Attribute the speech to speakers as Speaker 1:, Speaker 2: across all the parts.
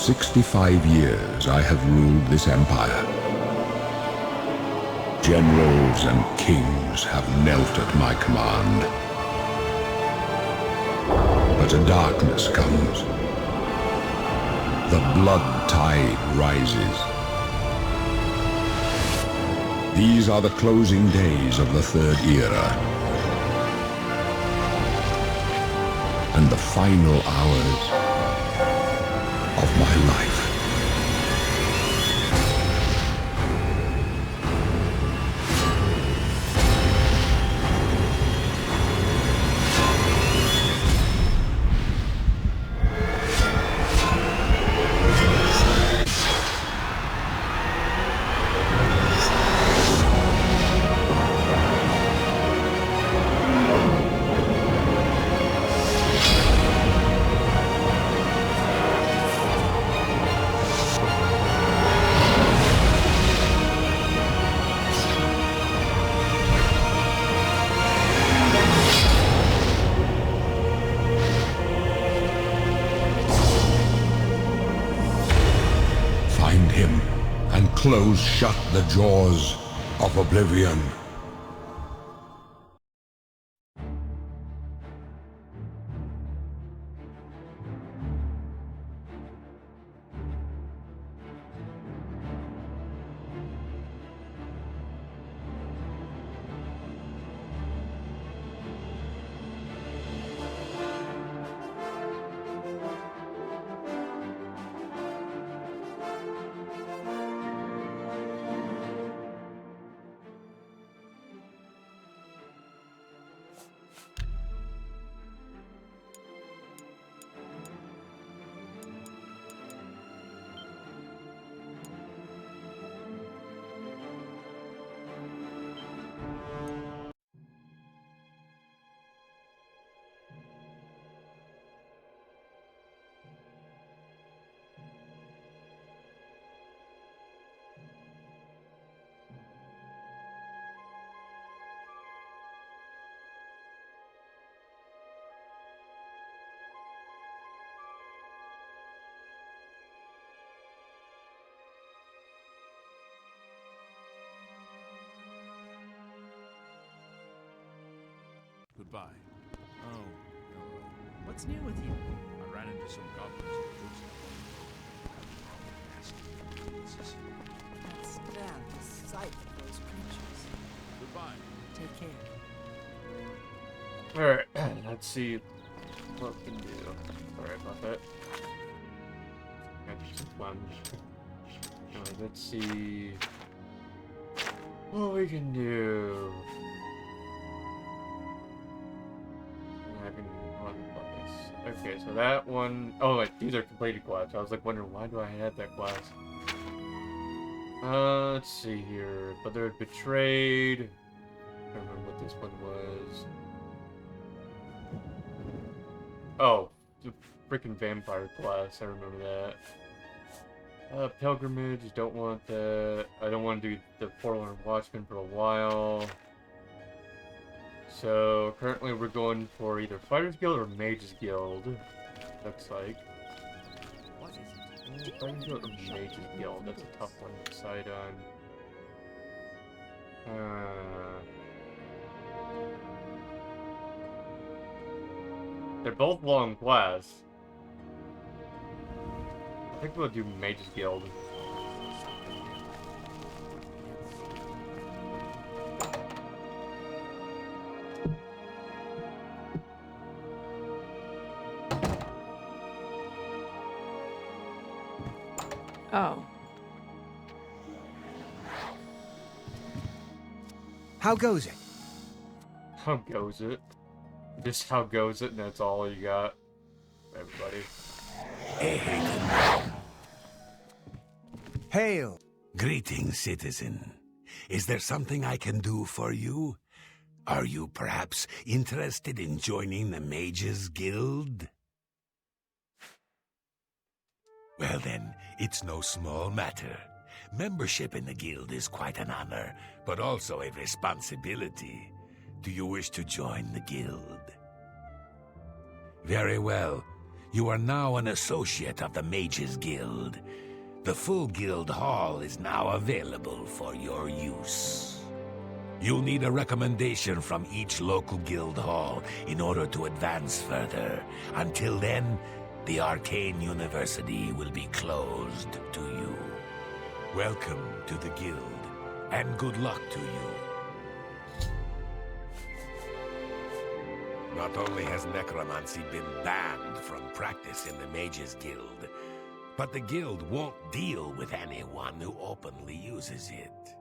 Speaker 1: 65 years I have ruled this empire. Generals and kings have knelt at my command. But a darkness comes. The blood tide rises. These are the closing days of the Third Era, and the final hours of my life. Close shut the jaws of oblivion.
Speaker 2: Goodbye. Oh, hello. What's new with you? I ran into some goblins in the woods.
Speaker 3: Can't stand the sight of those creatures.
Speaker 2: Goodbye.
Speaker 3: Take care.
Speaker 4: Alright, let's see what we can do. Sorry about that. Got just a plunge. Alright, let's see what we can do. I can run this. Okay, so that one, oh, wait, these are completed quests. I was like wondering, why do I have that class? Let's see here. But they're betrayed. I don't remember what this one was. Oh, the freaking vampire class. I remember that. Pilgrimage. Don't want that. I don't want to do the Forlorn Watchman for a while. So currently we're going for either Fighters Guild or Mages Guild. Looks like.
Speaker 3: What is it?
Speaker 4: Fighters Guild or Mages Guild. That's a tough one to decide on. They're both long quests. I think we'll do Mages Guild.
Speaker 5: Oh.
Speaker 3: How goes it?
Speaker 4: How goes it? Just how goes it, and that's all you got, everybody.
Speaker 3: Hail!
Speaker 6: Greetings, citizen. Is there something I can do for you? Are you perhaps interested in joining the Mages Guild? Well then, it's no small matter. Membership in the guild is quite an honor, but also a responsibility. Do you wish to join the guild? Very well. You are now an associate of the Mages Guild. The full guild hall is now available for your use. You'll need a recommendation from each local guild hall in order to advance further. Until then, the Arcane University will be closed to you. Welcome to the guild, and good luck to you. Not only has necromancy been banned from practice in the Mages Guild, but the guild won't deal with anyone who openly uses it.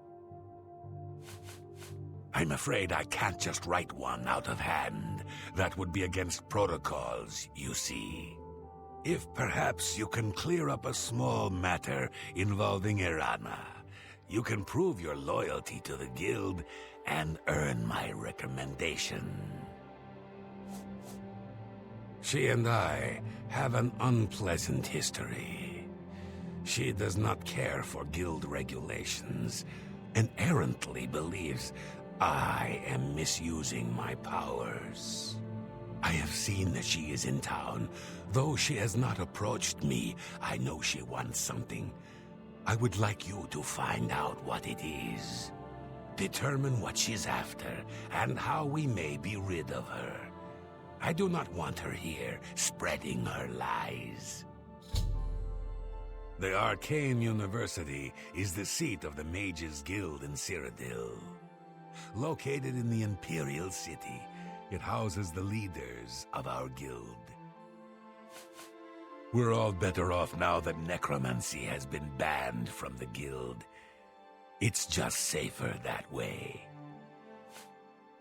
Speaker 6: I'm afraid I can't just write one out of hand. That would be against protocols, you see. If perhaps you can clear up a small matter involving Irana, you can prove your loyalty to the guild and earn my recommendation. She and I have an unpleasant history. She does not care for guild regulations and errantly believes I am misusing my powers. I have seen that she is in town. Though she has not approached me, I know she wants something. I would like you to find out what it is. Determine what she's after and how we may be rid of her. I do not want her here, spreading her lies. The Arcane University is the seat of the Mages Guild in Cyrodiil. Located in the Imperial City, it houses the leaders of our guild. We're all better off now that necromancy has been banned from the guild. It's just safer that way.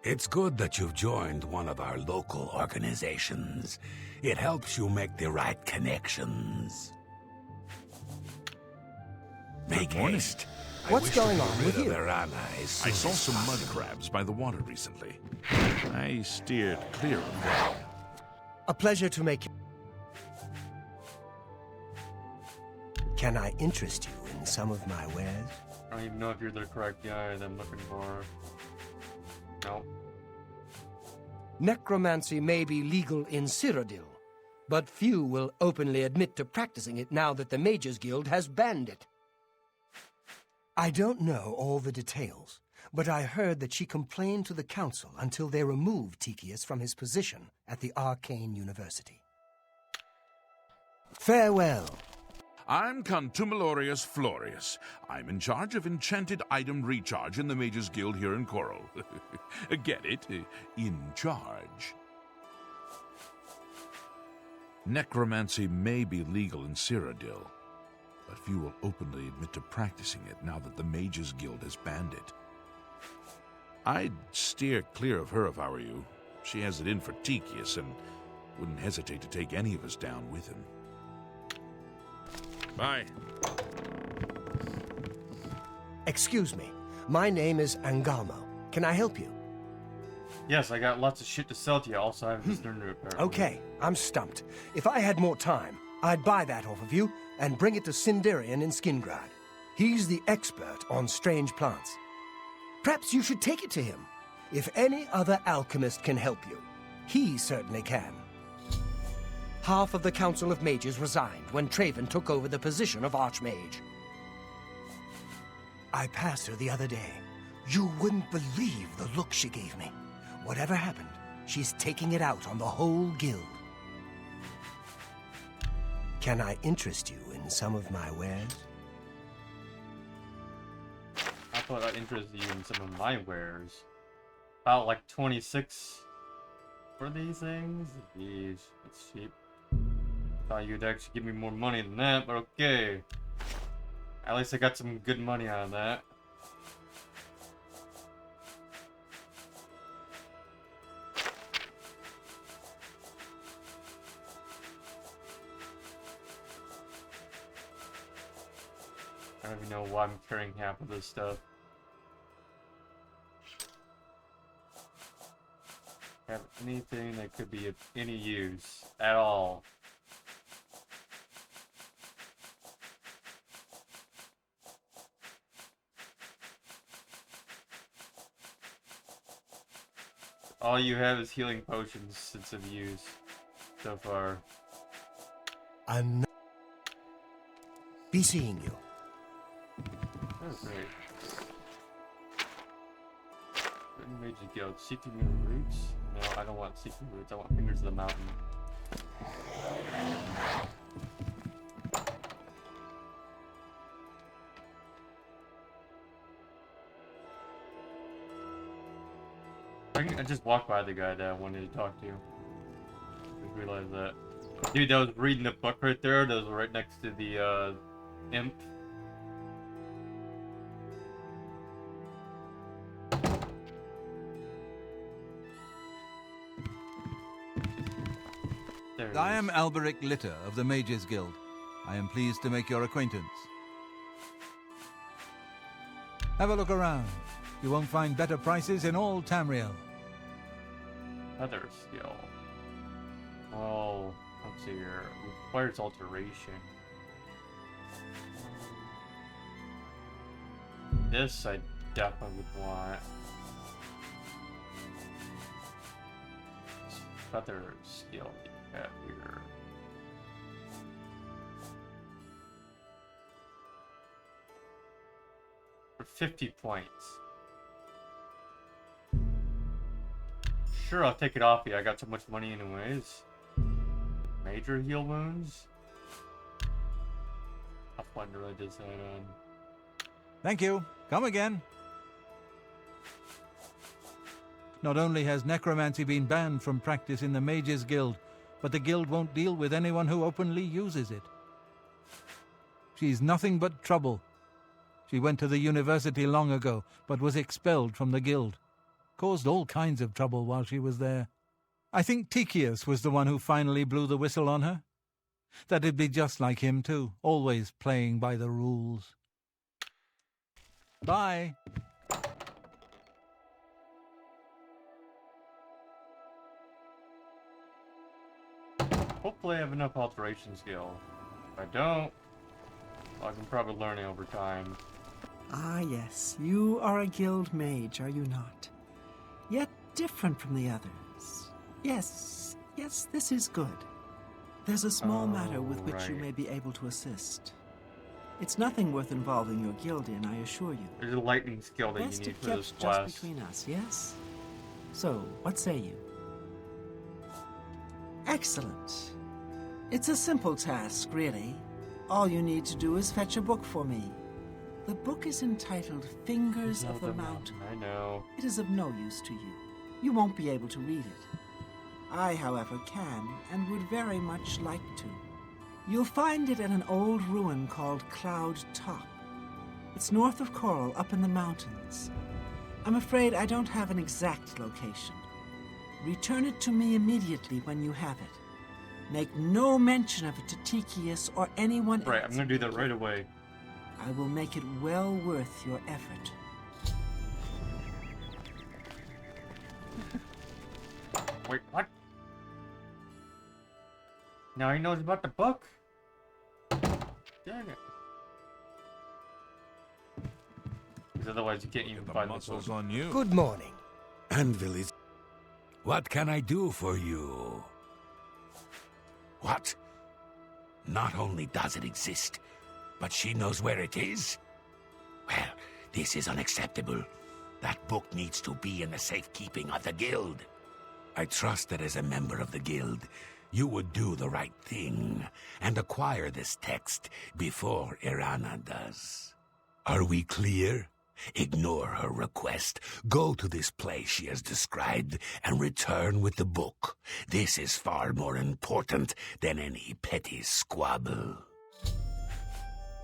Speaker 6: It's good that you've joined one of our local organizations. It helps you make the right connections. Make haste.
Speaker 3: What's going on with you?
Speaker 1: I saw some mud crabs by the water recently. I steered clear of them.
Speaker 3: A pleasure to make you. Can I interest you in some of my wares?
Speaker 4: I don't even know if you're the correct guy that I'm looking for. Nope.
Speaker 3: Necromancy may be legal in Cyrodiil, but few will openly admit to practicing it now that the Mages Guild has banned it. I don't know all the details, but I heard that she complained to the council until they removed Tychius from his position at the Arcane University. Farewell.
Speaker 1: I'm Contumeliorius Florius. I'm in charge of enchanted item recharge in the Mages Guild here in Coral. Get it? In charge. Necromancy may be legal in Cyrodiil, but few will openly admit to practicing it now that the Mages Guild has banned it. I'd steer clear of her if I were you. She has it in for Tychius and wouldn't hesitate to take any of us down with him. Bye.
Speaker 3: Excuse me. My name is Angalmo. Can I help you?
Speaker 4: Yes, I got lots of shit to sell to you. Also, I have this to repair.
Speaker 3: Okay, I'm stumped. If I had more time, I'd buy that off of you and bring it to Sindarian in Skingrad. He's the expert on strange plants. Perhaps you should take it to him. If any other alchemist can help you, he certainly can. Half of the Council of Mages resigned when Traven took over the position of Archmage. I passed her the other day. You wouldn't believe the look she gave me. Whatever happened, she's taking it out on the whole guild. Can I interest you in some of my wares?
Speaker 4: I thought I'd interest you in some of my wares. About like 26 for these things? Jeez, that's cheap. Thought you'd actually give me more money than that, but okay. At least I got some good money out of that. I don't even know why I'm carrying half of this stuff. Have anything that could be of any use at all. All you have is healing potions since of use so far.
Speaker 3: Be seeing you.
Speaker 4: Oh, great. Written Mage's Guild. Seeking your roots? No, I don't want seeking roots. I want fingers of the mountain. I just walked by the guy that I wanted to talk to. I realized that. Dude, that was reading the book right there. That was right next to the, imp. There it
Speaker 5: I
Speaker 4: is.
Speaker 5: am Alberic Litter of the Mages Guild. I am pleased to make your acquaintance. Have a look around. You won't find better prices in all Tamriel.
Speaker 4: Feather skill. Oh, let's see here. Requires alteration. This I definitely would want. Feather skill we have here. For 50 points. Sure, I'll take it off you. I got so much money anyways. Major heal wounds? Tough one to really decide on.
Speaker 5: Thank you. Come again. Not only has necromancy been banned from practice in the Mages Guild, but the guild won't deal with anyone who openly uses it. She's nothing but trouble. She went to the university long ago, but was expelled from the guild. Caused all kinds of trouble while she was there. I think Tychius was the one who finally blew the whistle on her. That'd be just like him too, always playing by the rules. Bye.
Speaker 4: Hopefully I have enough alteration skill. If I don't, I can probably learn it over time.
Speaker 7: Ah, yes, you are a guild mage, are you not? Yet different from the others. Yes, this is good. There's a small matter with which you
Speaker 4: right.
Speaker 7: may be able to assist. It's nothing worth involving your guild in, I assure you.
Speaker 4: There's a lightning skill that
Speaker 7: Best
Speaker 4: you need
Speaker 7: it
Speaker 4: for this
Speaker 7: kept
Speaker 4: class.
Speaker 7: just between us, yes? So, what say you? Excellent. It's a simple task, really. All you need to do is fetch a book for me. The book is entitled Fingers of the Mountain.
Speaker 4: I know.
Speaker 7: It is of no use to you. You won't be able to read it. I, however, can, and would very much like to. You'll find it at an old ruin called Cloud Top. It's north of Coral, up in the mountains. I'm afraid I don't have an exact location. Return it to me immediately when you have it. Make no mention of it to Tychius or anyone
Speaker 4: Right,
Speaker 7: else.
Speaker 4: I'm gonna do that right away.
Speaker 7: I will make it well worth your effort.
Speaker 4: Wait, what? Now he knows about the book? Dang it. Because otherwise you can't even
Speaker 1: The
Speaker 4: find the
Speaker 1: muscle's
Speaker 4: book.
Speaker 1: on you.
Speaker 3: Good morning.
Speaker 6: Anvil is... What can I do for you? What? Not only does it exist, but she knows where it is? Well, this is unacceptable. That book needs to be in the safekeeping of the guild. I trust that as a member of the guild, you would do the right thing and acquire this text before Irana does. Are we clear? Ignore her request. Go to this place she has described and return with the book. This is far more important than any petty squabble.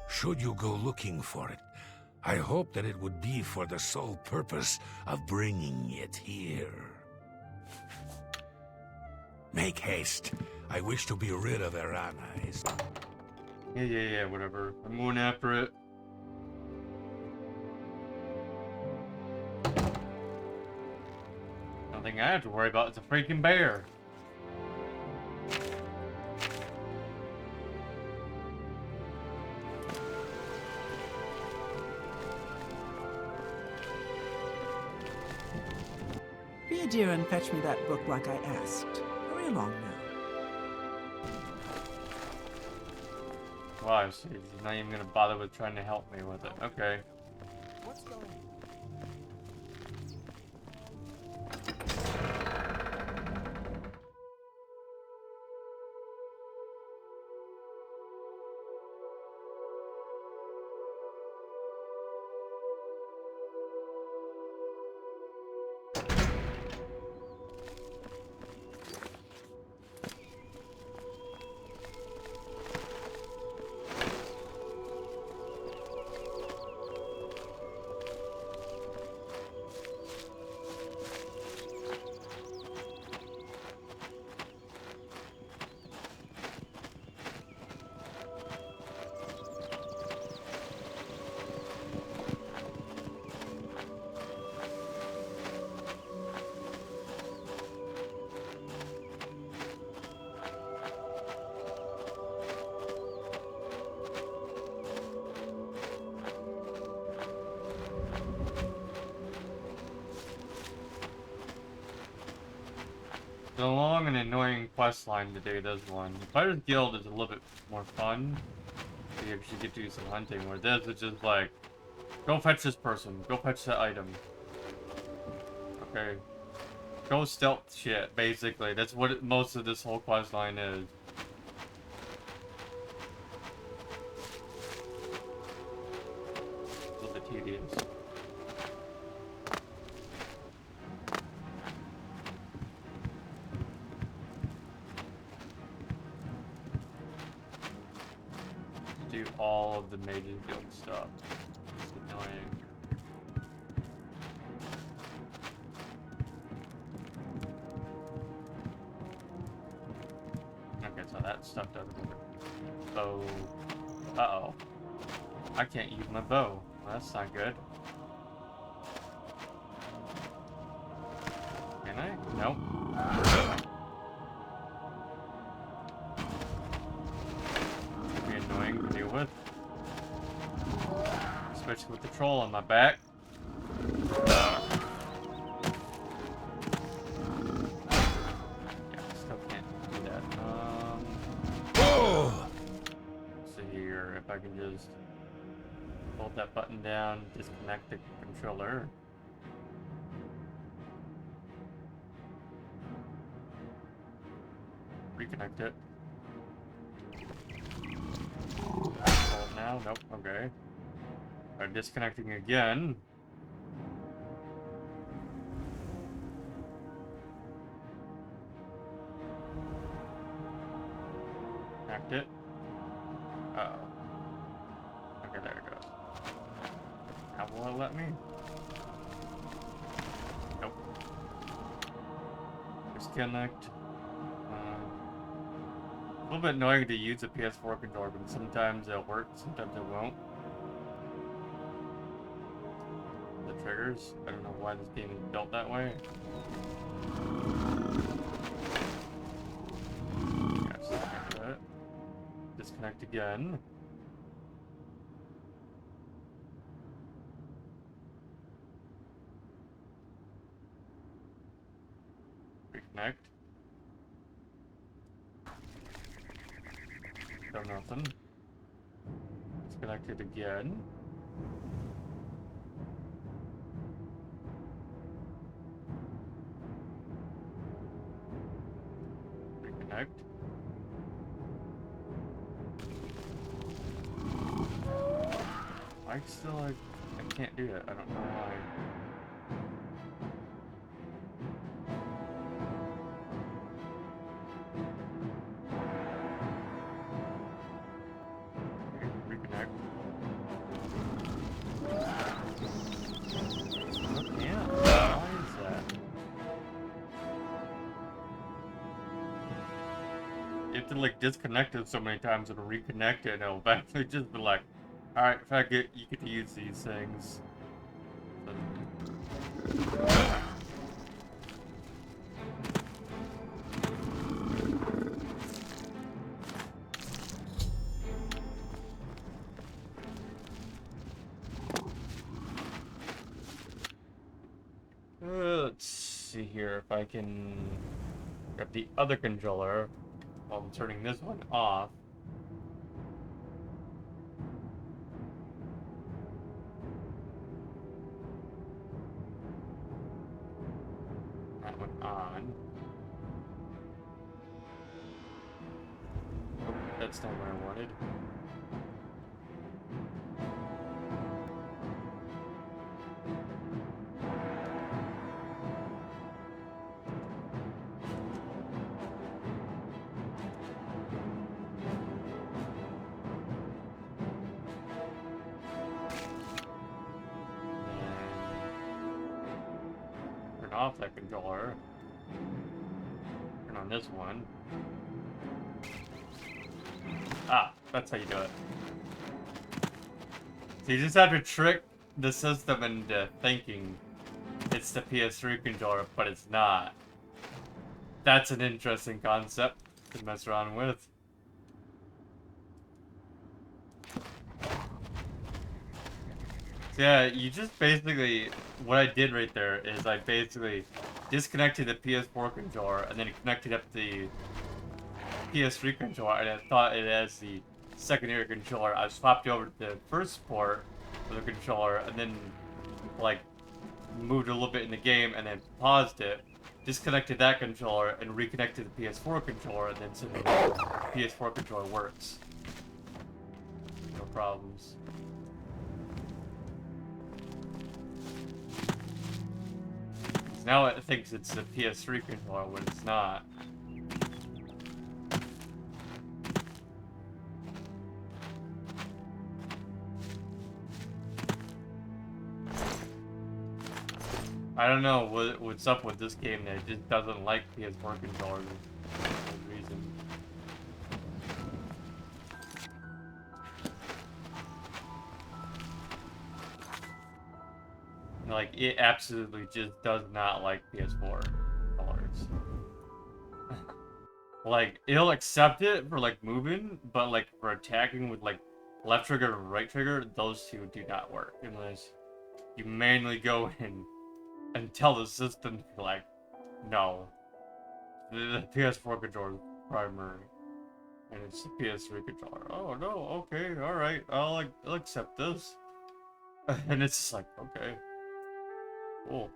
Speaker 6: Should you go looking for it, I hope that it would be for the sole purpose of bringing it here. Make haste. I wish to be rid of Irana.
Speaker 4: Yeah, whatever. I'm going after it. Nothing I have to worry about. It's a freaking bear.
Speaker 7: Be a dear and fetch me that book like I asked. Hurry along now.
Speaker 4: Wow, so he's not even gonna bother with trying to help me with it. Okay.
Speaker 3: What's going on?
Speaker 4: It's a long and annoying quest line to do this one. The Pirates Guild is a little bit more fun. You actually get to do some hunting, where this is just like, go fetch this person, go fetch that item. Okay. Go stealth shit, basically. That's what most of this whole quest line is. A little bit tedious. Do all of the Mages Guild stuff. It's annoying. Okay, so that stuff doesn't work. Bow. Uh-oh. I can't use my bow. Well, that's not good. Can I? Nope. Be annoying to deal with. Especially with the troll on my back. Yeah, I still can't do that. Let's see here if I can just hold that button down, disconnect the controller. Reconnect it. Hold now. Nope. Okay. Disconnecting again. Connect it. Uh-oh. Okay, there it goes. How will it let me? Nope. Disconnect. A little bit annoying to use a PS4 controller, but sometimes it'll work, sometimes it won't. The triggers, I don't know why this game is built that way. Yeah, disconnect that. Disconnect again. Reconnect. Still nothing. Disconnect it again. Reconnect. I still like I can't do it. I don't know why. Reconnect. Yeah, why is that? You have to like disconnect it so many times and reconnect it, and it'll eventually just be like, alright, if I get you get to use these things. Let's see here if I can grab the other controller while I'm turning this one off. that one on. Oh, that's not what I wanted. Turn off that controller. Turn on this one. Ah, that's how you do it. So you just have to trick the system into thinking it's the PS3 controller, but it's not. That's an interesting concept to mess around with. So yeah, you just basically, what I did right there is I basically disconnected the PS4 controller and then connected up the PS3 controller, and I thought it as the secondary controller. I swapped over to the first port for the controller and then like moved a little bit in the game and then paused it, disconnected that controller and reconnected the PS4 controller, and then suddenly the PS4 controller works. No problems. Now it thinks it's the PS3 controller when it's not. I don't know what's up with this game that it just doesn't like PS4 controllers for no reason. Like, it absolutely just does not like PS4 controllers. Like, it'll accept it for, like, moving, but, like, for attacking with, like, left trigger and right trigger, those two do not work unless you manually go in and tell the system, like, no, the PS4 controller is primary, and it's the PS3 controller. Oh, no, okay, alright, I'll accept this. And it's just like, okay, cool.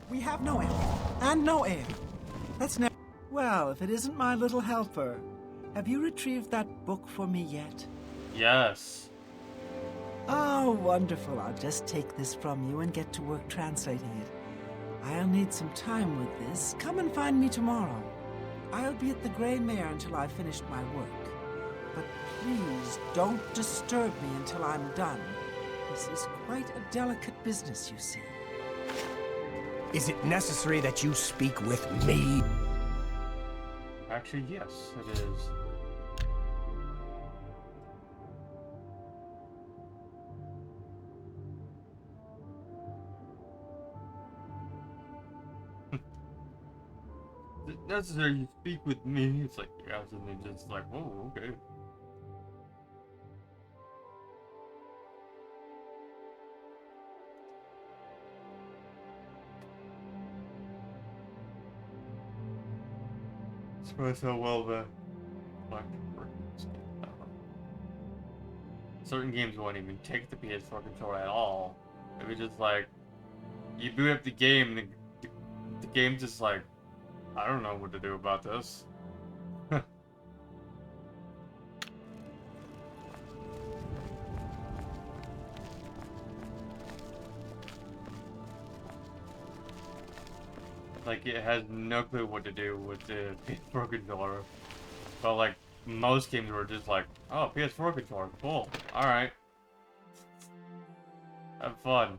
Speaker 7: We have no ammo and no air. That's never. Well, if it isn't my little helper, have you retrieved that book for me yet?
Speaker 4: Yes.
Speaker 7: Oh, wonderful. I'll just take this from you and get to work translating it. I'll need some time with this. Come and find me tomorrow. I'll be at the Grey Mare until I've finished my work. But please don't disturb me until I'm done. This is quite a delicate business, you see.
Speaker 3: Is it necessary that you speak with me?
Speaker 4: Actually, yes, it is. Is it necessary you speak with me? It's like, yeah, and they just like, oh, okay. Surprised how well the certain games won't even take the PS4 controller at all. It was just like, you boot up the game and the game's just like, I don't know what to do about this. Like, it has no clue what to do with the PS4 controller. But, like, most games were just like, oh, PS4 controller, cool, alright. Have fun.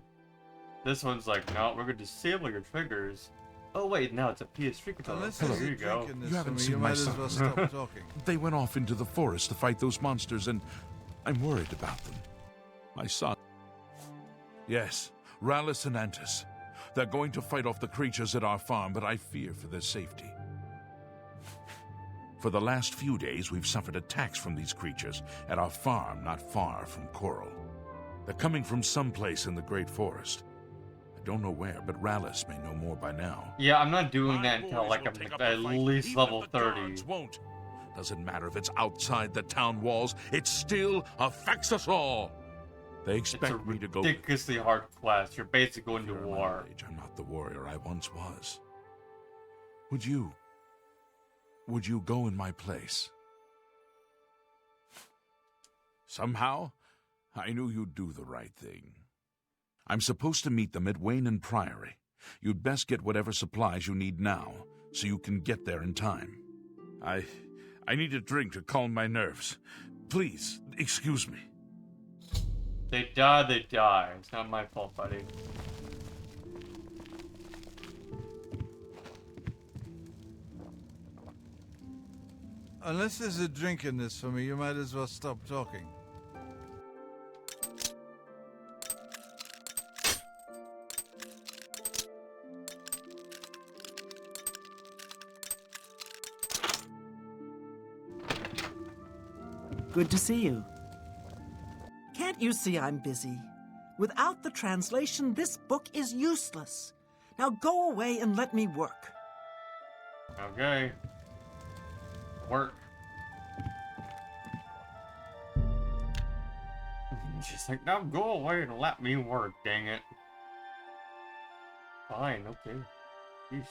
Speaker 4: This one's like, no, we're going to disable your triggers. Oh, wait, now it's a PS3 controller.
Speaker 2: Unless
Speaker 1: Hello.
Speaker 2: there's
Speaker 4: Here you go.
Speaker 2: drink in this
Speaker 1: You haven't
Speaker 2: for me,
Speaker 1: seen
Speaker 2: you
Speaker 1: my
Speaker 2: might as
Speaker 1: son.
Speaker 2: well stop talking.
Speaker 1: They went off into the forest to fight those monsters, and I'm worried about them. My son. Yes, Rallus and Antis. They're going to fight off the creatures at our farm, but I fear for their safety. For the last few days, we've suffered attacks from these creatures at our farm not far from Coral. They're coming from someplace in the Great Forest. I don't know where, but Rallis may know more by now.
Speaker 4: Yeah, I'm not doing
Speaker 1: My
Speaker 4: that until
Speaker 1: boys
Speaker 4: like
Speaker 1: will
Speaker 4: I'm
Speaker 1: take up
Speaker 4: at
Speaker 1: the fight,
Speaker 4: least
Speaker 1: even
Speaker 4: level
Speaker 1: if the
Speaker 4: 30.
Speaker 1: guards won't. Doesn't matter if it's outside the town walls, it still affects us all. They
Speaker 4: It's
Speaker 1: expect
Speaker 4: a
Speaker 1: me to go.
Speaker 4: ridiculously hard quest. You're basically going to
Speaker 1: Fear of my
Speaker 4: war.
Speaker 1: old age, I'm not the warrior I once was. Would you go in my place? Somehow, I knew you'd do the right thing. I'm supposed to meet them at Wayne Priory. You'd best get whatever supplies you need now, so you can get there in time. I need a drink to calm my nerves. Please, excuse me.
Speaker 4: They die, they die. It's not my fault, buddy.
Speaker 5: Unless there's a drink in this for me, you might as well stop talking.
Speaker 7: Good to see you. Can't you see I'm busy? Without the translation, this book is useless. Now go away and let me work.
Speaker 4: Okay. Work. She's like, now go away and let me work, dang it. Fine, okay. Yeesh.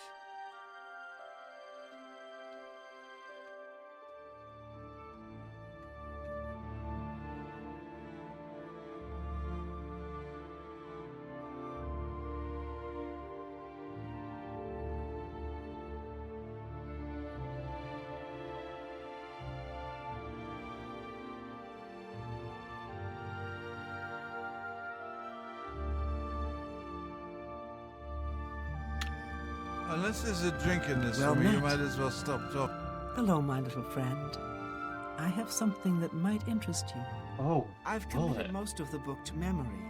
Speaker 5: Unless there's a drink in this
Speaker 7: Well
Speaker 5: for me, you
Speaker 7: met.
Speaker 5: might as well stop talking.
Speaker 7: Hello, my little friend. I have something that might interest you.
Speaker 4: Oh,
Speaker 7: I've
Speaker 4: bullet.
Speaker 7: committed most of the book to memory,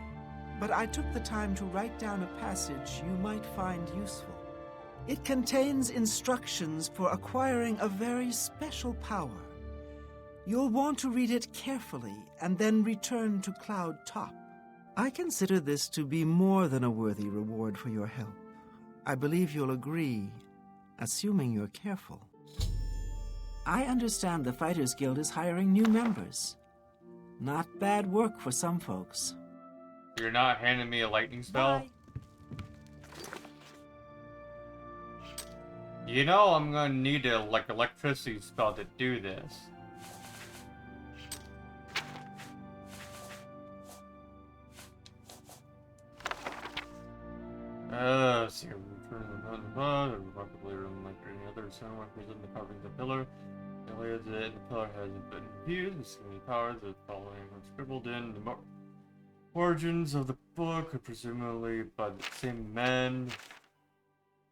Speaker 7: but I took the time to write down a passage you might find useful. It contains instructions for acquiring a very special power. You'll want to read it carefully and then return to Cloud Top. I consider this to be more than a worthy reward for your help. I believe you'll agree, assuming you're careful. I understand the Fighters Guild is hiring new members. Not bad work for some folks.
Speaker 4: You're not handing me a lightning spell?
Speaker 7: Bye.
Speaker 4: You know I'm gonna need a electricity spell to do this. Let's see. Return the blood, remarkably unlike any other stone workers in the carving of the pillar. The layer in the pillar has been infused with so many powers that following are scribbled in the origins of the book, presumably by the same men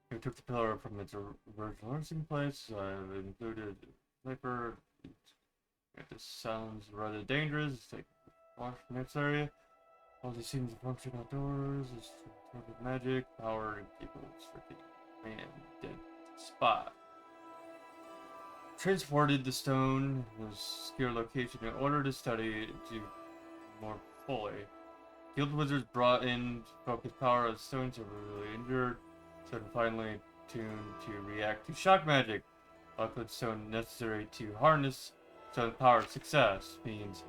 Speaker 4: who took the pillar from its original resting place. I've included paper. This sounds rather dangerous. Take watch from next area. All these seems to function outdoors. It's sort of magic, power, and people's freaking man dead spot. Transported the stone to a secure location in order to study it to more fully. Guild wizards brought in to focus power of stones that were really injured, so finally tuned to react to shock magic. Liquid stone necessary to harness stone power success means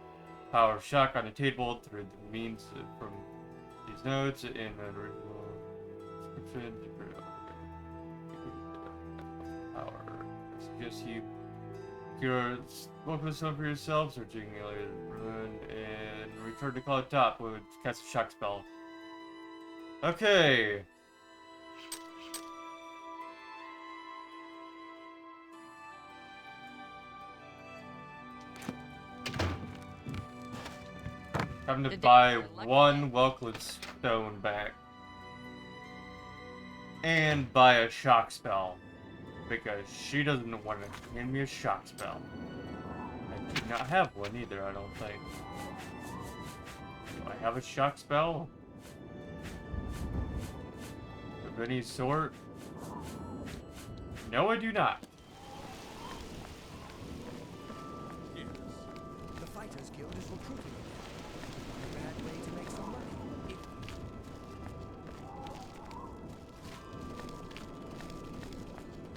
Speaker 4: power of shock on a table through the means from these notes in an original description. Power. I suggest you cure local stone for yourself, searching alien ruin, and return to Cloud Top would cast a shock spell. Okay. Time to buy one Welcless stone back. And buy a shock spell. Because she doesn't want to hand me a shock spell. I do not have one either, I don't think. Do I have a shock spell? Of any sort? No, I do not.
Speaker 3: The Fighters Guild is recruiting again. Not a bad way to make some money.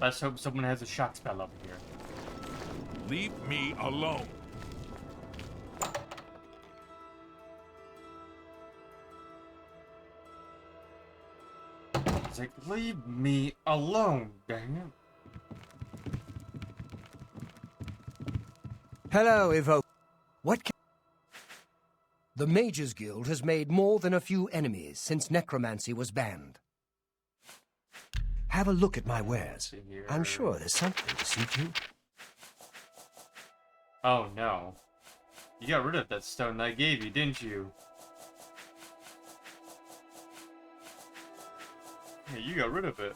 Speaker 4: Let's hope someone has a shock spell up here.
Speaker 1: Leave me alone.
Speaker 4: It's like, leave me alone, dang it.
Speaker 3: Hello, Evo. What can... The Mages Guild has made more than a few enemies since necromancy was banned. Have a look at my wares. I'm sure there's something to suit you.
Speaker 4: Oh no. You got rid of that stone I gave you, didn't you? Yeah, you got rid of it.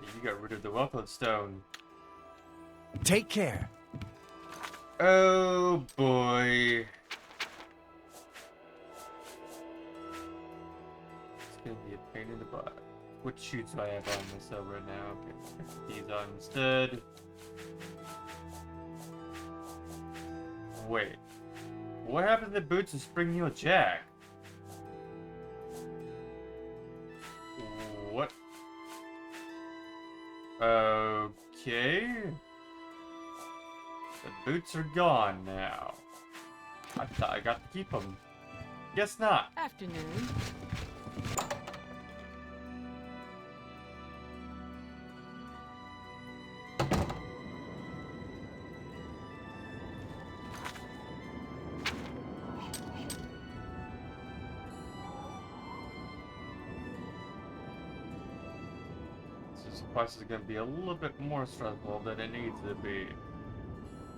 Speaker 4: You got rid of the Welcome Stone.
Speaker 3: Take care.
Speaker 4: Oh boy. It's gonna be a pain in the butt. What shoots do I have on myself right now? Okay, let's put these on instead. Wait. What happened to the boots of Spring Heel Jack? What? Okay. The boots are gone now. I thought I got to keep them. Guess not.
Speaker 8: Afternoon.
Speaker 4: This quest is going to be a little bit more stressful than it needs to be.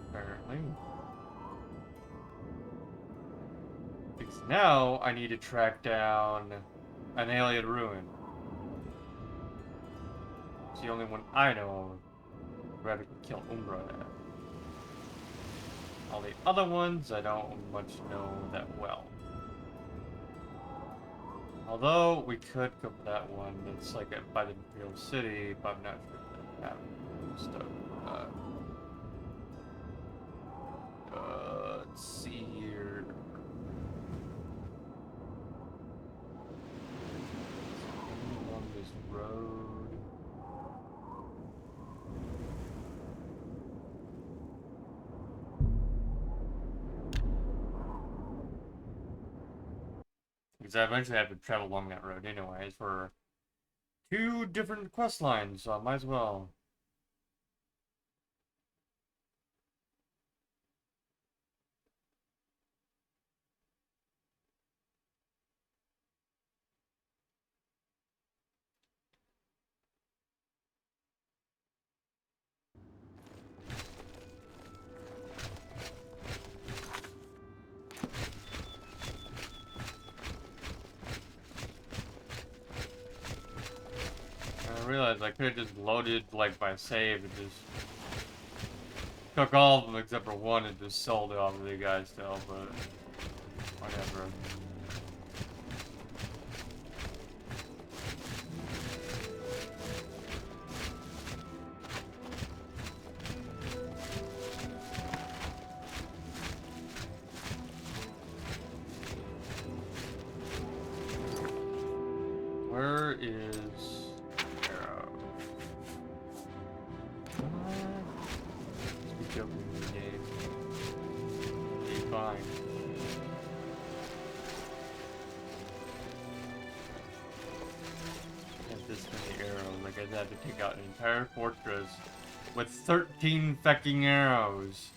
Speaker 4: Apparently. Because now I need to track down an alien ruin. It's the only one I know of where I can kill Umbra at. All the other ones I don't much know that well. Although we could go for that one that's like by the Imperial City, but I'm not sure if that stuff. Let's see here. Along this road. Because I eventually have to travel along that road anyways for 2 different quest lines, so I might as well. I realized I could have just loaded like my save and just took all of them except for one and just sold it off to the guys still, but whatever. Where is Arrow? Let's be jumping in the game. Be fine. Have this many arrows, like I'd have to take out an entire fortress with 13 fucking arrows.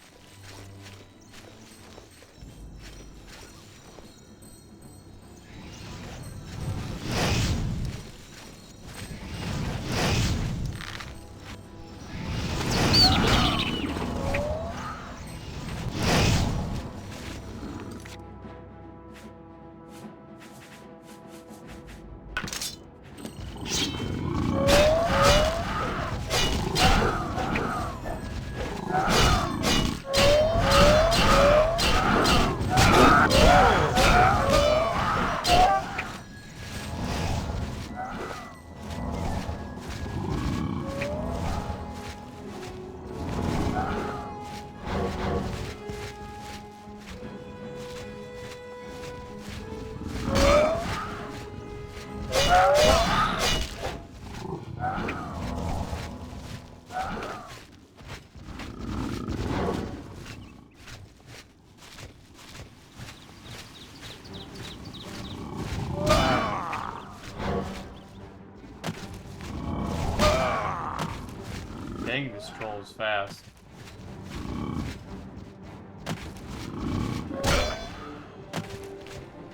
Speaker 4: Dang, this troll is fast.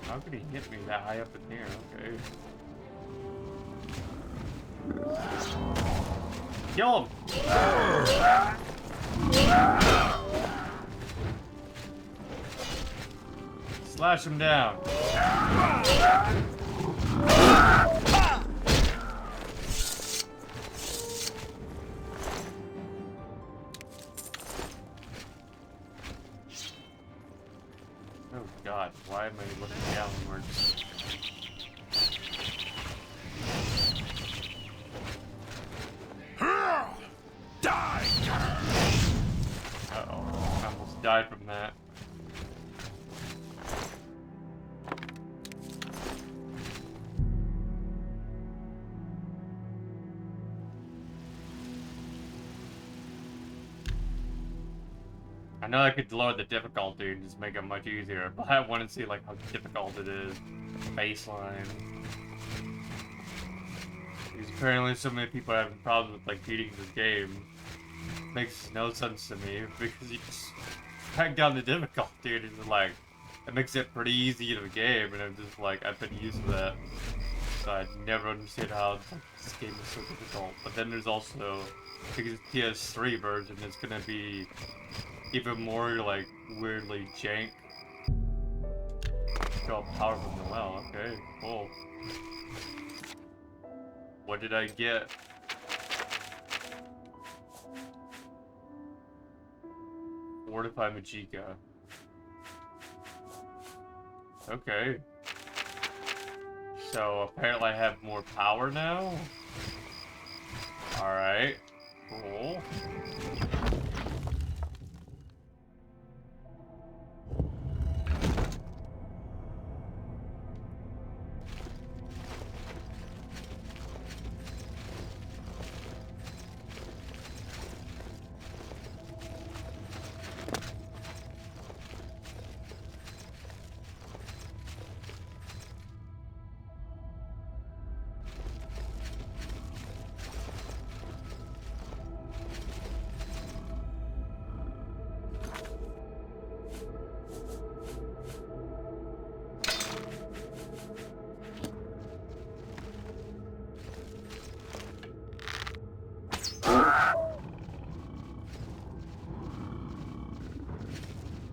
Speaker 4: How could he hit me that high up in here? Okay. Kill him! Slash him down. Oh God, why am I looking downwards?
Speaker 1: Die!
Speaker 4: Uh-oh, I almost died from that. I know I could lower the difficulty and just make it much easier, but I want to see like how difficult it is. Baseline. Because apparently so many people are having problems with like beating this game. Makes no sense to me because you just crank down the difficulty and it's like it makes it pretty easy to the game, and I'm just like I've been used to that. So I never understood how this game is so difficult. But then there's also because it's PS3 version, it's gonna be even more like weirdly jank. Go powerful from the well. Okay, cool. What did I get? Fortify Magicka. Okay. So apparently I have more power now. Alright. Cool.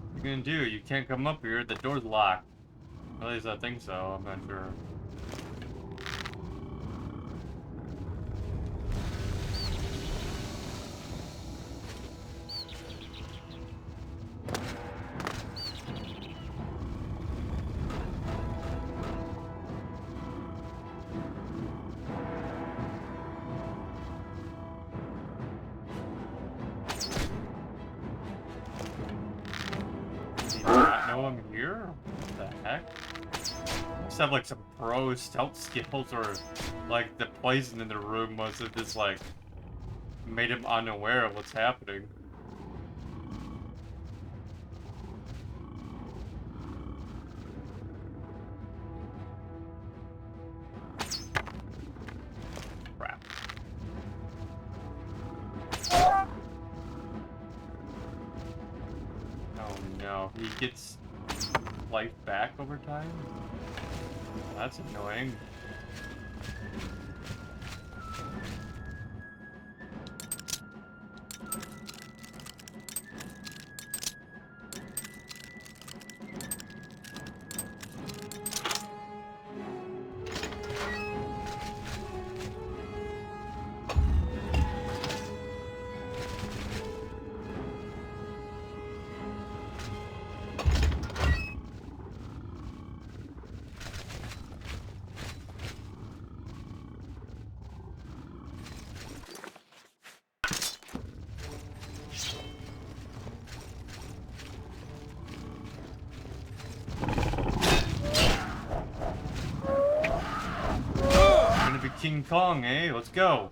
Speaker 4: What are you gonna do? You can't come up here. The door's locked. At least I think so. I'm not sure. I'm here? What the heck? Must have like some pro stealth skills, or like the poison in the room must have just like made him unaware of what's happening. Crap. Oh no, he gets life back over time? That's annoying. King Kong, eh? Let's go.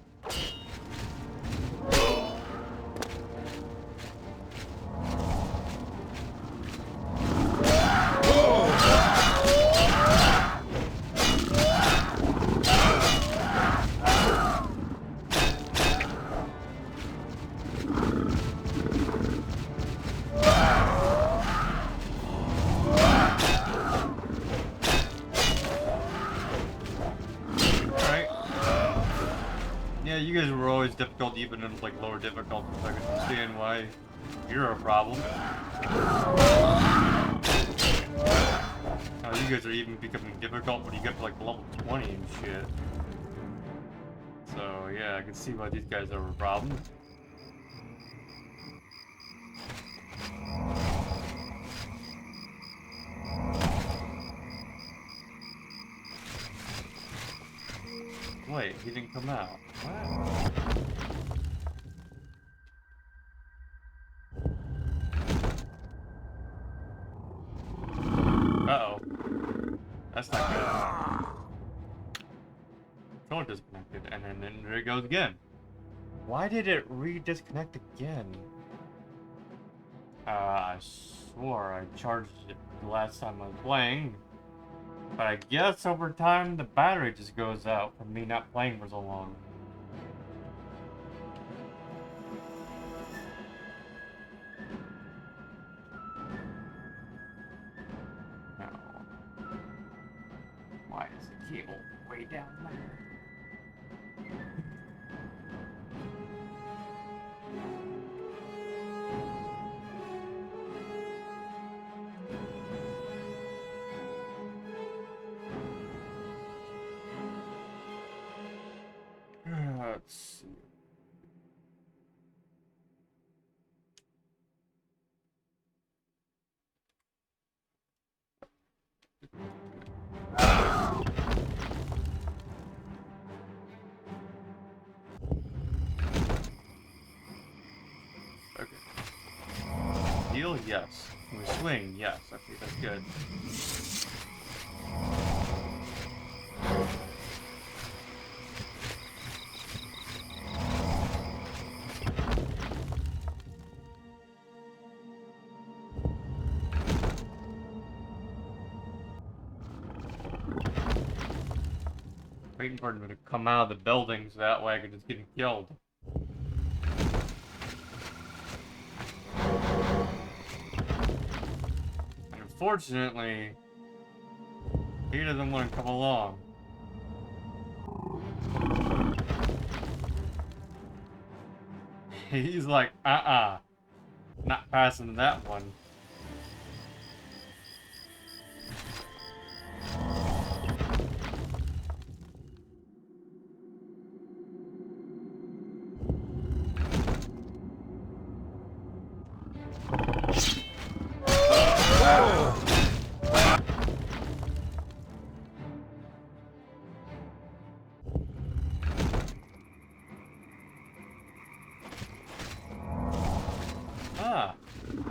Speaker 4: you guys were always difficult even in like lower difficulties. I can understand why you're a problem. Now you guys are even becoming difficult when you get to like level 20 and shit. So yeah, I can see why these guys are a problem. Wait, he didn't come out. What? Uh-oh. That's not good. Controller disconnected, and then there it goes again. Why did it re-disconnect again? I swore I charged it the last time I was playing. But I guess over time the battery just goes out from me not playing for so long. No. Why is the cable way down there? Let's see. Okay. Heal, yes. Can we swing? Yes. Okay, that's good. Waiting for him to come out of the building so that way I can just get him killed. And unfortunately, he doesn't want to come along. He's like, not passing that one.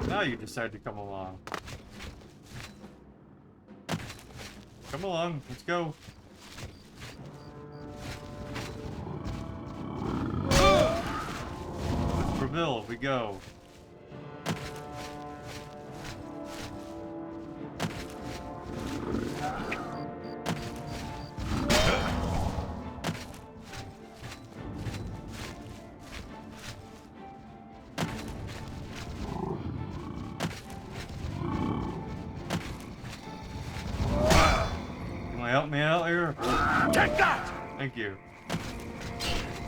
Speaker 4: Now you decide to come along. Come along, let's go. With Breville, we go. Help me out here.
Speaker 1: Take that!
Speaker 4: Thank you.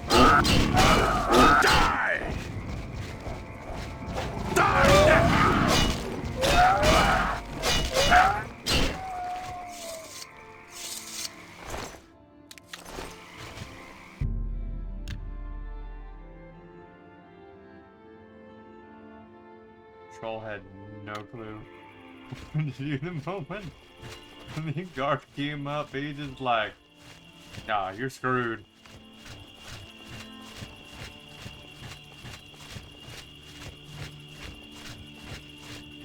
Speaker 1: Die!
Speaker 4: Troll had no clue. The moment the guard came up, he just like, nah, you're screwed.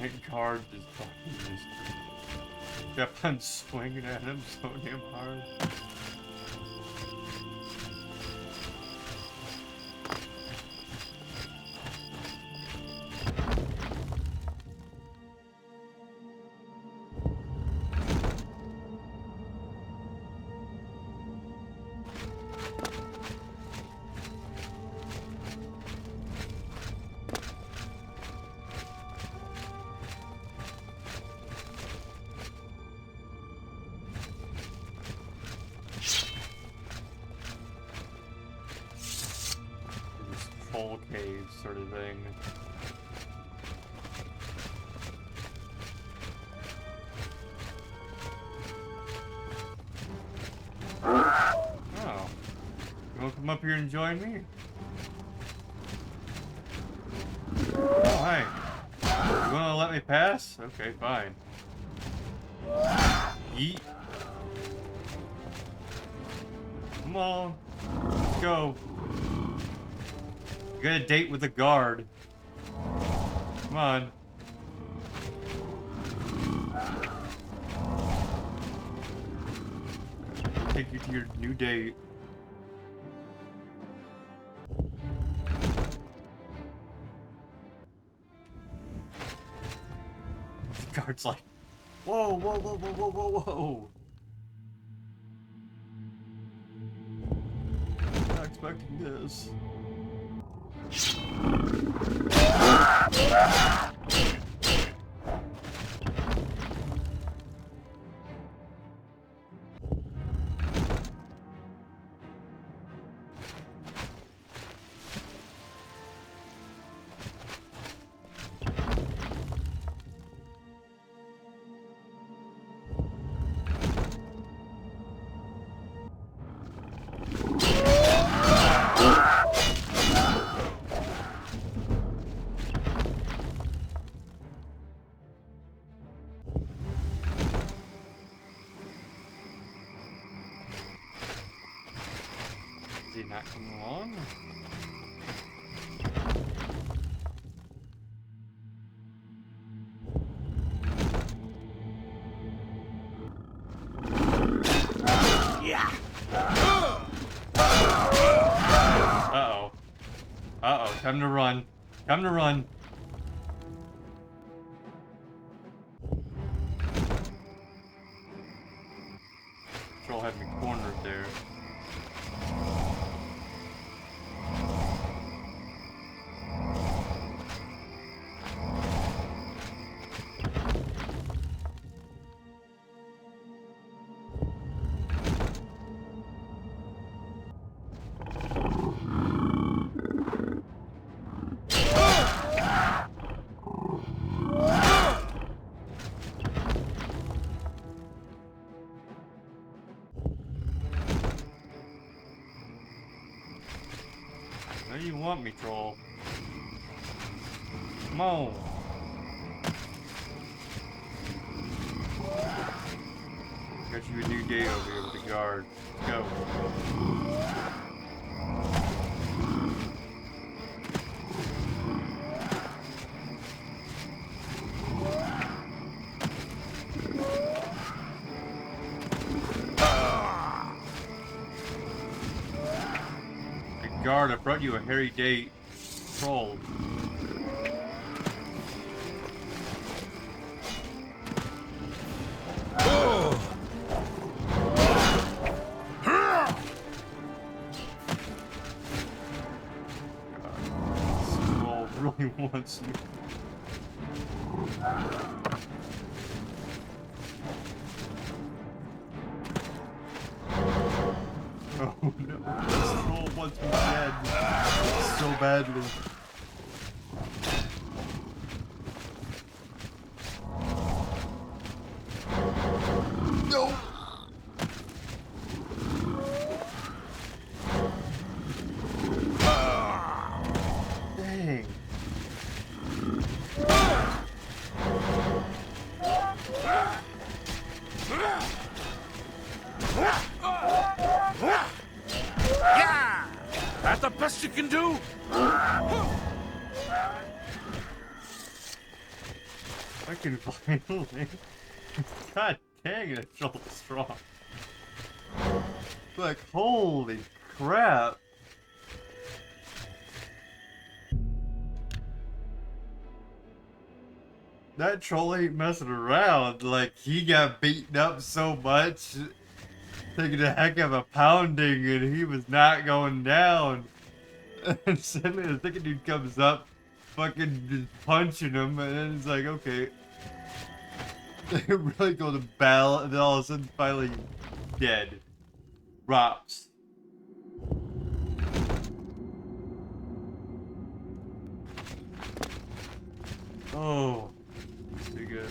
Speaker 4: That guard just fucking just kept on swinging at him so damn hard. cave sort of thing. Oh. You wanna come up here and join me? Oh, hi. You wanna let me pass? Okay, fine. Yeet. Come on. Let's go. You got a date with the guard. Come on. Take you to your new date. The guard's like, whoa, whoa, whoa, whoa, whoa, whoa, whoa. Not expecting this. Is he not coming along? Uh-oh. Uh-oh, time to run. Time to run. Troll had me cornered there. Where do you want me, troll? Come on. Got you a new date over here with the guard. Let's go. Guard, I brought you a hairy date. Troll. This troll really wants you. Oh no, this troll wants me dead so badly. No! Dang.
Speaker 1: Yeah! That the best you can do?
Speaker 4: I can finally. God dang it, it's so strong. Like, holy crap. That troll ain't messing around. Like, he got beaten up so much, taking a heck of a pounding, and he was not going down. And suddenly the second dude comes up, fucking just punching him, and then it's like, okay. They really go to battle, and then all of a sudden, finally, dead. Drops. Oh, pretty good.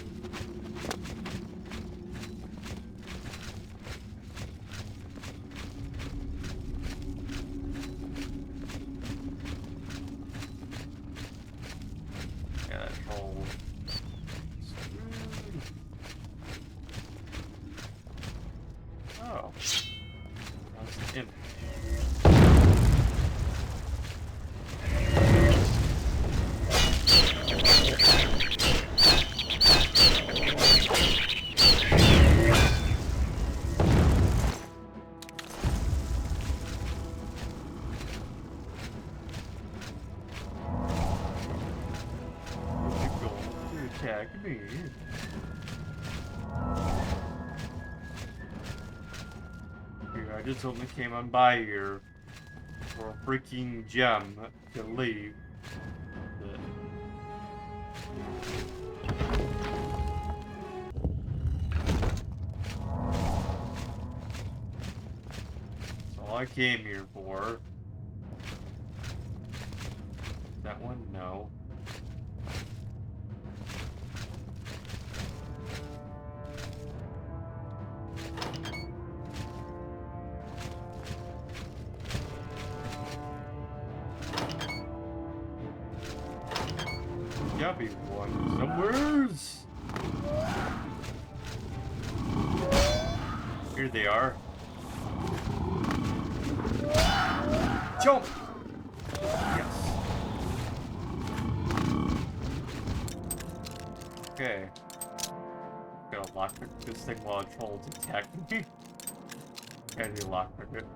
Speaker 4: Yeah, that troll. Oh. That's an imp. Attack me. Here, I just only came on by here for a freaking gem to leave. But... That's all I came here for. That one? No. Gotta be one somewheres. Here they are. Jump! Yes. Okay. Gotta lockpick this thing while a troll's attacking me. Gotta do lockpick it.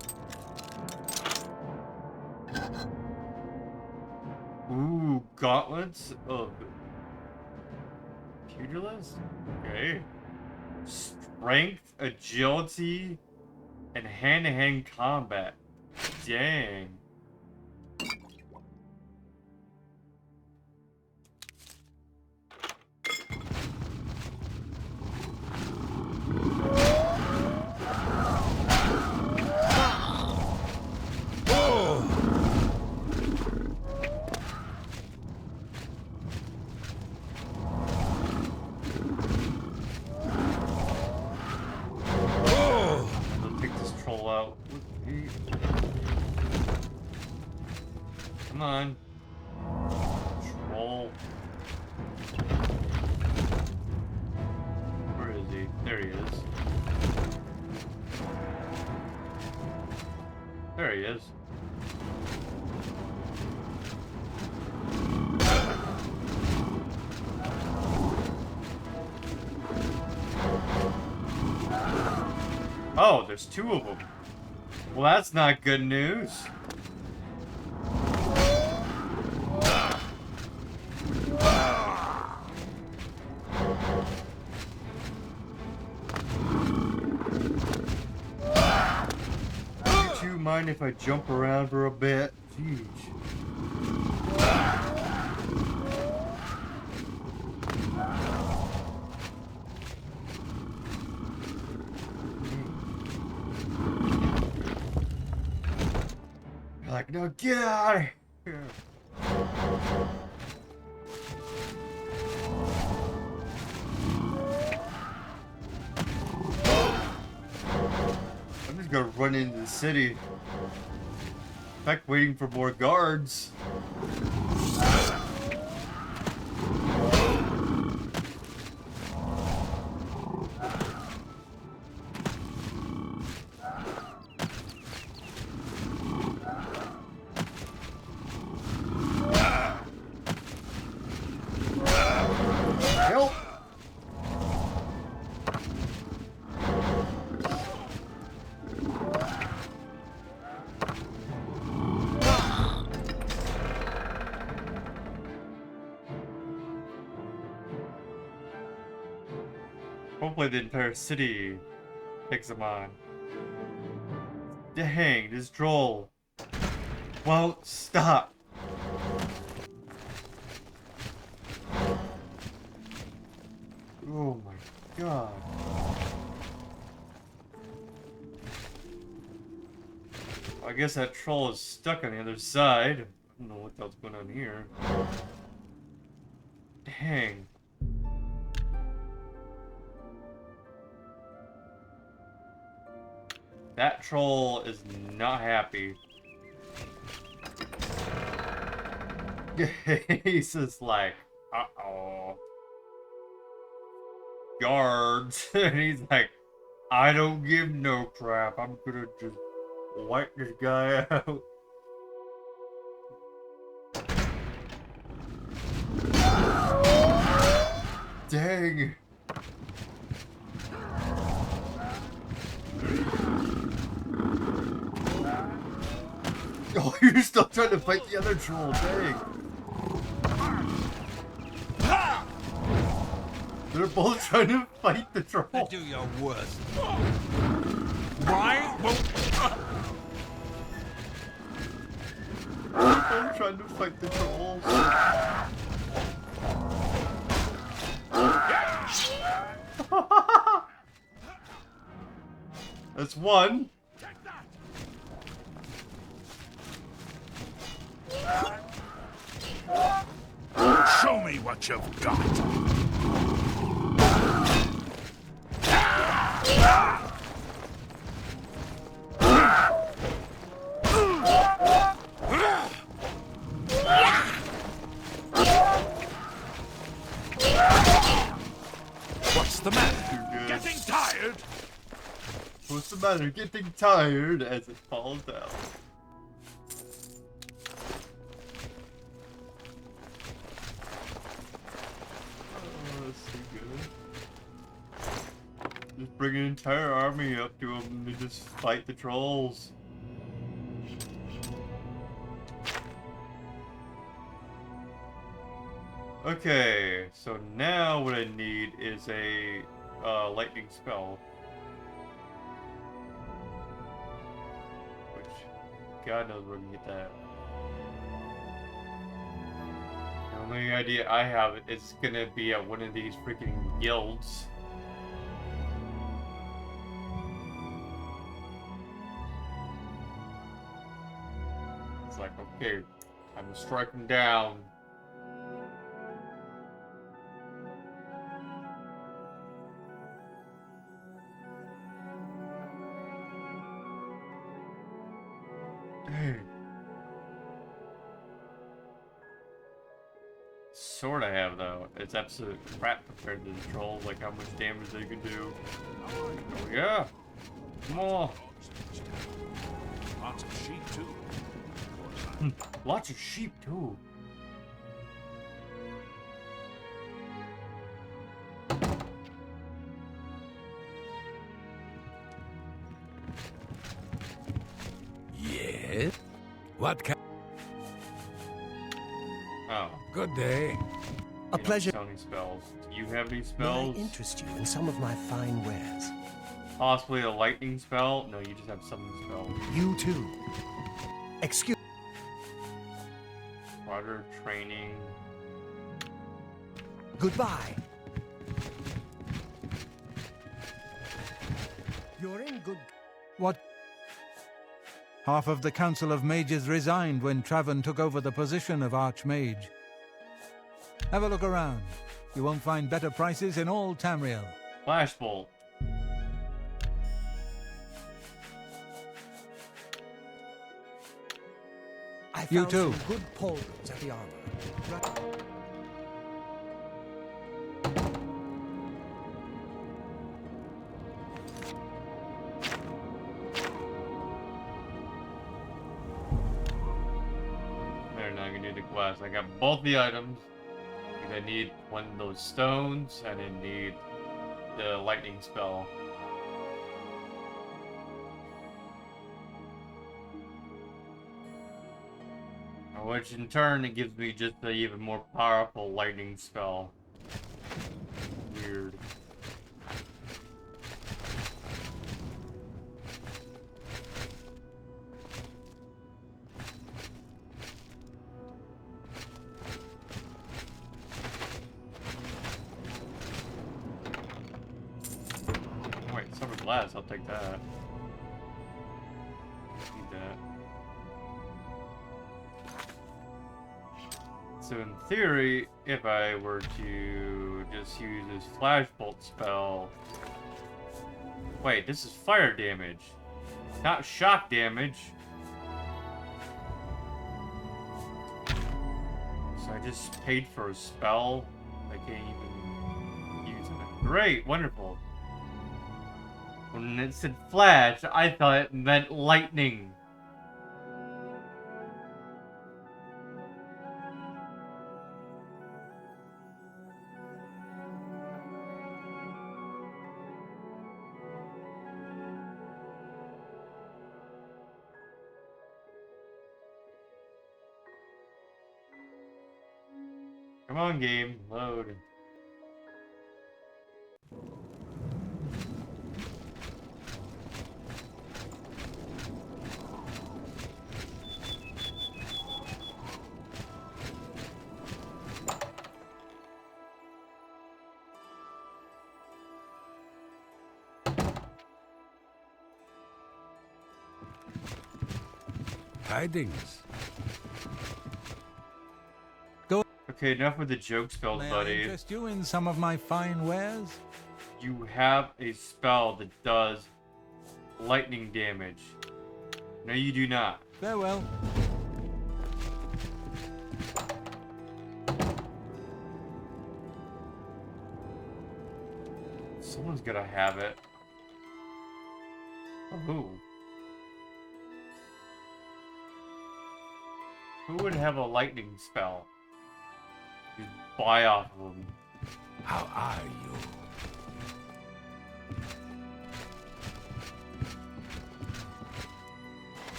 Speaker 4: Ooh, gauntlets of pugilist? Okay. Strength, agility, and hand-to-hand combat. Dang. Out with me. Come on. Troll. Where is he? There he is. There he is. Oh, there's two of them. Well, that's not good news. Would you mind if I jump around for a bit? Jeez. Like, no, get out of here! I'm just gonna run into the city. In fact, waiting for more guards. Help! Hopefully the entire city takes him on. Dang, this troll won't stop. Oh my god. I guess that troll is stuck on the other side. I don't know what else going on here. Dang. That troll is not happy. He's just like, uh-oh. Guards. And he's like, I don't give no crap. I'm gonna just wipe this guy out. Dang. Oh, you're still trying to fight the other troll. Dang. They're both trying to fight the troll.
Speaker 5: Do your worst.
Speaker 1: Why won't...
Speaker 4: They're both trying to fight the trolls. That's one.
Speaker 1: Show me what you've got. What's the matter? Getting tired?
Speaker 4: What's the matter? Getting tired as it falls down. Oh, that's so good. Just bring an entire army up to them and just fight the trolls. Okay, so now what I need is a lightning spell. Which, God knows where we can get that. The only idea I have is gonna be at one of these freaking guilds. It's like, okay, I'm gonna strike them down. Sword I have though, it's absolute crap compared to the trolls, like how much damage they can do. Oh yeah! Come on!
Speaker 1: Lots of sheep too.
Speaker 4: Lots of sheep too.
Speaker 6: Yes? What kind?
Speaker 4: Oh.
Speaker 6: Good day.
Speaker 3: A pleasure.
Speaker 4: Tell me spells. Do you have any
Speaker 3: May I
Speaker 4: spells?
Speaker 3: interest you in some of my fine wares?
Speaker 4: Possibly a lightning spell? No, you just have summon spells.
Speaker 3: You too. Excuse.
Speaker 4: Water training.
Speaker 3: Goodbye. You're in good.
Speaker 5: What? Half of the Council of Mages resigned when Traven took over the position of Archmage. Have a look around. You won't find better prices in all Tamriel.
Speaker 4: Flashbolt.
Speaker 3: I found
Speaker 5: You too.
Speaker 3: some good pauldrons at the armor. Right.
Speaker 4: There, now I'm gonna need the quest. I got both the items. I need one of those stones, and I need the lightning spell. Which in turn, it gives me just an even more powerful lightning spell. Weird. Wait, silver glass, I'll take that. Need that. So in theory, if I were to just use this flash bolt spell... Wait, this is fire damage, not shock damage. So I just paid for a spell I can't even use it. Great, wonderful. When it said flash, I thought it meant lightning. Come on, game, load.
Speaker 6: Tidings.
Speaker 4: Okay, enough with the joke spells,
Speaker 5: May I
Speaker 4: buddy.
Speaker 5: interest you in some of my fine wares?
Speaker 4: You have a spell that does lightning damage. No, you do not.
Speaker 5: Farewell.
Speaker 4: Someone's gotta have it. Oh, who? Who would have a lightning spell? Just buy off of them.
Speaker 6: How are you?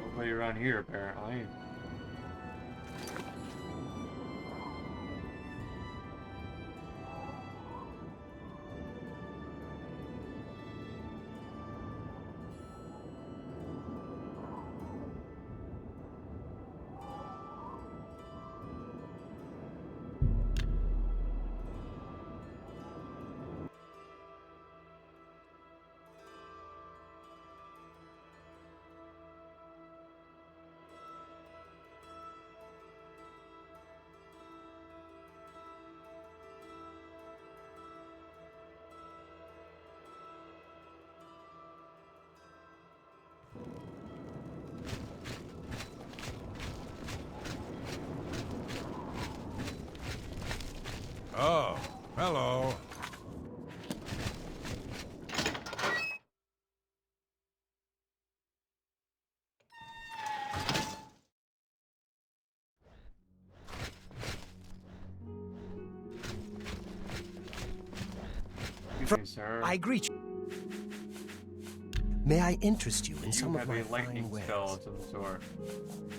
Speaker 4: Nobody around here, apparently.
Speaker 6: Oh, hello.
Speaker 4: Excuse me, sir.
Speaker 3: I greet you. May I interest you in
Speaker 4: You
Speaker 3: some of
Speaker 4: have
Speaker 3: my
Speaker 4: a lightning
Speaker 3: fine wares?
Speaker 4: spell of some sort.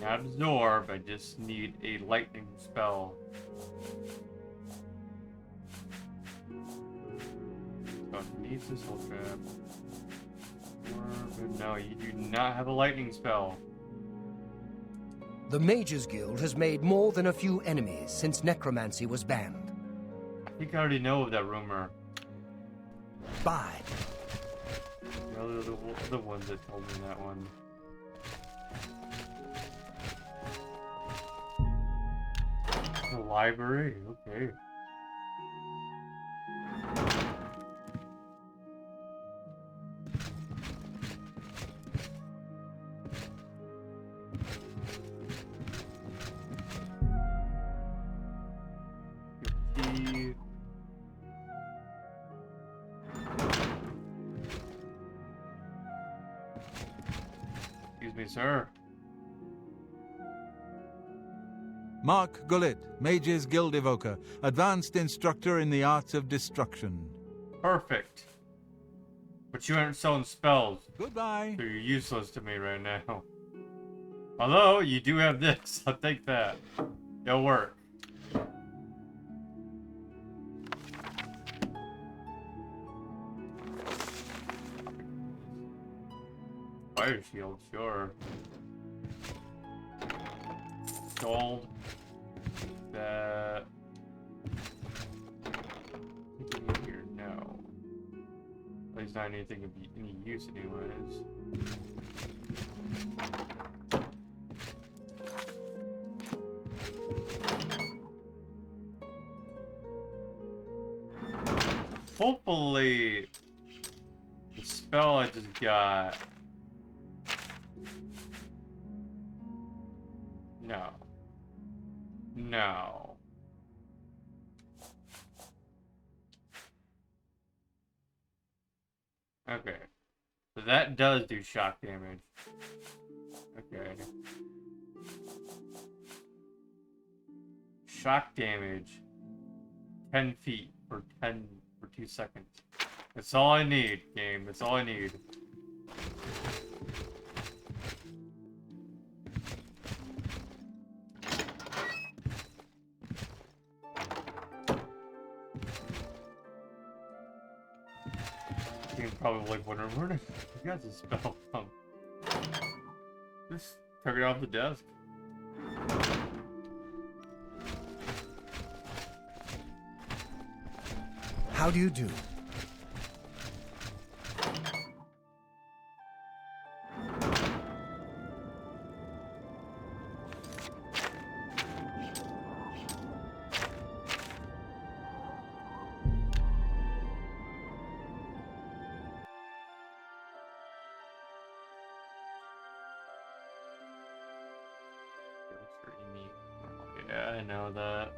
Speaker 4: Not absorb, I just need a lightning spell. So it needs this whole crap. But no, you do not have a lightning spell.
Speaker 3: The Mages Guild has made more than a few enemies since necromancy was banned.
Speaker 4: I think I already know of that rumor.
Speaker 3: Bye.
Speaker 4: The ones that told me that one. The library, okay. Key. Excuse me, sir.
Speaker 5: Mark Gullet, Mages Guild Evoker, Advanced Instructor in the Arts of Destruction.
Speaker 4: Perfect. But you aren't selling spells,
Speaker 5: Goodbye.
Speaker 4: so you're useless to me right now. Although, you do have this. I'll take that. It'll work. Fire shield, sure. Gold. That. Anything in here? No. At least not anything of any use, anyways. hopefully the spell I just got. No. No. Okay. So that does do shock damage. Okay. Shock damage. 10 feet for 2 seconds. That's all I need, game. That's all I need. You're probably like wondering where did you got this spell from? Just took it off the desk.
Speaker 3: How do you do?
Speaker 4: That's pretty neat. Yeah, I know that.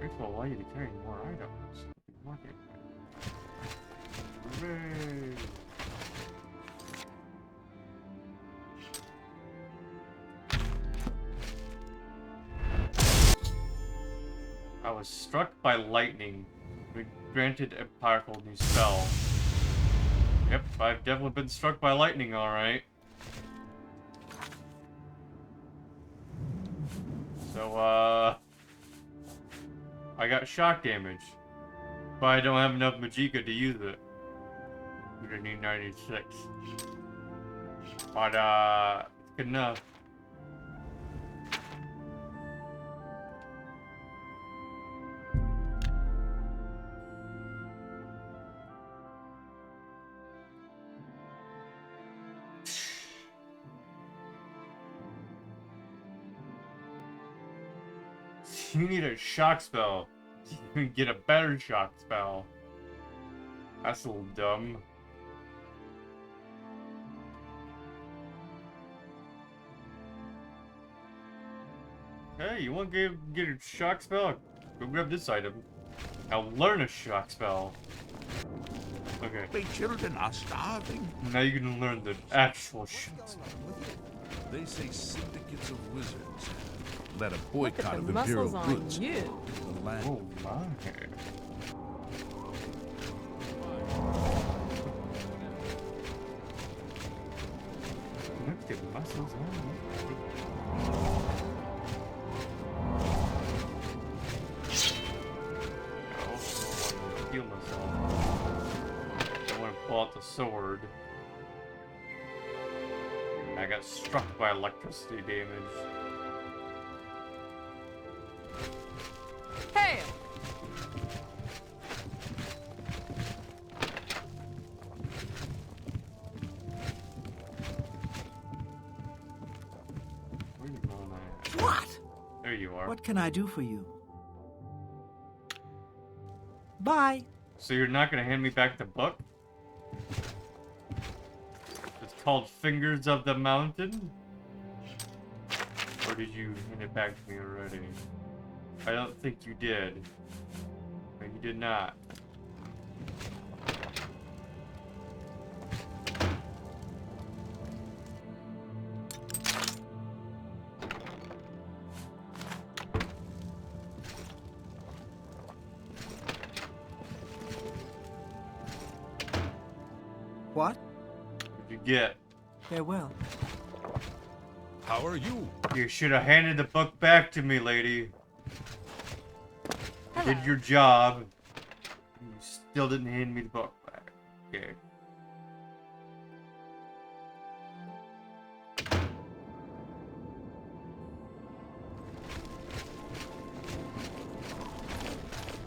Speaker 4: This will allow you to carry more items. Market. Hooray! I was struck by lightning. Granted a powerful new spell. Yep, I've definitely been struck by lightning, alright. So, I got shock damage. But I don't have enough Magicka to use it. We're gonna need 96. But, it's good enough. You need a shock spell. You can get a better shock spell. That's a little dumb. Hey, you want to get a shock spell? Go grab this item. Now learn a shock spell. Okay.
Speaker 1: The children are starving.
Speaker 4: Now you can learn the actual shock spell.
Speaker 1: They say syndicates of wizards led a
Speaker 8: Look
Speaker 1: boycott
Speaker 8: at
Speaker 1: of
Speaker 8: the
Speaker 1: imperial
Speaker 8: muscles on
Speaker 1: goods
Speaker 8: you.
Speaker 1: to the land.
Speaker 4: Oh my. Look at the muscles on you. No, I want to heal myself. I want to pull out the sword. I got struck by electricity damage.
Speaker 8: Hail!
Speaker 4: Where you going at?
Speaker 7: What?
Speaker 4: There you are.
Speaker 7: What can I do for you? Bye.
Speaker 4: So you're not gonna hand me back the book? It's called Fingers of the Mountain? Or did you hand it back to me already? I don't think you did. No, you did not.
Speaker 7: What?
Speaker 4: What did you get?
Speaker 7: Farewell.
Speaker 1: How are you?
Speaker 4: You should have handed the book back to me, lady.
Speaker 8: Hello.
Speaker 4: Did your job. You still didn't hand me the book back. Okay.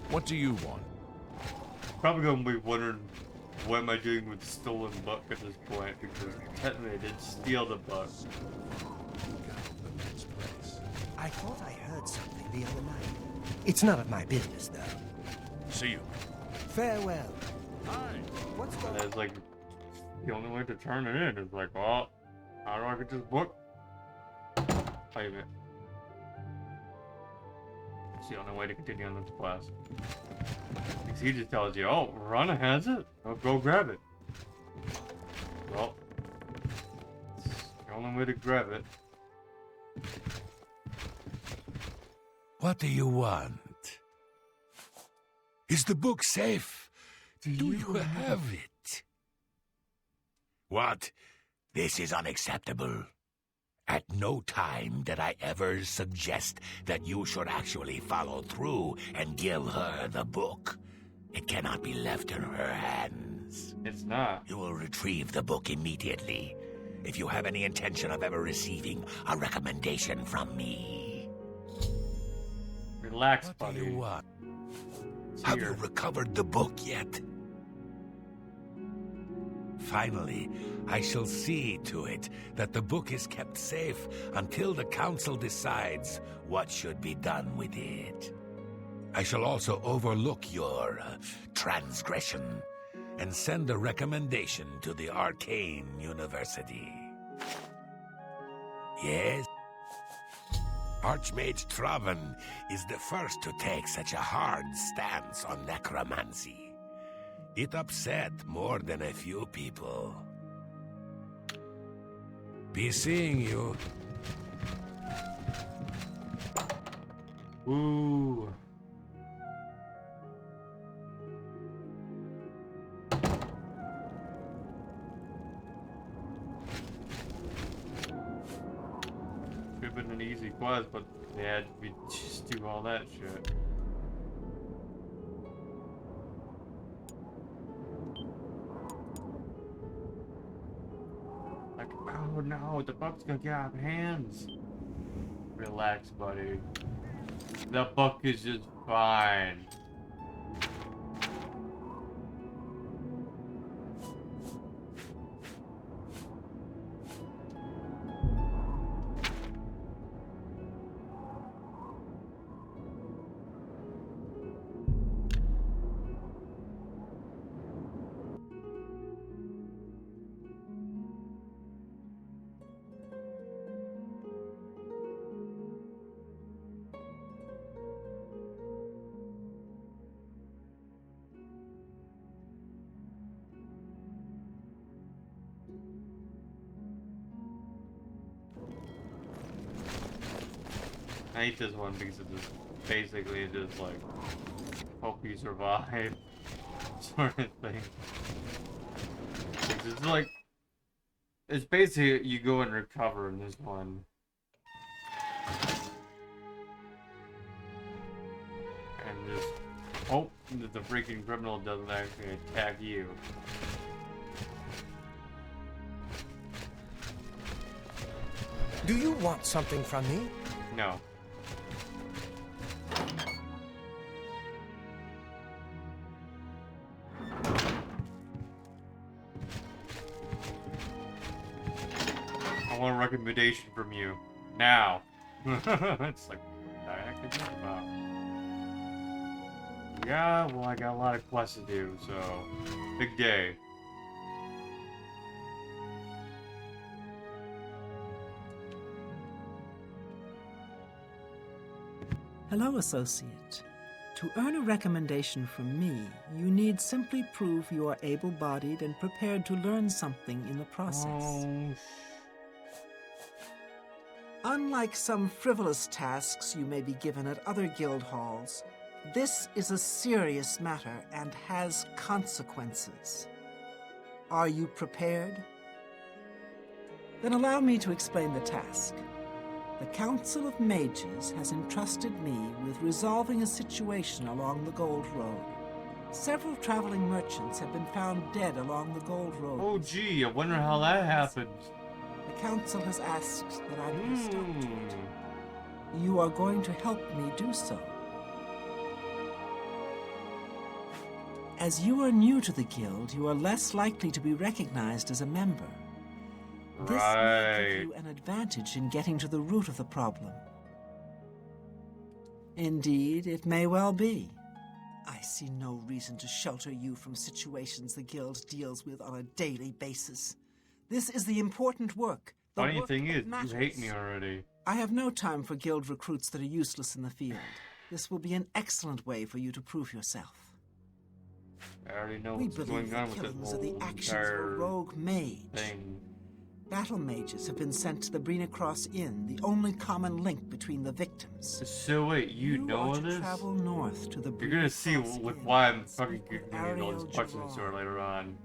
Speaker 1: What do you want?
Speaker 4: Probably gonna be wondering what am I doing with the stolen book at this point, because technically I did steal the book.
Speaker 3: I thought I heard something the other night. It's none of my business, though.
Speaker 1: See you.
Speaker 3: Farewell.
Speaker 1: Hi.
Speaker 3: What's
Speaker 4: And
Speaker 3: going on?
Speaker 4: it's like, the only way to turn it in is like, well, how do I get this book? Wait a minute. It's the only way to continue on this quest. Because he just tells you, oh, Rana has it. Oh, go grab it. Well, it's the only way to grab it.
Speaker 6: What do you want? Is the book safe? Do you have it? What? This is unacceptable. At no time did I ever suggest that you should actually follow through and give her the book. It cannot be left in her hands.
Speaker 4: It's not.
Speaker 6: You will retrieve the book immediately if you have any intention of ever receiving a recommendation from me.
Speaker 4: Relax,
Speaker 6: What
Speaker 4: buddy.
Speaker 6: do you want?
Speaker 4: It's
Speaker 6: Have
Speaker 4: here.
Speaker 6: you recovered the book yet? Finally, I shall see to it that the book is kept safe until the council decides what should be done with it. I shall also overlook your transgression and send a recommendation to the Arcane University. Yes? Archmage Traven is the first to take such a hard stance on necromancy. It upset more than a few people. Be seeing you.
Speaker 4: Ooh. Could've been an easy quest, but they had to just do all that shit. Like, oh no, the book's gonna get out of hands. Relax, buddy. The book is just fine. I hate this one because it just basically just like hope you survive sort of thing. It's like it's basically you go and recover in this one. And just hope that the freaking criminal doesn't actually attack you.
Speaker 3: Do you want something from me?
Speaker 4: No. I want a recommendation from you. Now. It's like, what the heck is this about? Yeah, well, I got a lot of quests to do, so... Big day.
Speaker 7: Hello, associate. To earn a recommendation from me, you need simply prove you are able-bodied and prepared to learn something in the process.
Speaker 4: Oh,
Speaker 7: Unlike some frivolous tasks you may be given at other guild halls, this is a serious matter and has consequences. Are you prepared? Then allow me to explain the task. The Council of Mages has entrusted me with resolving a situation along the Gold Road. Several traveling merchants have been found dead along the Gold Road.
Speaker 4: oh gee, I wonder how that happened.
Speaker 7: The Council has asked that I put a stop to it.
Speaker 4: Hmm.
Speaker 7: You are going to help me do so. As you are new to the guild, you are less likely to be recognized as a member. This may give
Speaker 4: Right.
Speaker 7: you an advantage in getting to the root of the problem. Indeed, it may well be. I see no reason to shelter you from situations the Guild deals with on a daily basis. This is the important work. The
Speaker 4: Funny
Speaker 7: work
Speaker 4: thing
Speaker 7: that
Speaker 4: is, you
Speaker 7: matters.
Speaker 4: hate me already.
Speaker 7: I have no time for Guild recruits that are useless in the field. This will be an excellent way for you to prove yourself.
Speaker 4: I already know
Speaker 7: We
Speaker 4: what's
Speaker 7: believe
Speaker 4: going
Speaker 7: the
Speaker 4: on with this
Speaker 7: killings are the
Speaker 4: whole
Speaker 7: actions of a
Speaker 4: entire
Speaker 7: rogue mage.
Speaker 4: thing.
Speaker 7: Battle mages have been sent to the Brina Cross Inn, the only common link between the victims.
Speaker 4: So wait, you know
Speaker 7: are to
Speaker 4: this?
Speaker 7: travel north to the
Speaker 4: You're gonna
Speaker 7: Brina
Speaker 4: see
Speaker 7: Cross
Speaker 4: with
Speaker 7: Inn
Speaker 4: why I'm
Speaker 7: and
Speaker 4: fucking
Speaker 7: speak with
Speaker 4: getting all these
Speaker 7: Ariel
Speaker 4: questions to her
Speaker 7: Gerard.
Speaker 4: later on.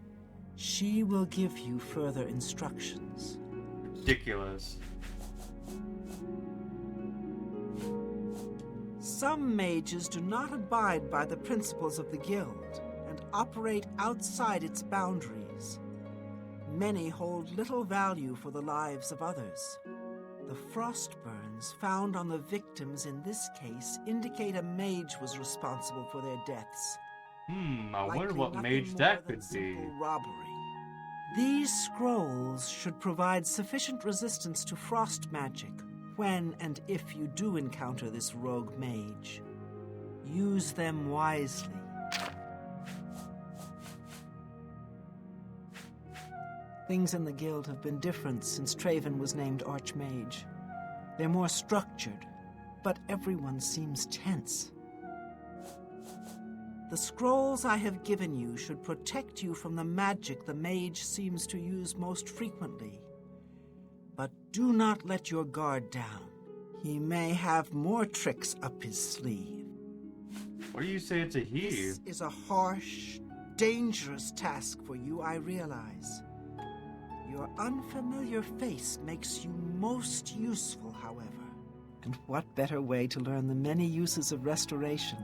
Speaker 7: She will give you further instructions.
Speaker 4: Ridiculous.
Speaker 7: Some mages do not abide by the principles of the Guild and operate outside its boundaries. Many hold little value for the lives of others. The frost burns found on the victims in this case indicate a mage was responsible for their deaths.
Speaker 4: I wonder
Speaker 7: Likely
Speaker 4: what
Speaker 7: nothing
Speaker 4: mage
Speaker 7: more
Speaker 4: that
Speaker 7: than
Speaker 4: could be.
Speaker 7: simple robbery. These scrolls should provide sufficient resistance to frost magic when and if you do encounter this rogue mage. Use them wisely. Things in the Guild have been different since Traven was named Archmage. They're more structured, but everyone seems tense. The scrolls I have given you should protect you from the magic the mage seems to use most frequently. But do not let your guard down. He may have more tricks up his sleeve.
Speaker 4: What do you say it's a he?
Speaker 7: This is a harsh, dangerous task for you, I realize. Your unfamiliar face makes you most useful, however. And what better way to learn the many uses of restoration?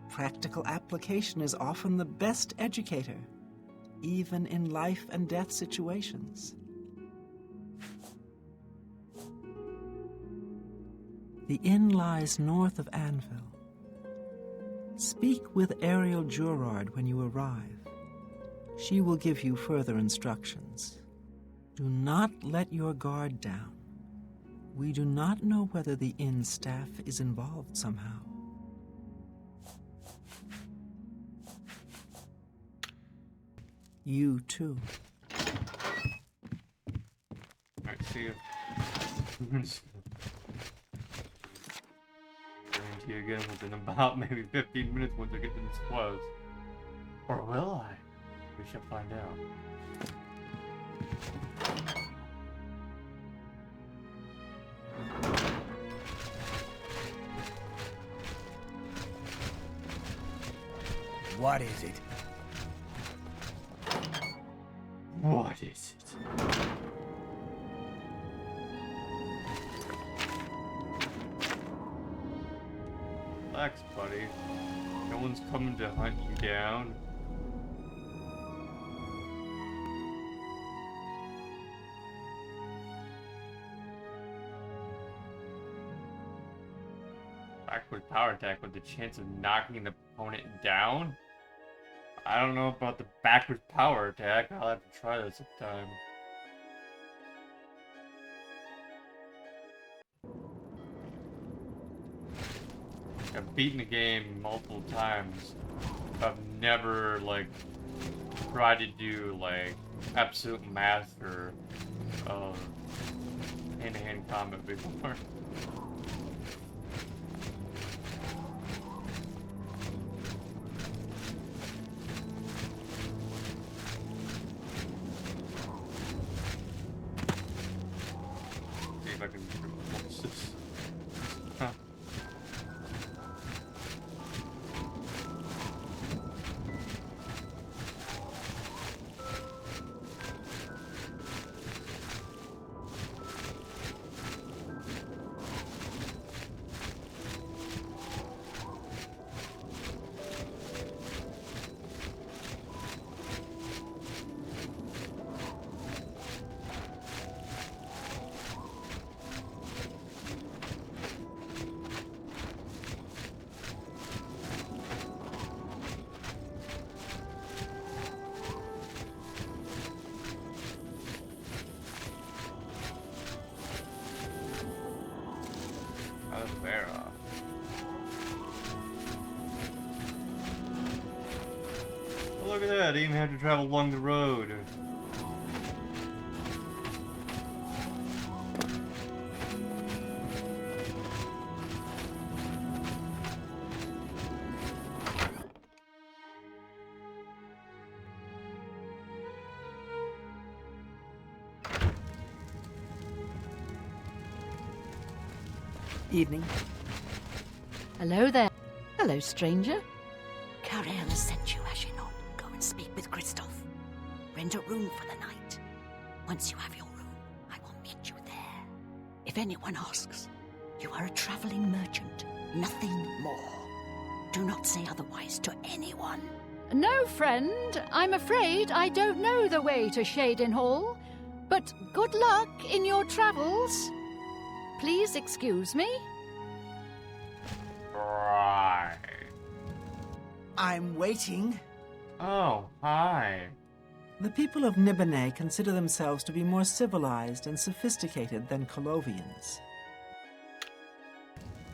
Speaker 7: Practical application is often the best educator, even in life and death situations. The inn lies north of Anvil. Speak with Ariel Gerard when you arrive. She will give you further instructions. Do not let your guard down. We do not know whether the inn staff is involved somehow. You too.
Speaker 4: Alright, see you. Guarantee again within about maybe 15 minutes once I get to this quest. Or will I? We shall find out.
Speaker 3: What is it?
Speaker 4: What is it? Relax, buddy. No one's coming to hunt you down. Backward power attack with the chance of knocking the opponent down? I don't know about the backwards power attack. I'll have to try that sometime. I've beaten the game multiple times. I've never, like, tried to do, like, absolute master of hand-to-hand combat before. See if I can force this. Huh. at that. I didn't even have to travel along the road.
Speaker 7: Evening.
Speaker 8: Hello there. Hello, stranger. Carriel has sent you, has she not? Go and speak with Christoph. Rent a room for the night. Once you have your room, I will meet you there. If anyone asks, you are a traveling merchant, nothing more. Do not say otherwise to anyone. No, friend. I'm afraid I don't know the way to Shaden Hall. But good luck in your travels. Please excuse me.
Speaker 4: Right.
Speaker 7: I'm waiting.
Speaker 4: Oh, hi.
Speaker 7: The people of Nibene consider themselves to be more civilized and sophisticated than Colovians.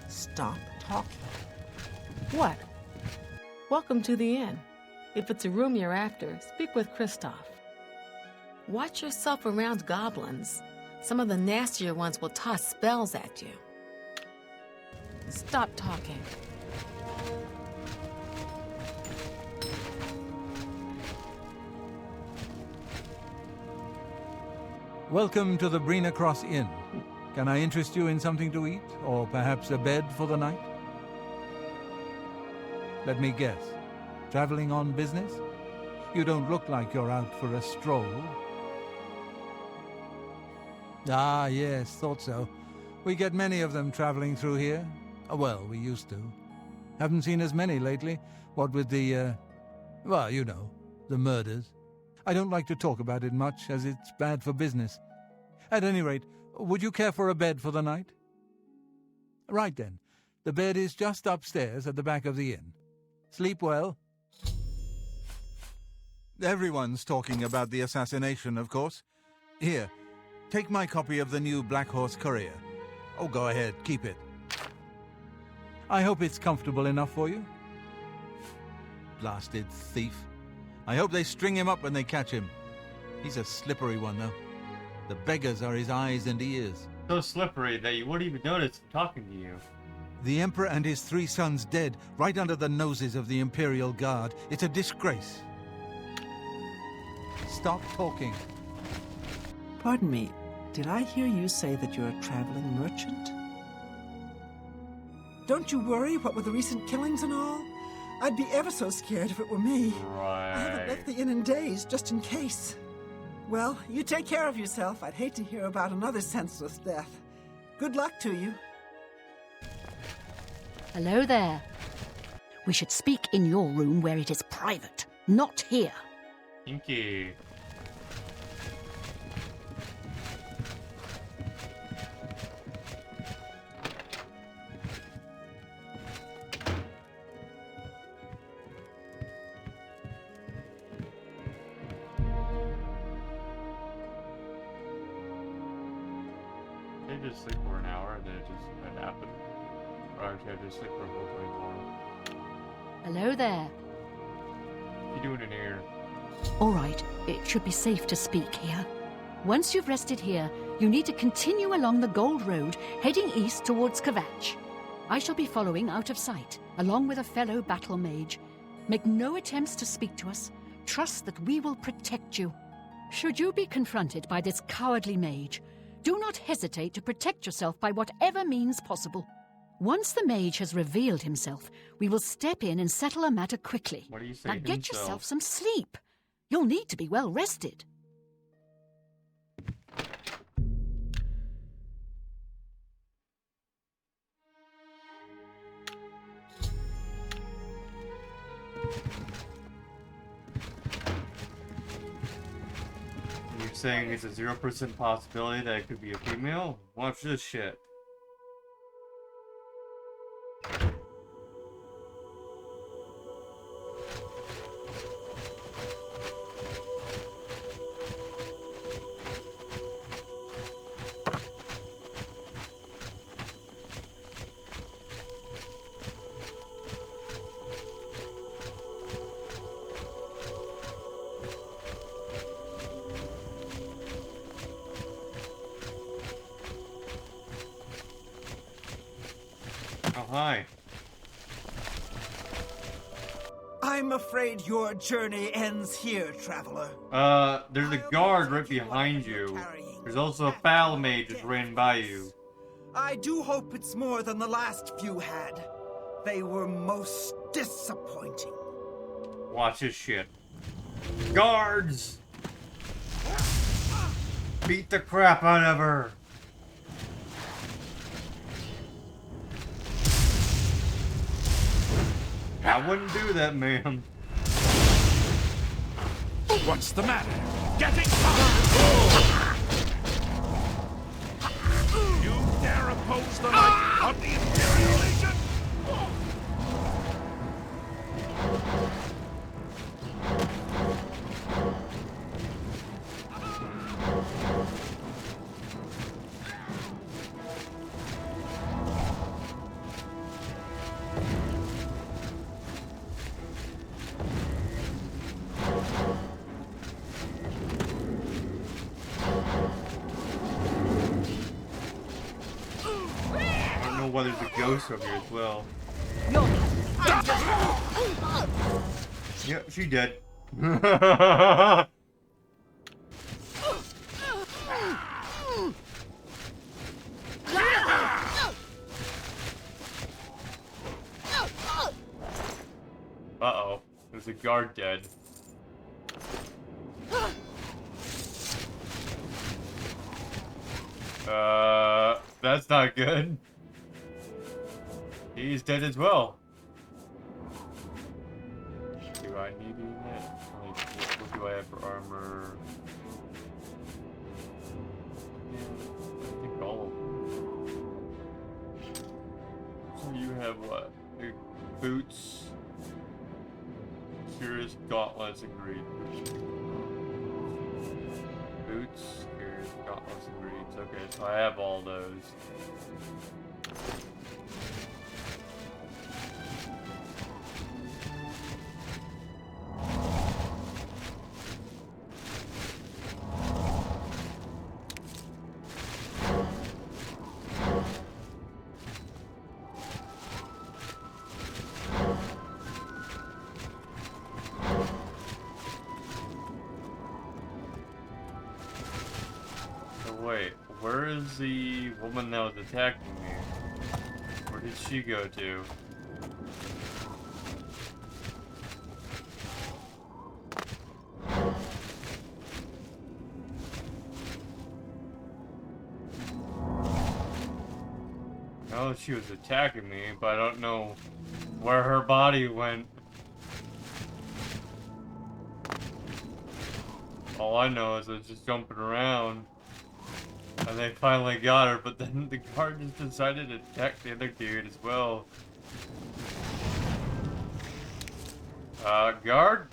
Speaker 7: Stop talking.
Speaker 9: What? Welcome to the inn. If it's a room you're after, speak with Christoph. Watch yourself around goblins. Some of the nastier ones will toss spells at you. Stop talking.
Speaker 5: Welcome to the Brina Cross Inn. Can I interest you in something to eat, or perhaps a bed for the night? Let me guess. Traveling on business? You don't look like you're out for a stroll. Ah, yes, thought so. We get many of them traveling through here. Well, we used to. Haven't seen as many lately. What with the, well, you know, the murders. I don't like to talk about it much, as it's bad for business. At any rate, would you care for a bed for the night? Right then. The bed is just upstairs at the back of the inn. Sleep well. Everyone's talking about the assassination, of course. Here, take my copy of the new Black Horse Courier. Oh, go ahead, keep it. I hope it's comfortable enough for you. Blasted thief. I hope they string him up when they catch him. He's a slippery one, though. The beggars are his eyes and ears.
Speaker 4: So slippery that you wouldn't even notice him talking to you.
Speaker 5: The Emperor and his 3 sons dead, right under the noses of the Imperial Guard. It's a disgrace. Stop talking.
Speaker 7: Pardon me, did I hear you say that you're a traveling merchant? Don't you worry, what with the recent killings and all? I'd be ever so scared if it were me.
Speaker 4: Right.
Speaker 7: I haven't left the inn in days, just in case. Well, you take care of yourself. I'd hate to hear about another senseless death. Good luck to you.
Speaker 8: Hello there. We should speak in your room where it is private, not here.
Speaker 4: Kinky. They just sleep for an hour and then it just might happen. Or actually, I just sleep for a whole 24 hours.
Speaker 8: Hello there.
Speaker 4: What you doing in here?
Speaker 8: All right, it should be safe to speak here. Once you've rested here, you need to continue along the Gold Road, heading east towards Kvatch. I shall be following out of sight, along with a fellow battle mage. Make no attempts to speak to us. Trust that we will protect you. Should you be confronted by this cowardly mage, do not hesitate to protect yourself by whatever means possible. Once the mage has revealed himself, we will step in and settle a matter quickly.
Speaker 4: What do you say?
Speaker 8: Now get yourself some sleep. You'll need to be well rested.
Speaker 4: You're saying it's a 0% possibility that it could be a female? Watch this shit. hi.
Speaker 10: I'm afraid your journey ends here, traveler.
Speaker 4: There's a guard right behind you. There's also a foul mage just ran by you.
Speaker 10: I do hope it's more than the last few had. They were most disappointing.
Speaker 4: Watch this shit. Guards! Beat the crap out of her. I wouldn't do that, ma'am.
Speaker 1: What's the matter? Getting caught! You dare oppose the might of the Imperial Legion?
Speaker 4: I don't know why there's a ghost over here as well. Yep, she dead. Uh-oh. There's a guard dead. That's not good. He's dead as well. Do I need it? Like, what do I have for armor? Yeah, I think all of them. So you have what? Boots, curious gauntlets, agreed. Boots, curious gauntlets, agreed. Okay, so I have all those. Wait, where is the woman that was attacking me? Where did she go to? I know she was attacking me, but I don't know where her body went. All I know is it's just jumping around. And they finally got her, but then the guard just decided to attack the other dude as well. Guard?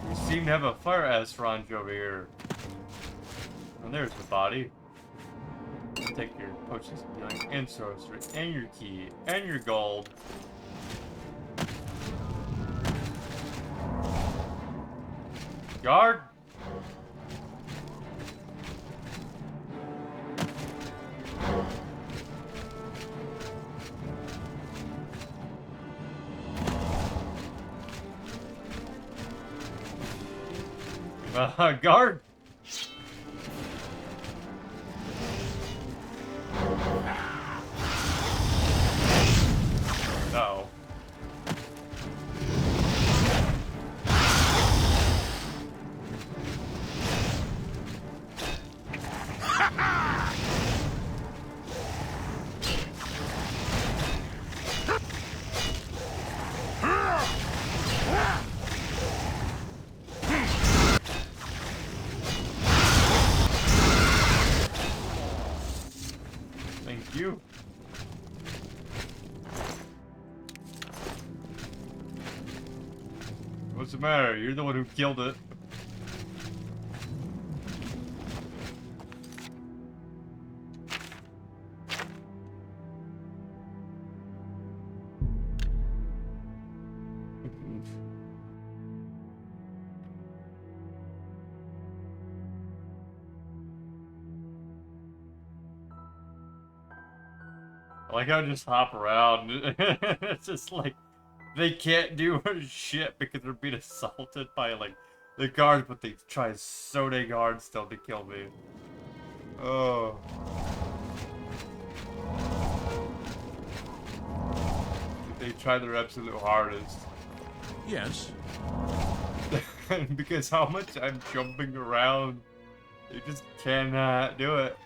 Speaker 4: You seem to have a fire astrology over here. And there's the body. Take your potions of healing and sorcery, and your key, and your gold. Guard? Guard! Uh-oh. Thank you. What's the matter? You're the one who killed it. Like how I just hop around. It's just like they can't do shit because they're being assaulted by like the guards, but they try so dang hard still to kill me. Oh. They try their absolute hardest.
Speaker 1: Yes.
Speaker 4: Because how much I'm jumping around, they just cannot do it.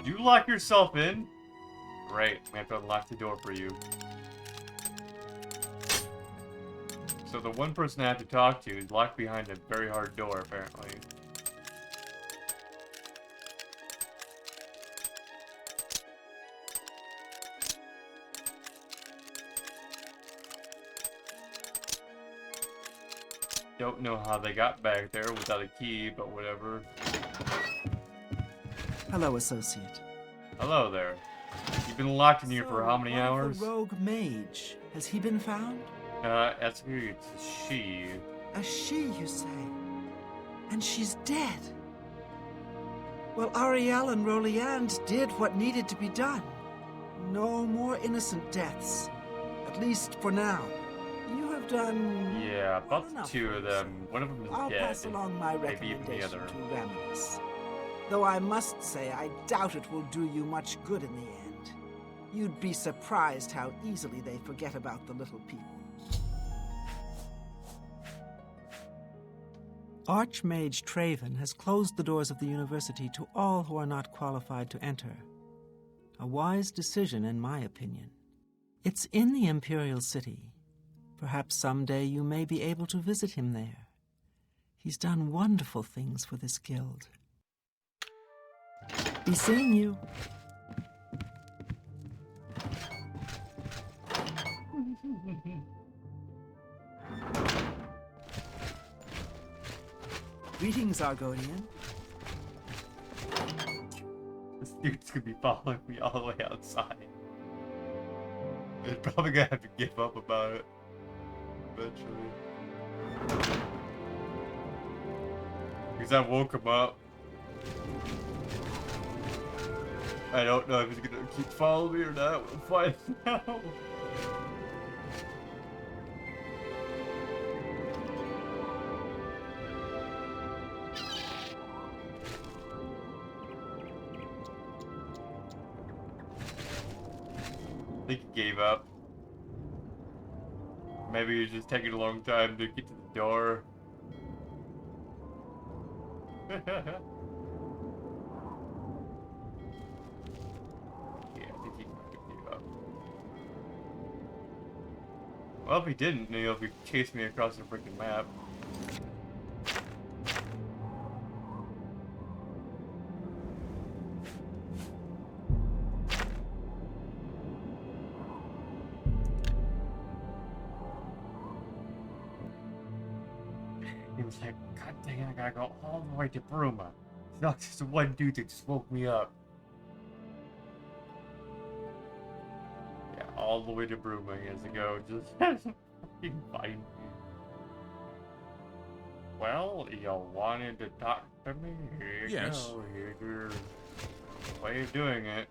Speaker 4: You lock yourself in? Great, we have to unlock the door for you. So the one person I have to talk to is locked behind a very hard door, apparently. Don't know how they got back there without a key, but whatever.
Speaker 7: Hello, associate.
Speaker 4: Hello there. You've been locked in here for how many
Speaker 7: what of
Speaker 4: hours?
Speaker 7: the rogue mage? Has he been found?
Speaker 4: It's she.
Speaker 7: A she, you say? And she's dead. Well, Ariel and Roliand did what needed to be done. No more innocent deaths. At least for now. You have done...
Speaker 4: Yeah, about
Speaker 7: well enough,
Speaker 4: two of them. One of them is
Speaker 7: I'll
Speaker 4: dead.
Speaker 7: pass along my
Speaker 4: Maybe even the
Speaker 7: recommendation
Speaker 4: other.
Speaker 7: to Ramilus. Though I must say, I doubt it will do you much good in the end. You'd be surprised how easily they forget about the little people. Archmage Traven has closed the doors of the university to all who are not qualified to enter. A wise decision, in my opinion. It's in the Imperial City. Perhaps someday you may be able to visit him there. He's done wonderful things for this guild. Be seeing you. Greetings, Argonian.
Speaker 4: This dude's gonna be following me all the way outside. They're probably gonna have to give up about it eventually. Because I woke him up. I don't know if he's gonna keep following me or not. We'll find out. I think he gave up. Maybe he's just taking a long time to get to the door. Yeah, I think he gave up. Well, if he didn't, he'll be chasing me across the freaking map. He was like, God dang it, I gotta go all the way to Bruma. It's not just one dude that just woke me up. Yeah, all the way to Bruma he has to go. Just fucking find me. Well, you wanted to talk to me? Here you
Speaker 1: Yes.
Speaker 4: go. Here's your way of doing it.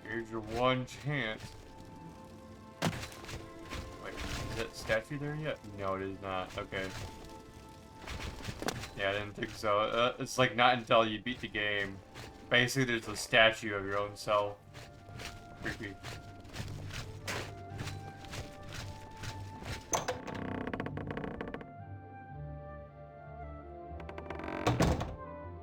Speaker 4: Here's your one chance. Wait, is that statue there yet? No, it is not. Okay. Yeah, I didn't think so. It's like not until you beat the game. Basically, there's a statue of your own self. Creepy.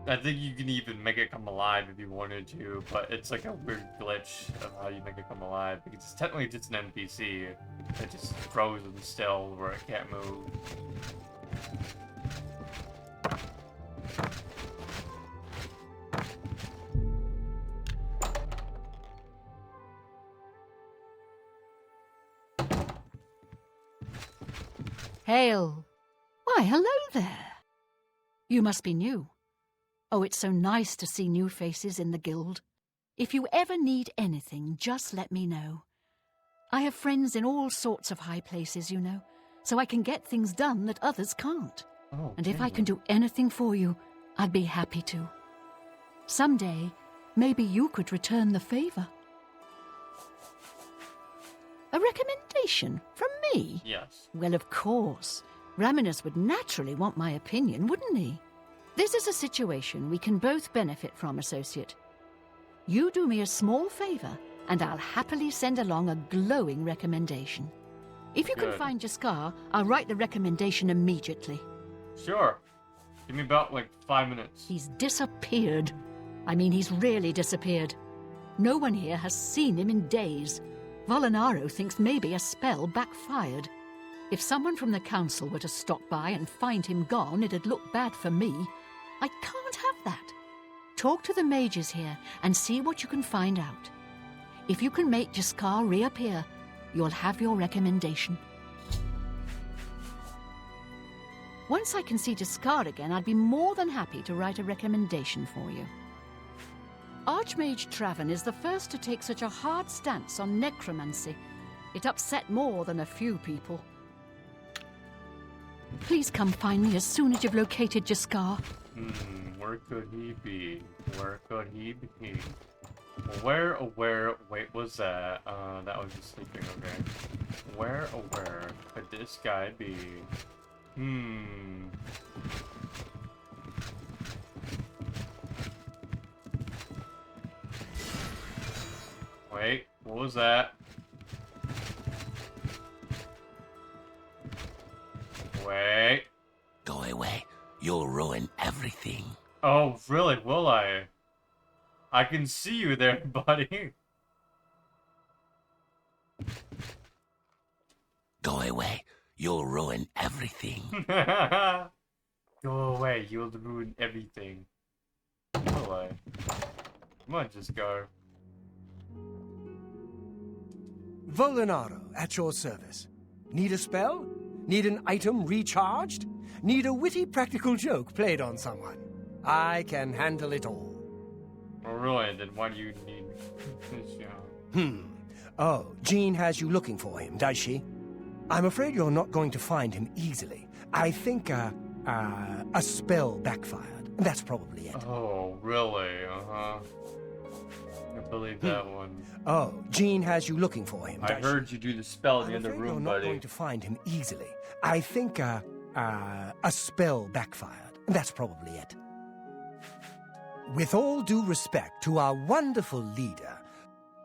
Speaker 4: I think you can even make it come alive if you wanted to, but it's like a weird glitch of how you make it come alive, because it's technically just an NPC. It just frozen still where it can't move.
Speaker 8: Hail. Why, hello there. You must be new. Oh, it's so nice to see new faces in the guild. If you ever need anything, just let me know. I have friends in all sorts of high places, you know, so I can get things done that others can't.
Speaker 4: Oh,
Speaker 8: And if I can do anything for you, I'd be happy to. Someday, maybe you could return the favor. A recommendation from me?
Speaker 4: Yes.
Speaker 8: Well, of course. Raminus would naturally want my opinion, wouldn't he? This is a situation we can both benefit from, associate. You do me a small favor, and I'll happily send along a glowing recommendation. If you can
Speaker 4: Good.
Speaker 8: find Jaskar, I'll write the recommendation immediately.
Speaker 4: Sure. Give me about, like, 5 minutes.
Speaker 8: He's disappeared. I mean, he's really disappeared. No one here has seen him in days. Volinaro thinks maybe a spell backfired. If someone from the council were to stop by and find him gone, it'd look bad for me. I can't have that. Talk to the mages here and see what you can find out. If you can make Jaskar reappear, you'll have your recommendation. Once I can see Jaskar again, I'd be more than happy to write a recommendation for you. Archmage Traven is the first to take such a hard stance on necromancy. It upset more than a few people. Please come find me as soon as you've located Jaskar.
Speaker 4: Where could he be? Where could he be? Where, wait, was that? That was just sleeping, okay. Where could this guy be? Wait, what was that? Wait.
Speaker 6: Go away. You'll ruin everything.
Speaker 4: Oh, really? Will I? I can see you there, buddy.
Speaker 6: Go away. You'll ruin everything.
Speaker 4: Go away, you'll ruin everything. Will I? Come on, just go.
Speaker 3: Volinaro, at your service. Need a spell? Need an item recharged? Need a witty practical joke played on someone? I can handle it all.
Speaker 4: Oh, really? Then why do you need this,
Speaker 3: Oh, Jean has you looking for him, does she? I'm afraid you're not going to find him easily. I think, a spell backfired. That's probably it.
Speaker 4: Oh, really? Uh-huh. I believe that one.
Speaker 3: Oh, Jean has you looking for him,
Speaker 4: I
Speaker 3: does
Speaker 4: heard you do the spell in
Speaker 3: I'm
Speaker 4: the other
Speaker 3: afraid you're
Speaker 4: room,
Speaker 3: not
Speaker 4: buddy.
Speaker 3: going to find him easily. I think, a spell backfired. That's probably it. With all due respect to our wonderful leader,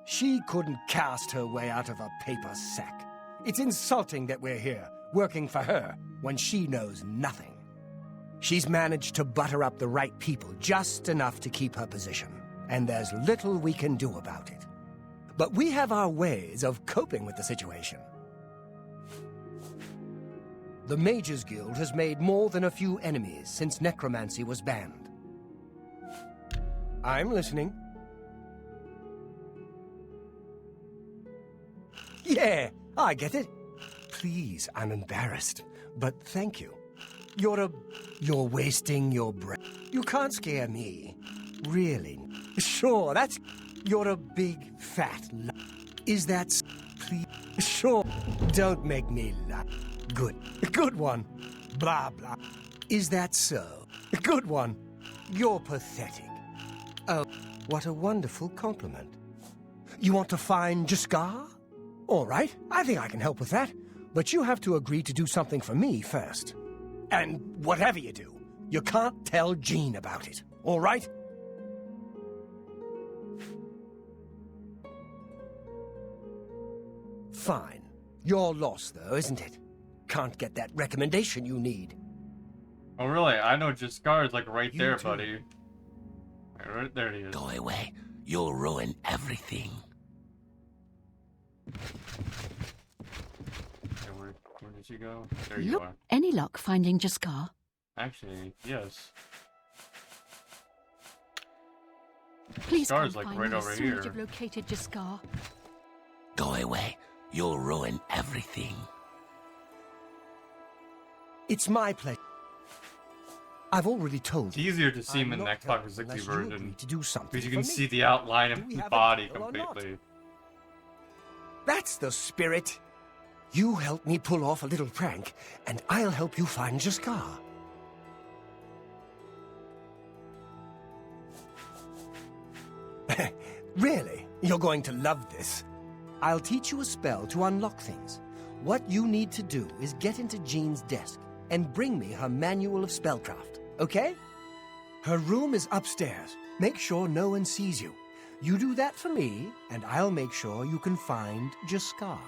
Speaker 3: she couldn't cast her way out of a paper sack. It's insulting that we're here, working for her, when she knows nothing. She's managed to butter up the right people just enough to keep her position, and there's little we can do about it. But we have our ways of coping with the situation. The Mages Guild has made more than a few enemies since necromancy was banned. I'm listening. Yeah, I get it. Please, I'm embarrassed, but thank you. You're wasting your breath. You can't scare me. Really? Sure, you're a big, fat Is that please? Sure. Don't make me laugh. Good one. Blah, blah. Is that so? Good one. You're pathetic. Oh, what a wonderful compliment. You want to find Jaskar? All right, I think I can help with that. But you have to agree to do something for me first. And whatever you do, you can't tell Jean about it. All right? Fine. Your loss, though, isn't it? Can't get that recommendation you need.
Speaker 4: Oh, really? I know Jaskar is like right
Speaker 3: You
Speaker 4: there,
Speaker 3: too.
Speaker 4: buddy. Right there he is.
Speaker 6: Go away. You'll ruin everything.
Speaker 4: Okay, where did she go? There you
Speaker 8: Look,
Speaker 4: are.
Speaker 8: any luck finding Jaskar?
Speaker 4: Actually, yes.
Speaker 8: Please come
Speaker 4: Jaskar's like
Speaker 8: find
Speaker 4: right
Speaker 8: me as
Speaker 4: over
Speaker 8: soon
Speaker 4: here.
Speaker 8: as you've located Jaskar.
Speaker 6: Go away. You'll ruin everything.
Speaker 3: It's my pleasure. I've already told
Speaker 4: It's
Speaker 3: you.
Speaker 4: easier to see him
Speaker 3: I'm
Speaker 4: in the
Speaker 3: not
Speaker 4: Xbox
Speaker 3: helping
Speaker 4: 60
Speaker 3: unless you
Speaker 4: version
Speaker 3: agree to do something
Speaker 4: because you
Speaker 3: for
Speaker 4: can
Speaker 3: me.
Speaker 4: see the outline
Speaker 3: Do
Speaker 4: of
Speaker 3: we
Speaker 4: the
Speaker 3: have a
Speaker 4: body
Speaker 3: deal or not?
Speaker 4: completely.
Speaker 3: That's the spirit. You help me pull off a little prank, and I'll help you find Jaskar. Really? You're going to love this. I'll teach you a spell to unlock things. What you need to do is get into Jean's desk and bring me her manual of spellcraft, okay? Her room is upstairs. Make sure no one sees you. You do that for me, and I'll make sure you can find Jaskar.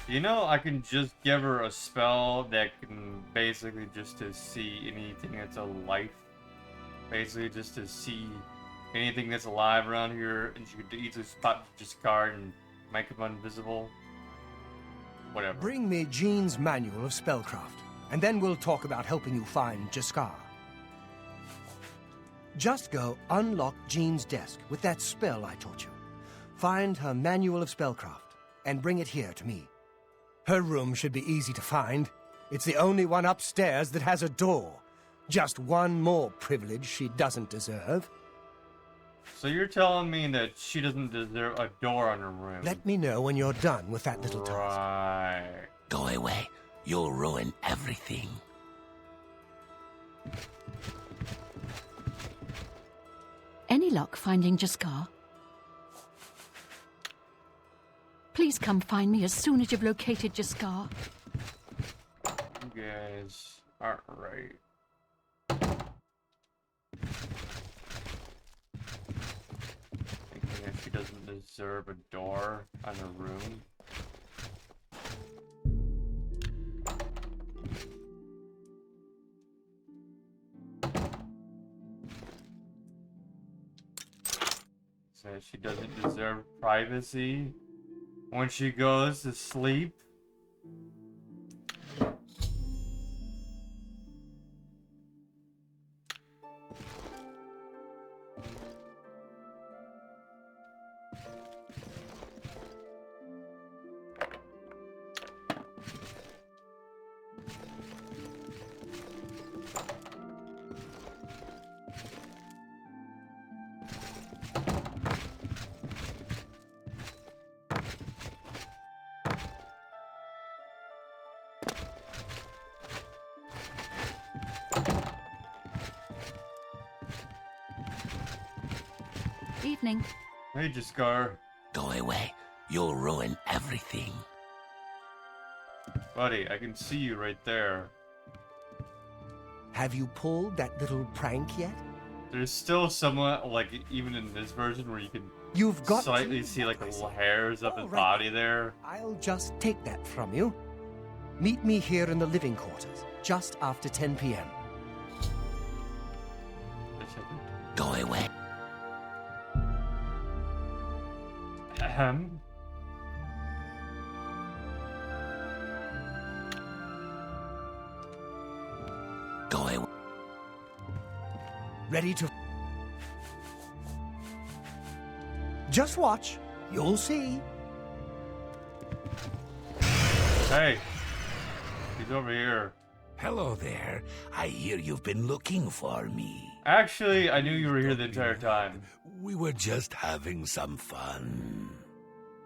Speaker 4: You know, I can just give her a spell that can basically just to see anything that's alive. Basically just to see anything that's alive around here, and she could easily spot Jaskar and make him invisible. Whatever.
Speaker 3: Bring me Jean's manual of spellcraft, and then we'll talk about helping you find Jaskar. Just go unlock Jean's desk with that spell I taught you. Find her manual of spellcraft, and bring it here to me. Her room should be easy to find. It's the only one upstairs that has a door. Just one more privilege she doesn't deserve.
Speaker 4: So you're telling me that she doesn't deserve a door on her room?
Speaker 3: Let me know when you're done with that little task.
Speaker 4: Right.
Speaker 6: Go away. You'll ruin everything.
Speaker 8: Any luck finding Jaskar? Please come find me as soon as you've located Jaskar.
Speaker 4: You guys aren't right. Thinking that she doesn't deserve a door on her room. Says she doesn't deserve privacy when she goes to sleep.
Speaker 8: Evening.
Speaker 4: Hey, Jaskar.
Speaker 6: Go away. You'll ruin everything.
Speaker 4: Buddy, I can see you right there.
Speaker 3: Have you pulled that little prank yet?
Speaker 4: There's still somewhat, like, even in this version, where you can
Speaker 3: You've got
Speaker 4: slightly
Speaker 3: to,
Speaker 4: see, like, the
Speaker 3: I
Speaker 4: little
Speaker 3: say.
Speaker 4: hairs up
Speaker 3: All
Speaker 4: his
Speaker 3: right.
Speaker 4: body there.
Speaker 3: I'll just take that from you. Meet me here in the living quarters, just after 10 p.m.
Speaker 6: Go away.
Speaker 4: Ahem.
Speaker 6: Go away.
Speaker 3: Ready to... Just watch. You'll see.
Speaker 4: Hey, he's over here.
Speaker 6: Hello there. I hear you've been looking for me.
Speaker 4: Actually, I knew you were here the entire time.
Speaker 6: We were just having some fun.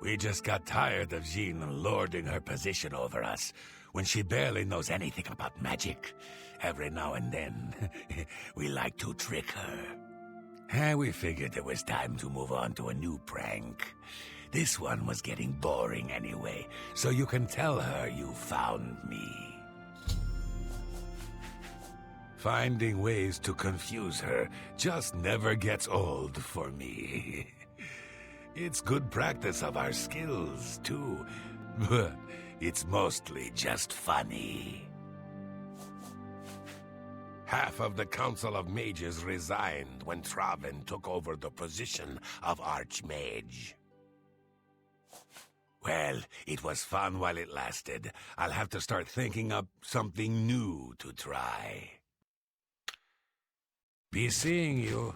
Speaker 6: We just got tired of Jean lording her position over us when she barely knows anything about magic. Every now and then, we like to trick her. And we figured it was time to move on to a new prank. This one was getting boring anyway, so you can tell her you found me. Finding ways to confuse her just never gets old for me. It's good practice of our skills, too. But it's mostly just funny. Half of the Council of Mages resigned when Traven took over the position of Archmage. Well, it was fun while it lasted. I'll have to start thinking up something new to try. Be seeing you.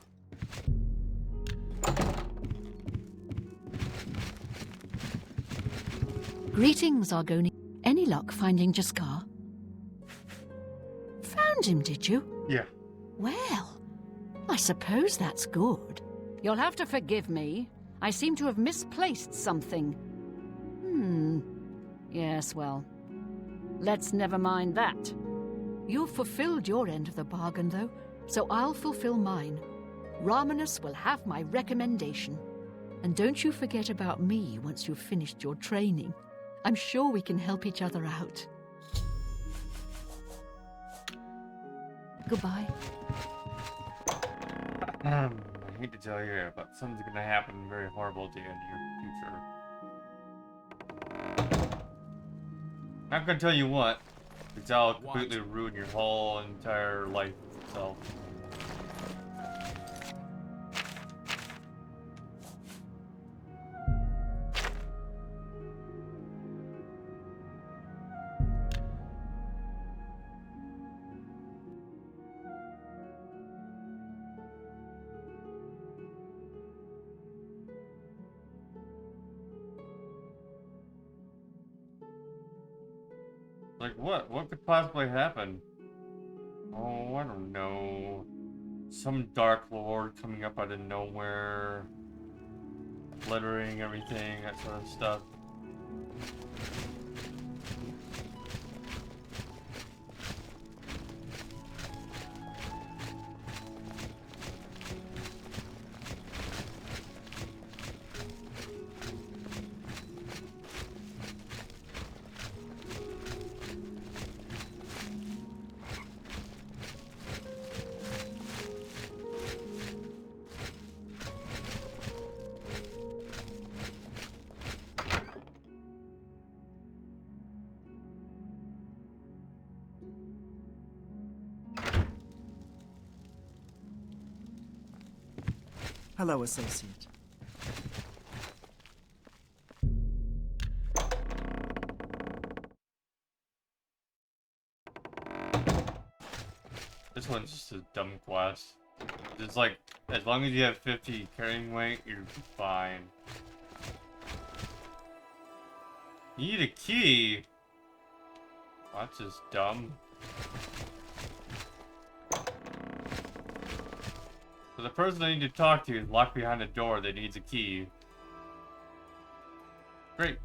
Speaker 8: Greetings, Argoni. Any luck finding Jaskar? found him, did you?
Speaker 4: Yeah.
Speaker 8: Well, I suppose that's good. You'll have to forgive me. I seem to have misplaced something. Yes, well, let's never mind that. You've fulfilled your end of the bargain, though, so I'll fulfill mine. Romanus will have my recommendation. And don't you forget about me once you've finished your training. I'm sure we can help each other out. Goodbye.
Speaker 4: I hate to tell you, but something's gonna happen very horrible to you in your future. Not gonna tell you what, because that'll completely ruin your whole entire life itself. Like what? What could possibly happen? Oh, I don't know. Some Dark Lord coming up out of nowhere. Littering everything, that sort of stuff.
Speaker 10: Hello, associate.
Speaker 4: This one's just a dumb quest. It's like, as long as you have 50 carrying weight, you're fine. You need a key? That's just dumb. So the person I need to talk to is locked behind a door that needs a key. Great.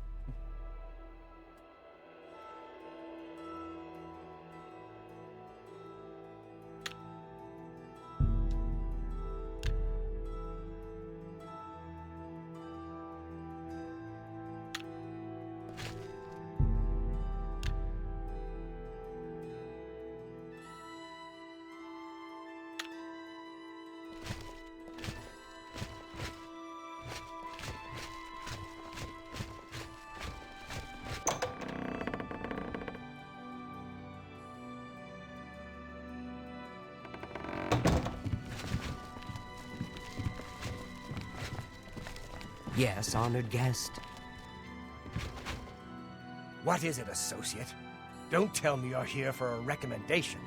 Speaker 11: Yes, honored guest.
Speaker 3: What is it, associate? Don't tell me you're here for a recommendation.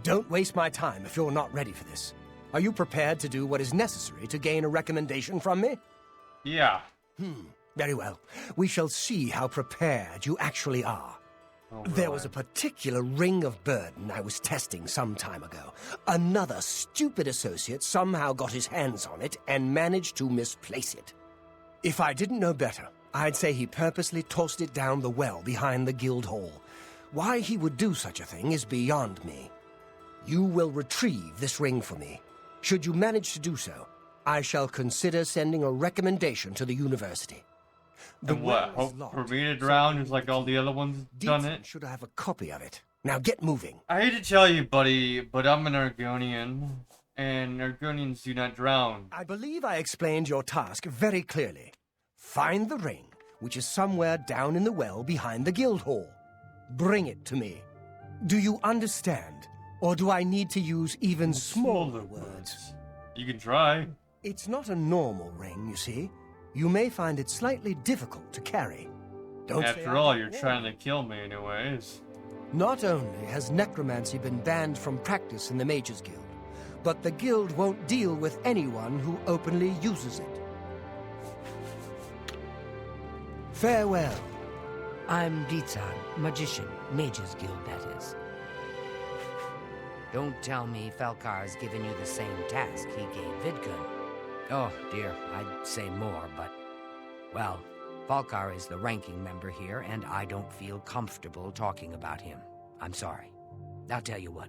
Speaker 3: Don't waste my time if you're not ready for this. Are you prepared to do what is necessary to gain a recommendation from me?
Speaker 4: Yeah.
Speaker 3: Very well. We shall see how prepared you actually are.
Speaker 4: Oh,
Speaker 3: There was a particular ring of burden I was testing some time ago. Another stupid associate somehow got his hands on it and managed to misplace it. If I didn't know better, I'd say he purposely tossed it down the well behind the guild hall. Why he would do such a thing is beyond me. You will retrieve this ring for me. Should you manage to do so, I shall consider sending a recommendation to the university.
Speaker 4: And what? Hope for me to drown just like all the other ones done it?
Speaker 3: Should have a copy of it. Now get moving.
Speaker 4: I hate to tell you, buddy, but I'm an Argonian, and Argonians do not drown.
Speaker 3: I believe I explained your task very clearly. Find the ring, which is somewhere down in the well behind the guild hall. Bring it to me. Do you understand? Or do I need to use even smaller words?
Speaker 4: You can try.
Speaker 3: It's not a normal ring, you see. You may find it slightly difficult to carry. Don't say
Speaker 4: After
Speaker 3: I
Speaker 4: all,
Speaker 3: didn't
Speaker 4: you're
Speaker 3: warn
Speaker 4: trying
Speaker 3: you.
Speaker 4: to kill me anyways.
Speaker 3: Not only has necromancy been banned from practice in the Mages Guild, but the guild won't deal with anyone who openly uses it. Farewell.
Speaker 11: I'm Rizan, magician, Mages Guild, that is. Don't tell me Falcar has given you the same task he gave Vidkun. Oh, dear, I'd say more, but... Well, Falcar is the ranking member here, and I don't feel comfortable talking about him. I'm sorry. I'll tell you what.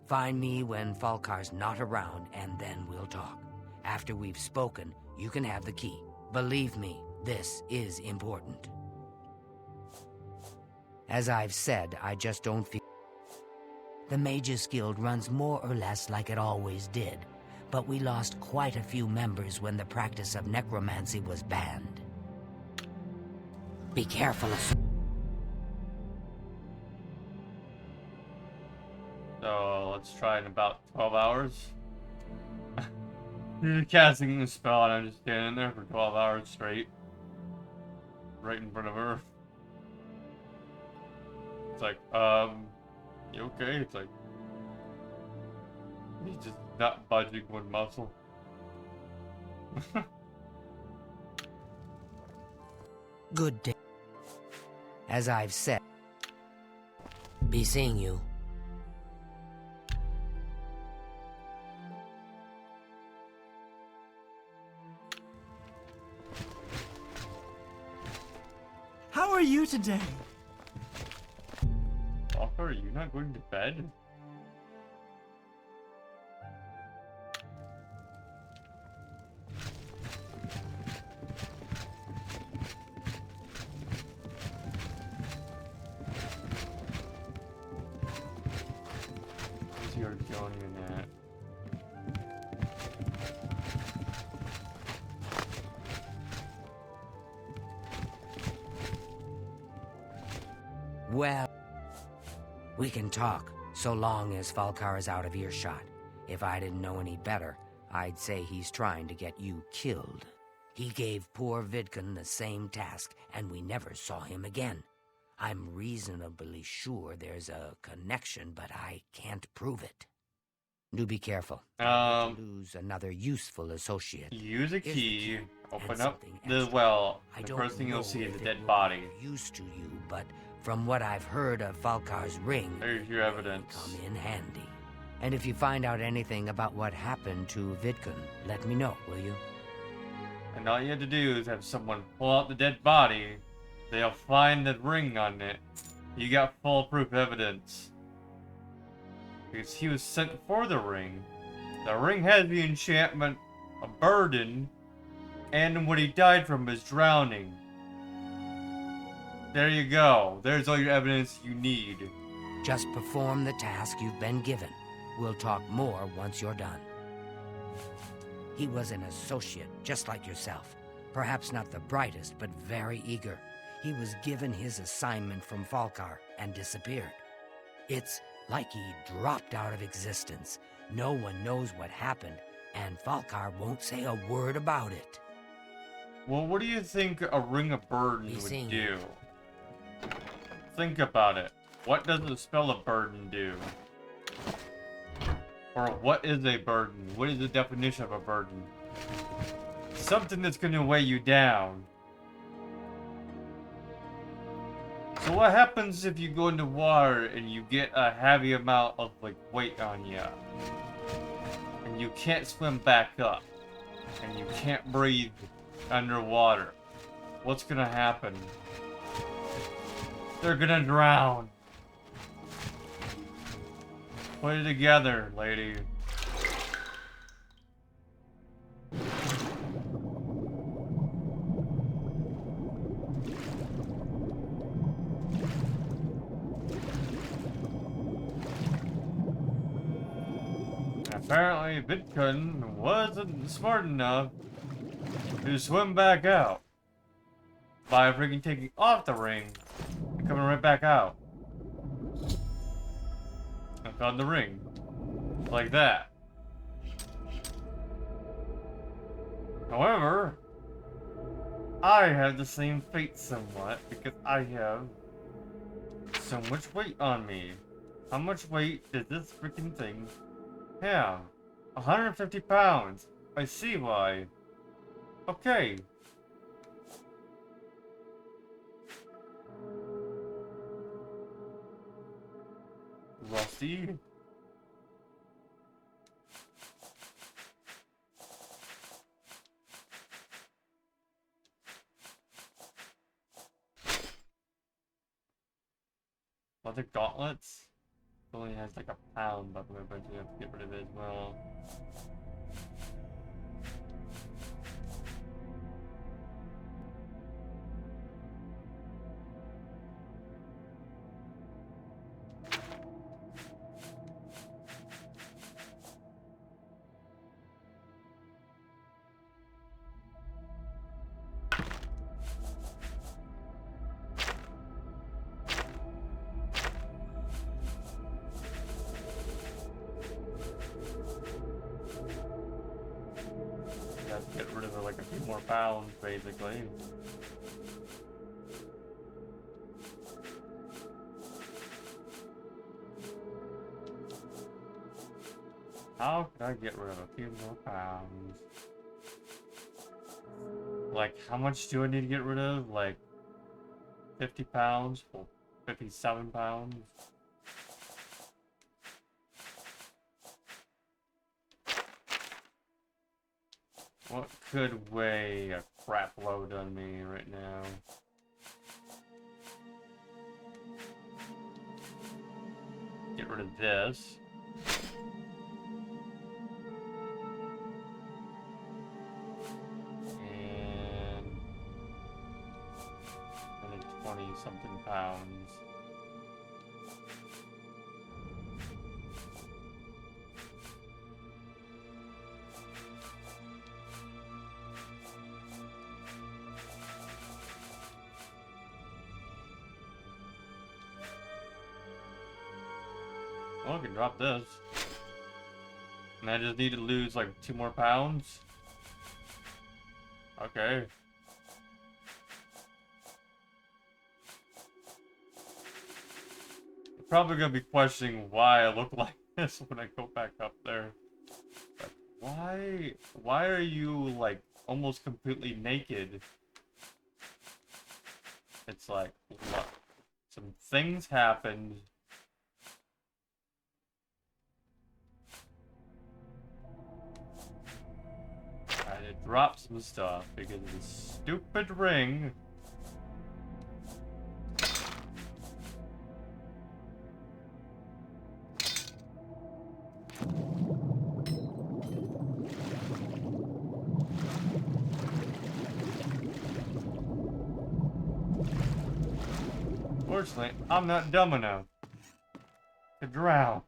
Speaker 11: Find me when Falcar's not around, and then we'll talk. After we've spoken, you can have the key. Believe me, this is important. As I've said, I just don't feel... The Mages Guild runs more or less like it always did, but we lost quite a few members when the practice of necromancy was banned. Be careful of...
Speaker 4: So let's try in about 12 hours. You're casting the spell and I'm just standing there for 12 hours straight. Right in front of her. It's like, you okay? It's like, he's just not budging one muscle.
Speaker 11: Good day. As I've said, be seeing you.
Speaker 10: How are you today?
Speaker 4: Walker, are you not going to bed? What's your Johnny in that?
Speaker 11: Well, we can talk, so long as Falcar is out of earshot. If I didn't know any better, I'd say he's trying to get you killed. He gave poor Vidkun the same task, and we never saw him again. I'm reasonably sure there's a connection, but I can't prove it. Do be careful. I hate to lose another useful associate.
Speaker 4: Use a key,
Speaker 11: and
Speaker 4: open up
Speaker 11: something
Speaker 4: the
Speaker 11: extra.
Speaker 4: well.
Speaker 11: I
Speaker 4: The
Speaker 11: don't
Speaker 4: first thing you'll
Speaker 11: know
Speaker 4: see is
Speaker 11: if
Speaker 4: a
Speaker 11: it
Speaker 4: dead
Speaker 11: will
Speaker 4: body.
Speaker 11: be of use to you, but from what I've heard of Falcar's ring,
Speaker 4: There's your
Speaker 11: it may
Speaker 4: evidence.
Speaker 11: come in handy. And if you find out anything about what happened to Vidkun, let me know, will you?
Speaker 4: And all you have to do is have someone pull out the dead body. They'll find the ring on it. You got foolproof evidence. Because he was sent for the ring. The ring has the enchantment, a burden, and what he died from is drowning. There you go. There's all your evidence you need.
Speaker 11: Just perform the task you've been given. We'll talk more once you're done. He was an associate, just like yourself. Perhaps not the brightest, but very eager. He was given his assignment from Falcar and disappeared. It's like he dropped out of existence. No one knows what happened, and Falcar won't say a word about it.
Speaker 4: Well, what do you think a ring of burden
Speaker 11: Be
Speaker 4: would
Speaker 11: seeing
Speaker 4: do?
Speaker 11: you.
Speaker 4: Think about it. What does the spell of burden do? Or what is a burden? What is the definition of a burden? Something that's going to weigh you down. So what happens if you go into water and you get a heavy amount of weight on you? And you can't swim back up. And you can't breathe underwater. What's gonna happen? They're gonna drown. Put it together, lady. Apparently, Vidkun wasn't smart enough to swim back out by freaking taking off the ring and coming right back out. I found the ring. Like that. However, I have the same fate somewhat because I have so much weight on me. How much weight does this freaking thing have? 150 pounds. I see why. Okay. We'll see. Leather gauntlets? It only has like a pound, but we're going to have to get rid of it as well. Get rid of like a few more pounds, basically. How could I get rid of a few more pounds? Like, how much do I need to get rid of? Like, 50 pounds? Well, 57 pounds? What could weigh a crap load on me right now? Get rid of this. And 20 something pounds. Well, I can drop this. And I just need to lose like 2 more pounds. Okay. You're probably gonna be questioning why I look like this when I go back up there. But why are you like almost completely naked? It's like, look, some things happened. I had to drop some stuff because of this stupid ring. Fortunately, I'm not dumb enough to drown.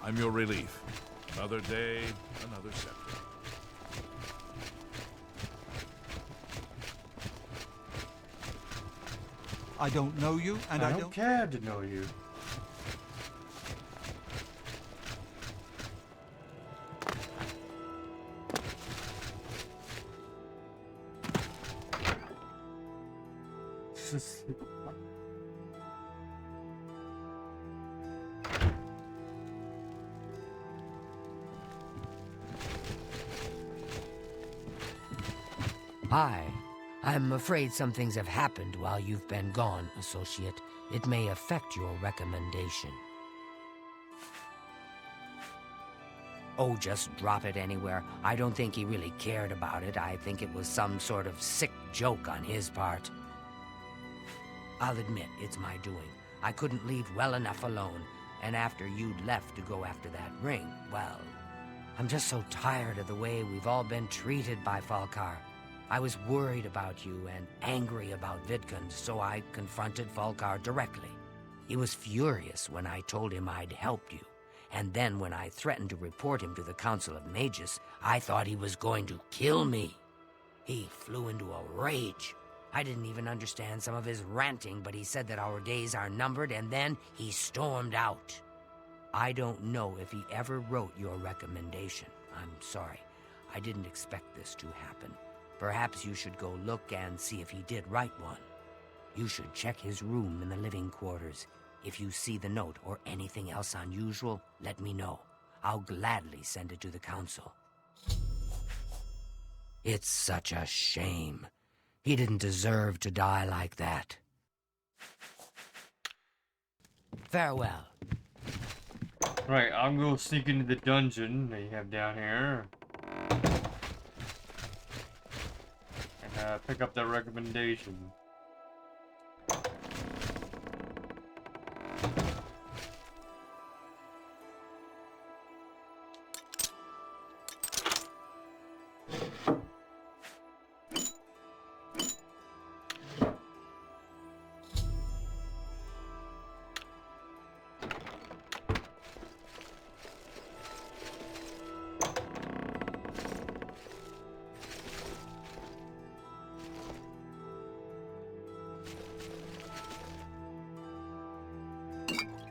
Speaker 1: I'm your relief. Another day, another scepter.
Speaker 5: I don't know you, and
Speaker 4: I don't care to know you.
Speaker 11: I'm afraid some things have happened while you've been gone, Associate. It may affect your recommendation. Oh, just drop it anywhere. I don't think he really cared about it. I think it was some sort of sick joke on his part. I'll admit, it's my doing. I couldn't leave well enough alone, and after you'd left to go after that ring, well, I'm just so tired of the way we've all been treated by Falkar. I was worried about you and angry about Vidkun, so I confronted Falkar directly. He was furious when I told him I'd helped you, and then when I threatened to report him to the Council of Mages, I thought he was going to kill me. He flew into a rage. I didn't even understand some of his ranting, but he said that our days are numbered, and then he stormed out. I don't know if he ever wrote your recommendation. I'm sorry. I didn't expect this to happen. Perhaps you should go look and see if he did write one. You should check his room in the living quarters. If you see the note or anything else unusual, let me know. I'll gladly send it to the council. It's such a shame. He didn't deserve to die like that. Farewell.
Speaker 4: Right, I'm gonna sneak into the dungeon that you have down here. pick up that recommendation.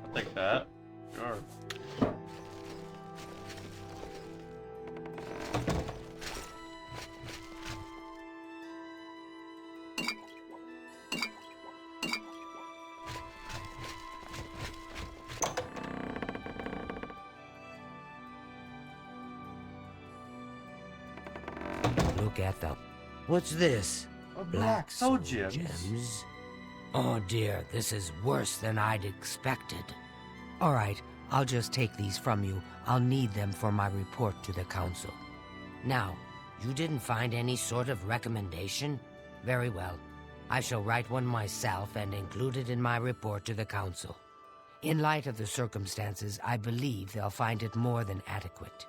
Speaker 4: I'll take that. Sure.
Speaker 11: Look at them. What's this?
Speaker 4: A black soul gems.
Speaker 11: gems? Oh dear, this is worse than I'd expected. All right, I'll just take these from you. I'll need them for my report to the council. Now, you didn't find any sort of recommendation? Very well. I shall write one myself and include it in my report to the council. In light of the circumstances, I believe they'll find it more than adequate.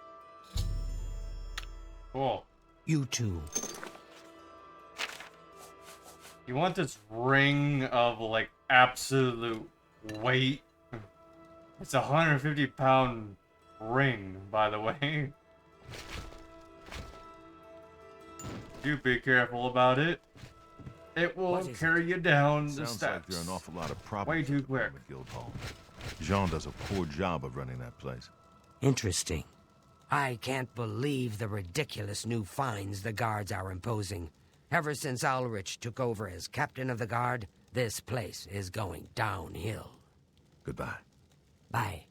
Speaker 4: Cool.
Speaker 11: You too.
Speaker 4: You want this ring of, like, absolute weight? It's a 150-pound ring, by the way. You be careful about it. It will carry you down the
Speaker 12: Sounds
Speaker 4: steps.
Speaker 12: like there are an awful lot of problems
Speaker 4: way too quick.
Speaker 12: in the guild hall. Jean does a poor job of running that place.
Speaker 11: Interesting. I can't believe the ridiculous new fines the guards are imposing. Ever since Ulrich took over as captain of the guard, this place is going downhill.
Speaker 12: Goodbye.
Speaker 11: Bye.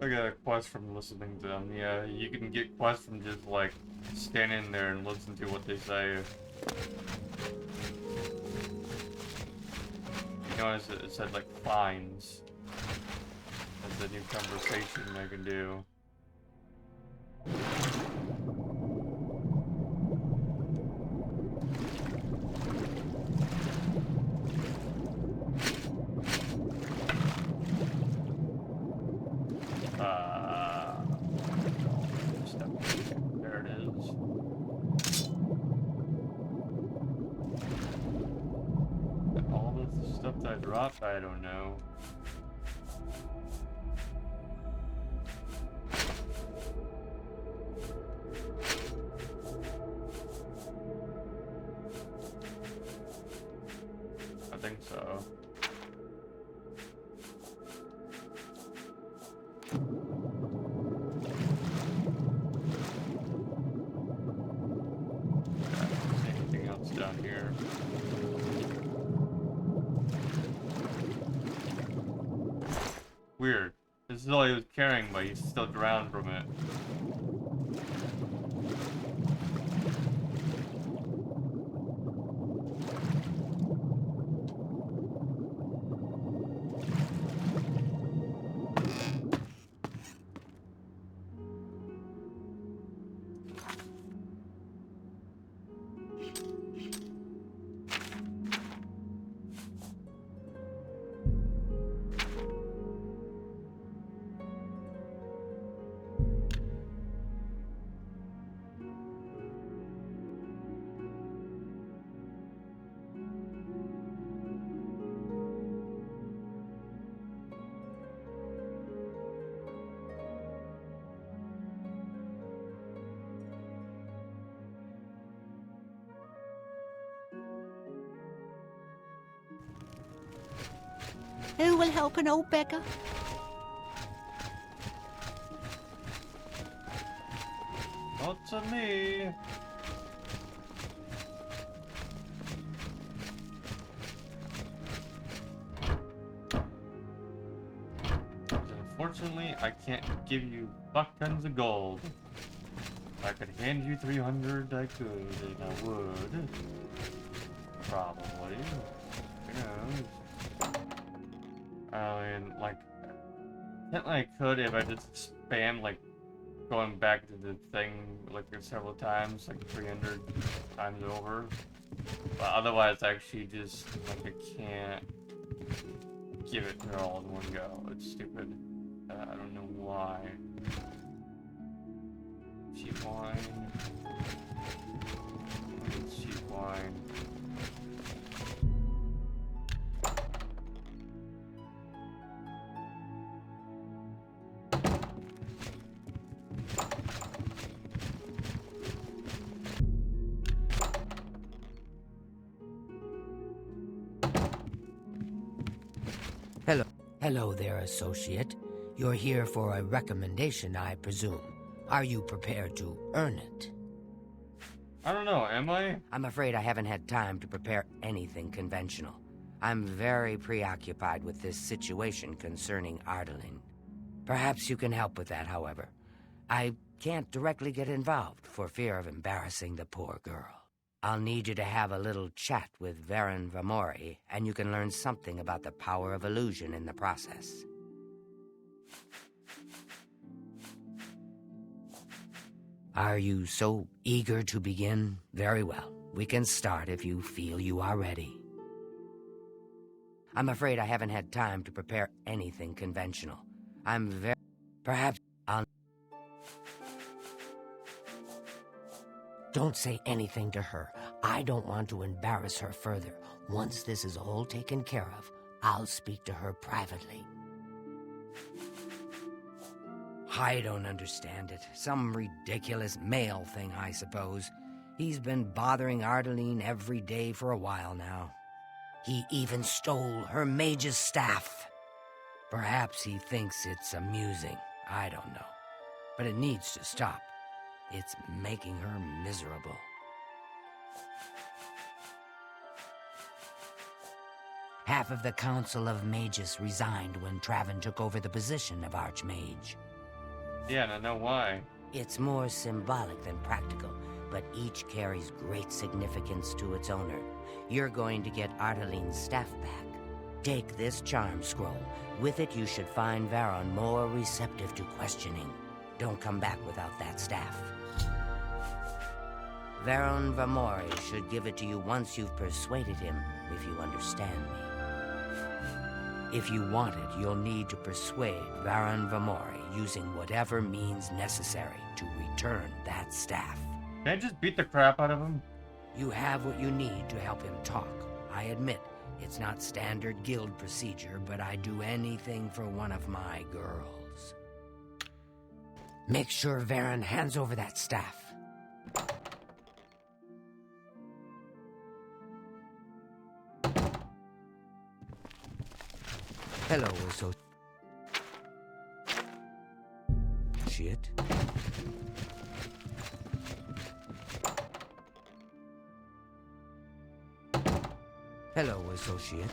Speaker 4: I got a quest from listening to them. Yeah, you can get quests from just, like, standing there and listening to what they say. You notice it said, like, fines. That's the new conversation I can do. There it is. All the stuff that I dropped, I don't know. I think so. Anything else down here? Weird. This is all he was carrying, but he's still drowned from it.
Speaker 8: Who will help an old beggar?
Speaker 4: Not to me. Unfortunately, I can't give you buck tons of gold. If I could hand you 300, I could, and I would. Probably. Who knows? I mean, like, technically I could if I just spam, like, going back to the thing like several times, like 300 times over. But otherwise, actually, just like I can't give it to her all in one go. It's stupid. I don't know why. Cheap wine. Cheap wine.
Speaker 11: Hello there, associate. You're here for a recommendation, I presume. Are you prepared to earn it?
Speaker 4: I don't know, am I?
Speaker 11: I'm afraid I haven't had time to prepare anything conventional. I'm very preoccupied with this situation concerning Ardaline. Perhaps you can help with that, however. I can't directly get involved for fear of embarrassing the poor girl. I'll need you to have a little chat with Varen Vamori, and you can learn something about the power of illusion in the process. Are you so eager to begin? Very well. We can start if you feel you are ready. I'm afraid I haven't had time to prepare anything conventional. Perhaps I'll... Don't say anything to her. I don't want to embarrass her further. Once this is all taken care of, I'll speak to her privately. I don't understand it. Some ridiculous male thing, I suppose. He's been bothering Ardaline every day for a while now. He even stole her mage's staff. Perhaps he thinks it's amusing. I don't know. But it needs to stop. It's making her miserable. Half of the Council of Mages resigned when Traven took over the position of Archmage.
Speaker 4: Yeah, and I know why.
Speaker 11: It's more symbolic than practical, but each carries great significance to its owner. You're going to get Ardaline's staff back. Take this charm scroll. With it, you should find Varon more receptive to questioning. Don't come back without that staff. Varon Vamori should give it to you once you've persuaded him, if you understand me. If you want it, you'll need to persuade Varon Vamori using whatever means necessary to return that staff.
Speaker 4: Can I just beat the crap out of him?
Speaker 11: You have what you need to help him talk. I admit, it's not standard guild procedure, but I'd do anything for one of my girls. Make sure Varon hands over that staff. Hello, associate. Hello, associate.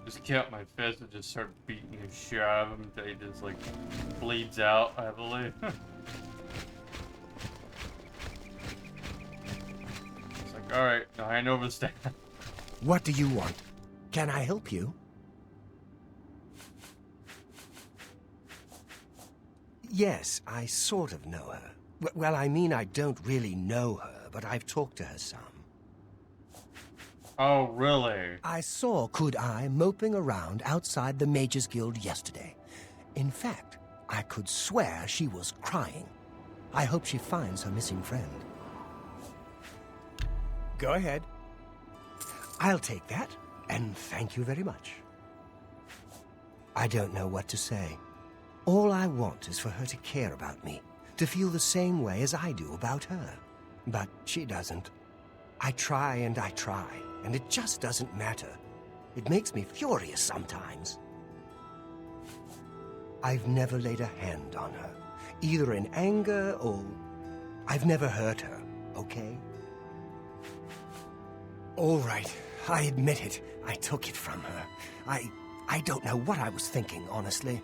Speaker 4: Just kept my fist and just start beating the shit out of him until he just like bleeds out heavily. It's like, alright, now hand over the staff.
Speaker 3: What do you want? Can I help you? Yes, I sort of know her. Well, I mean, I don't really know her, but I've talked to her some.
Speaker 4: Oh, really?
Speaker 3: I saw Kud-I moping around outside the Mages Guild yesterday. In fact, I could swear she was crying. I hope she finds her missing friend. Go ahead. I'll take that, and thank you very much. I don't know what to say. All I want is for her to care about me, to feel the same way as I do about her. But she doesn't. I try, and it just doesn't matter. It makes me furious sometimes. I've never laid a hand on her, either in anger or... I've never hurt her, okay? All right, I admit it. I took it from her. I don't know what I was thinking, honestly.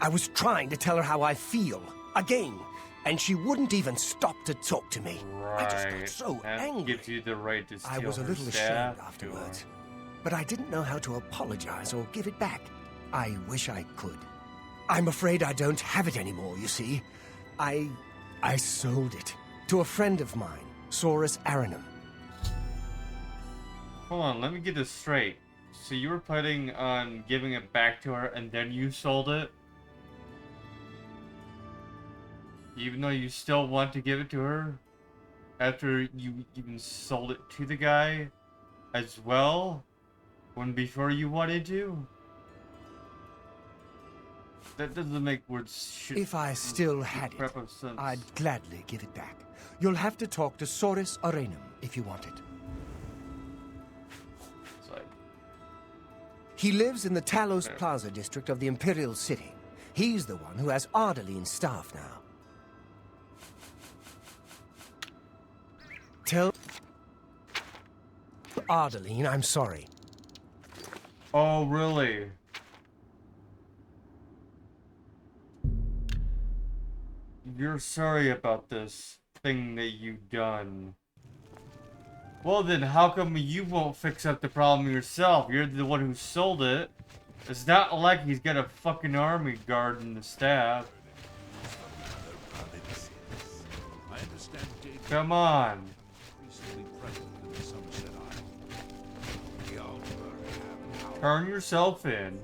Speaker 3: I was trying to tell her how I feel, again, and she wouldn't even stop to talk to me.
Speaker 4: Right.
Speaker 3: I just got so
Speaker 4: that
Speaker 3: angry.
Speaker 4: Gives you the right to steal
Speaker 3: I was a
Speaker 4: her
Speaker 3: little
Speaker 4: staff,
Speaker 3: ashamed afterwards. but I didn't know how to apologize or give it back. I wish I could. I'm afraid I don't have it anymore, you see. I sold it to a friend of mine, Saurus Aranum.
Speaker 4: Hold on, let me get this straight. So you were planning on giving it back to her and then you sold it? Even though you still want to give it to her? After you even sold it to the guy as well? When before you wanted to? That doesn't make words
Speaker 3: If I still had it, I'd gladly give it back. You'll have to talk to Saurus Aranum if you want it. He lives in the Talos Plaza district of the Imperial City. He's the one who has Ardalene's staff now. Tell Ardalene I'm sorry.
Speaker 4: Oh, really? You're sorry about this thing that you've done. Well then, how come you won't fix up the problem yourself? You're the one who sold it. It's not like he's got a fucking army guarding the staff. Come on. Turn yourself in.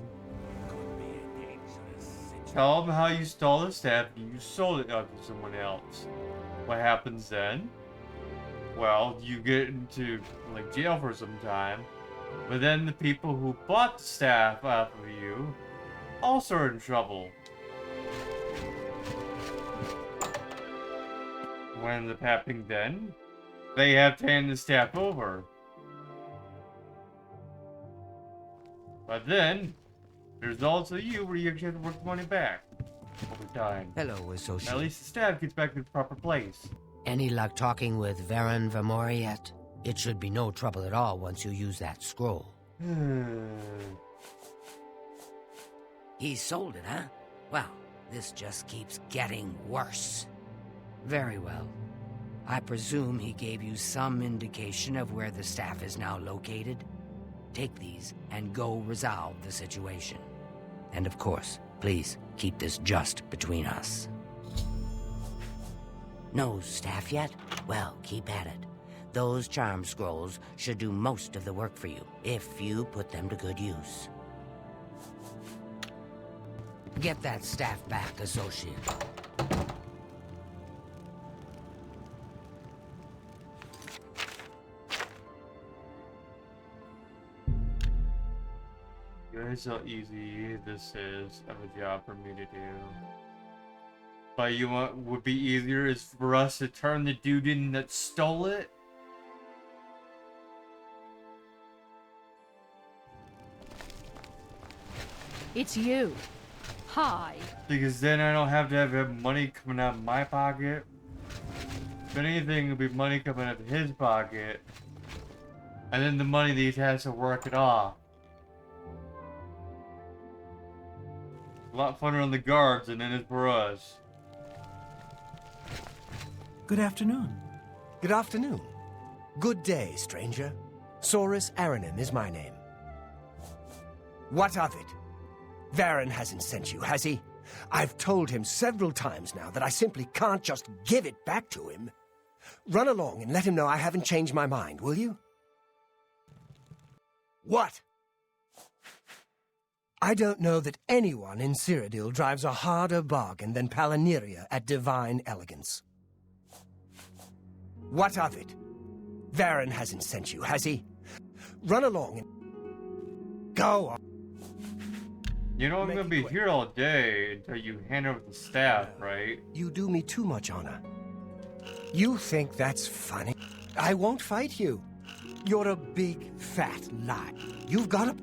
Speaker 4: Tell him how you stole the staff and you sold it to someone else. What happens then? Well, you get into like jail for some time, but then the people who bought the staff off of you also are in trouble. What ends up happening then? They have to hand the staff over. But then, there's also you where you actually have to work the money back over time.
Speaker 11: Hello, associate.
Speaker 4: At least the staff gets back to the proper place.
Speaker 11: Any luck talking with Varen Vermori yet? It should be no trouble at all once you use that scroll. He sold it, huh? Well, this just keeps getting worse. Very well. I presume he gave you some indication of where the staff is now located? Take these and go resolve the situation. And of course, please keep this just between us. No staff yet? Well, keep at it. Those charm scrolls should do most of the work for you, if you put them to good use. Get that staff back, associate.
Speaker 4: Here's how easy this is of a job for me to do. But you know what would be easier is for us to turn the dude in that stole it.
Speaker 8: It's you. Hi.
Speaker 4: Because then I don't have to have money coming out of my pocket. If anything, it'll be money coming out of his pocket. And then the money that he has to work it off. A lot funner on the guards than it is for us.
Speaker 10: Good afternoon.
Speaker 3: Good afternoon. Good day, stranger. Saurus Aranum is my name. What of it? Varen hasn't sent you, has he? I've told him several times now that I simply can't just give it back to him. Run along and let him know I haven't changed my mind, will you? What? I don't know that anyone in Cyrodiil drives a harder bargain than Palaniria at divine elegance. What of it? Varen hasn't sent you, has he? Run along and... Go on.
Speaker 4: You know I'm gonna be here all day until you hand over the staff, right?
Speaker 3: You do me too much honor. You think that's funny? I won't fight you. You're a big, fat lie. You've got a...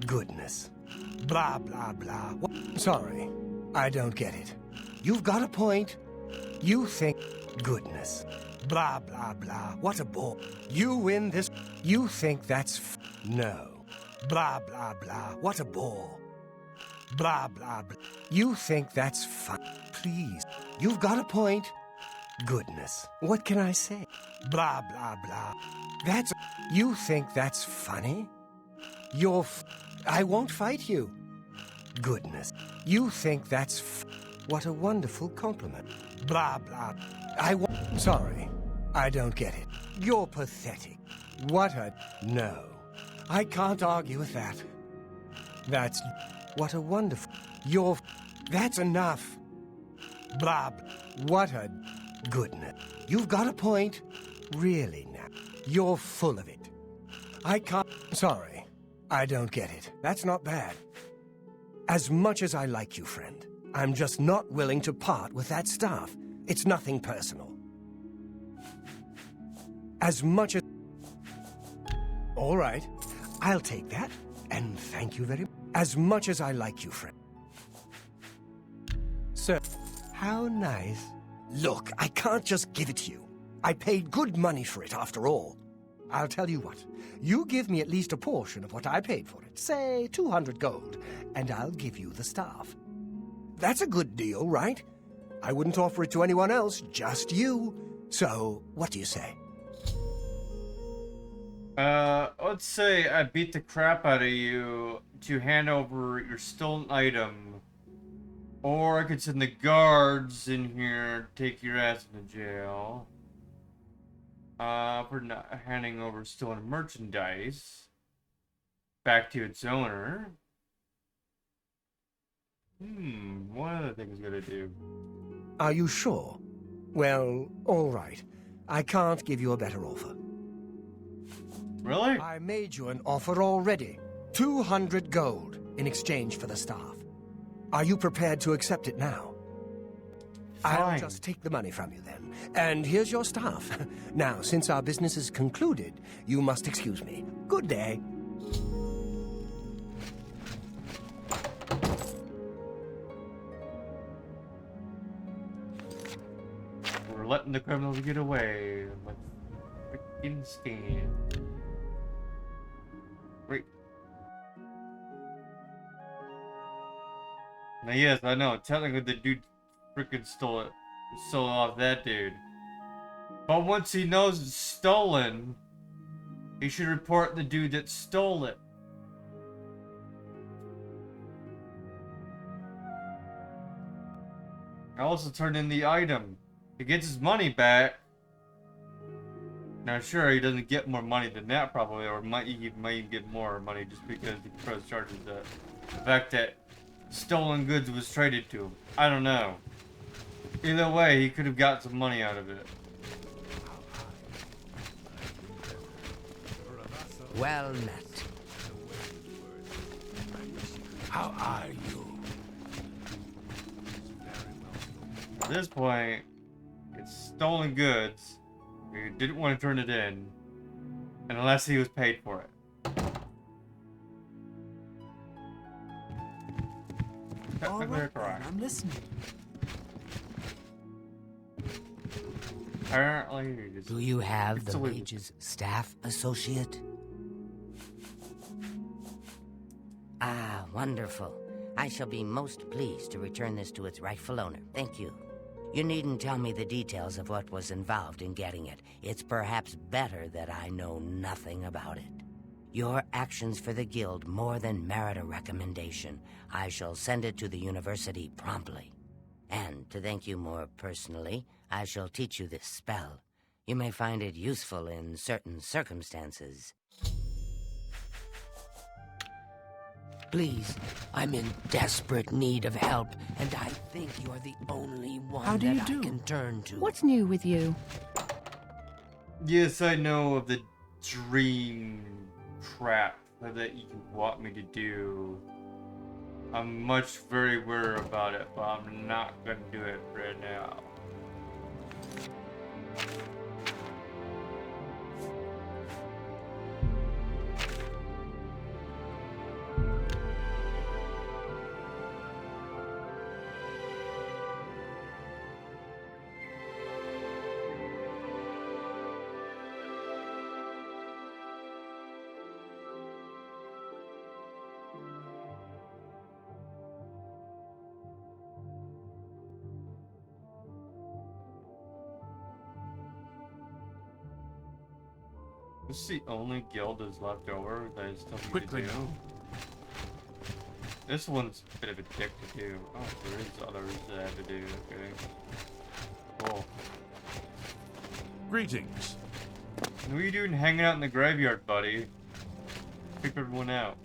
Speaker 3: Goodness. Blah, blah, blah. Sorry, I don't get it. You've got a point. You think... Goodness. Blah, blah, blah. What a bore. You win this... You think that's... No. Blah, blah, blah. What a bore. Blah, blah, blah. You think that's fun. Please. You've got a point. Goodness. What can I say? Blah, blah, blah. That's... You think that's funny? I won't fight you. Goodness. You think that's what a wonderful compliment. Blah, blah. Sorry. I don't get it. You're pathetic. What a... No. I can't argue with that. That's... What a wonderful... That's enough. Blah, blah. What a... Goodness. You've got a point. Really now. You're full of it. I can't... Sorry. I don't get it. That's not bad. As much as I like you, friend, I'm just not willing to part with that staff. It's nothing personal. As much as... All right. I'll take that. And thank you very much. As much as I like you, friend. Sir, how nice. Look, I can't just give it to you. I paid good money for it, after all. I'll tell you what. You give me at least a portion of what I paid for it. Say 200 gold, and I'll give you the staff. That's a good deal, right? I wouldn't offer it to anyone else, just you. So, what do you say?
Speaker 4: Let's say I beat the crap out of you to hand over your stolen item. Or I could send the guards in here, take your ass into jail. For not handing over stolen merchandise back to its owner. What other thing's gonna do?
Speaker 3: Are you sure? Well, all right. I can't give you a better offer.
Speaker 4: Really?
Speaker 3: I made you an offer already. 200 gold in exchange for the staff. Are you prepared to accept it now?
Speaker 4: Fine.
Speaker 3: I'll just take the money from you then. And here's your staff. Now, since our business is concluded, you must excuse me. Good day.
Speaker 4: We're letting the criminals get away with freaking scam. Great. Now, yes, I know. Technically, the dude freaking stole it. Stole off that dude. But once he knows it's stolen, he should report the dude that stole it. I also turned in the item. He gets his money back. Now, sure, he doesn't get more money than that, probably, or he might even get more money just because he press charges the fact that stolen goods was traded to him. I don't know. Either way, he could have got some money out of it.
Speaker 11: Well met.
Speaker 6: How are you?
Speaker 4: At this point, it's stolen goods. He didn't want to turn it in, and unless he was paid for it.
Speaker 7: All
Speaker 4: Technically
Speaker 7: right, then,
Speaker 4: correct.
Speaker 7: I'm listening.
Speaker 4: Apparently,
Speaker 11: Do you have
Speaker 4: it's
Speaker 11: the
Speaker 4: a win.
Speaker 11: mage's staff associate? Ah, wonderful. I shall be most pleased to return this to its rightful owner. Thank you. You needn't tell me the details of what was involved in getting it. It's perhaps better that I know nothing about it. Your actions for the guild more than merit a recommendation. I shall send it to the university promptly. And to thank you more personally, I shall teach you this spell. You may find it useful in certain circumstances. Please, I'm in desperate need of help, and I think you're the only one
Speaker 7: How do you
Speaker 11: that
Speaker 7: do?
Speaker 11: I can turn to.
Speaker 8: What's new with you?
Speaker 4: Yes, I know of the dream crap that you want me to do. I'm much very worried about it, but I'm not gonna do it right now. This is the only guild that's left over that is still
Speaker 1: Quickly
Speaker 4: to do.
Speaker 1: now.
Speaker 4: This one's a bit of a dick to do. Oh, there is others that I have to do. Okay. Cool.
Speaker 1: Greetings.
Speaker 4: What are you doing hanging out in the graveyard, buddy? Pick everyone out.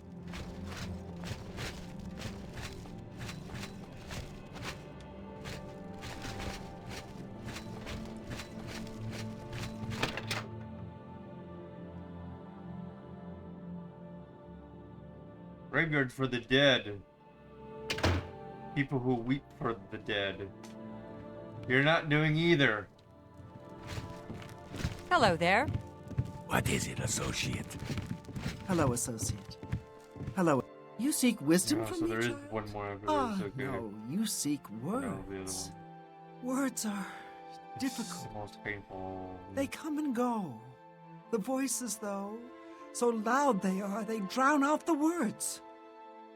Speaker 4: Graveyard for the dead. People who weep for the dead. You're not doing either.
Speaker 13: Hello there.
Speaker 6: What is it, associate?
Speaker 7: Hello, associate. Hello. You seek wisdom
Speaker 4: Oh,
Speaker 7: from
Speaker 4: so
Speaker 7: me,
Speaker 4: there is
Speaker 7: child?
Speaker 4: one more over
Speaker 7: Ah,
Speaker 4: there. So
Speaker 7: no, you seek
Speaker 4: the other
Speaker 7: words.
Speaker 4: one.
Speaker 7: Words are
Speaker 4: It's
Speaker 7: difficult.
Speaker 4: the most painful.
Speaker 7: They come and go. The voices, though, so loud they are, they drown out the words.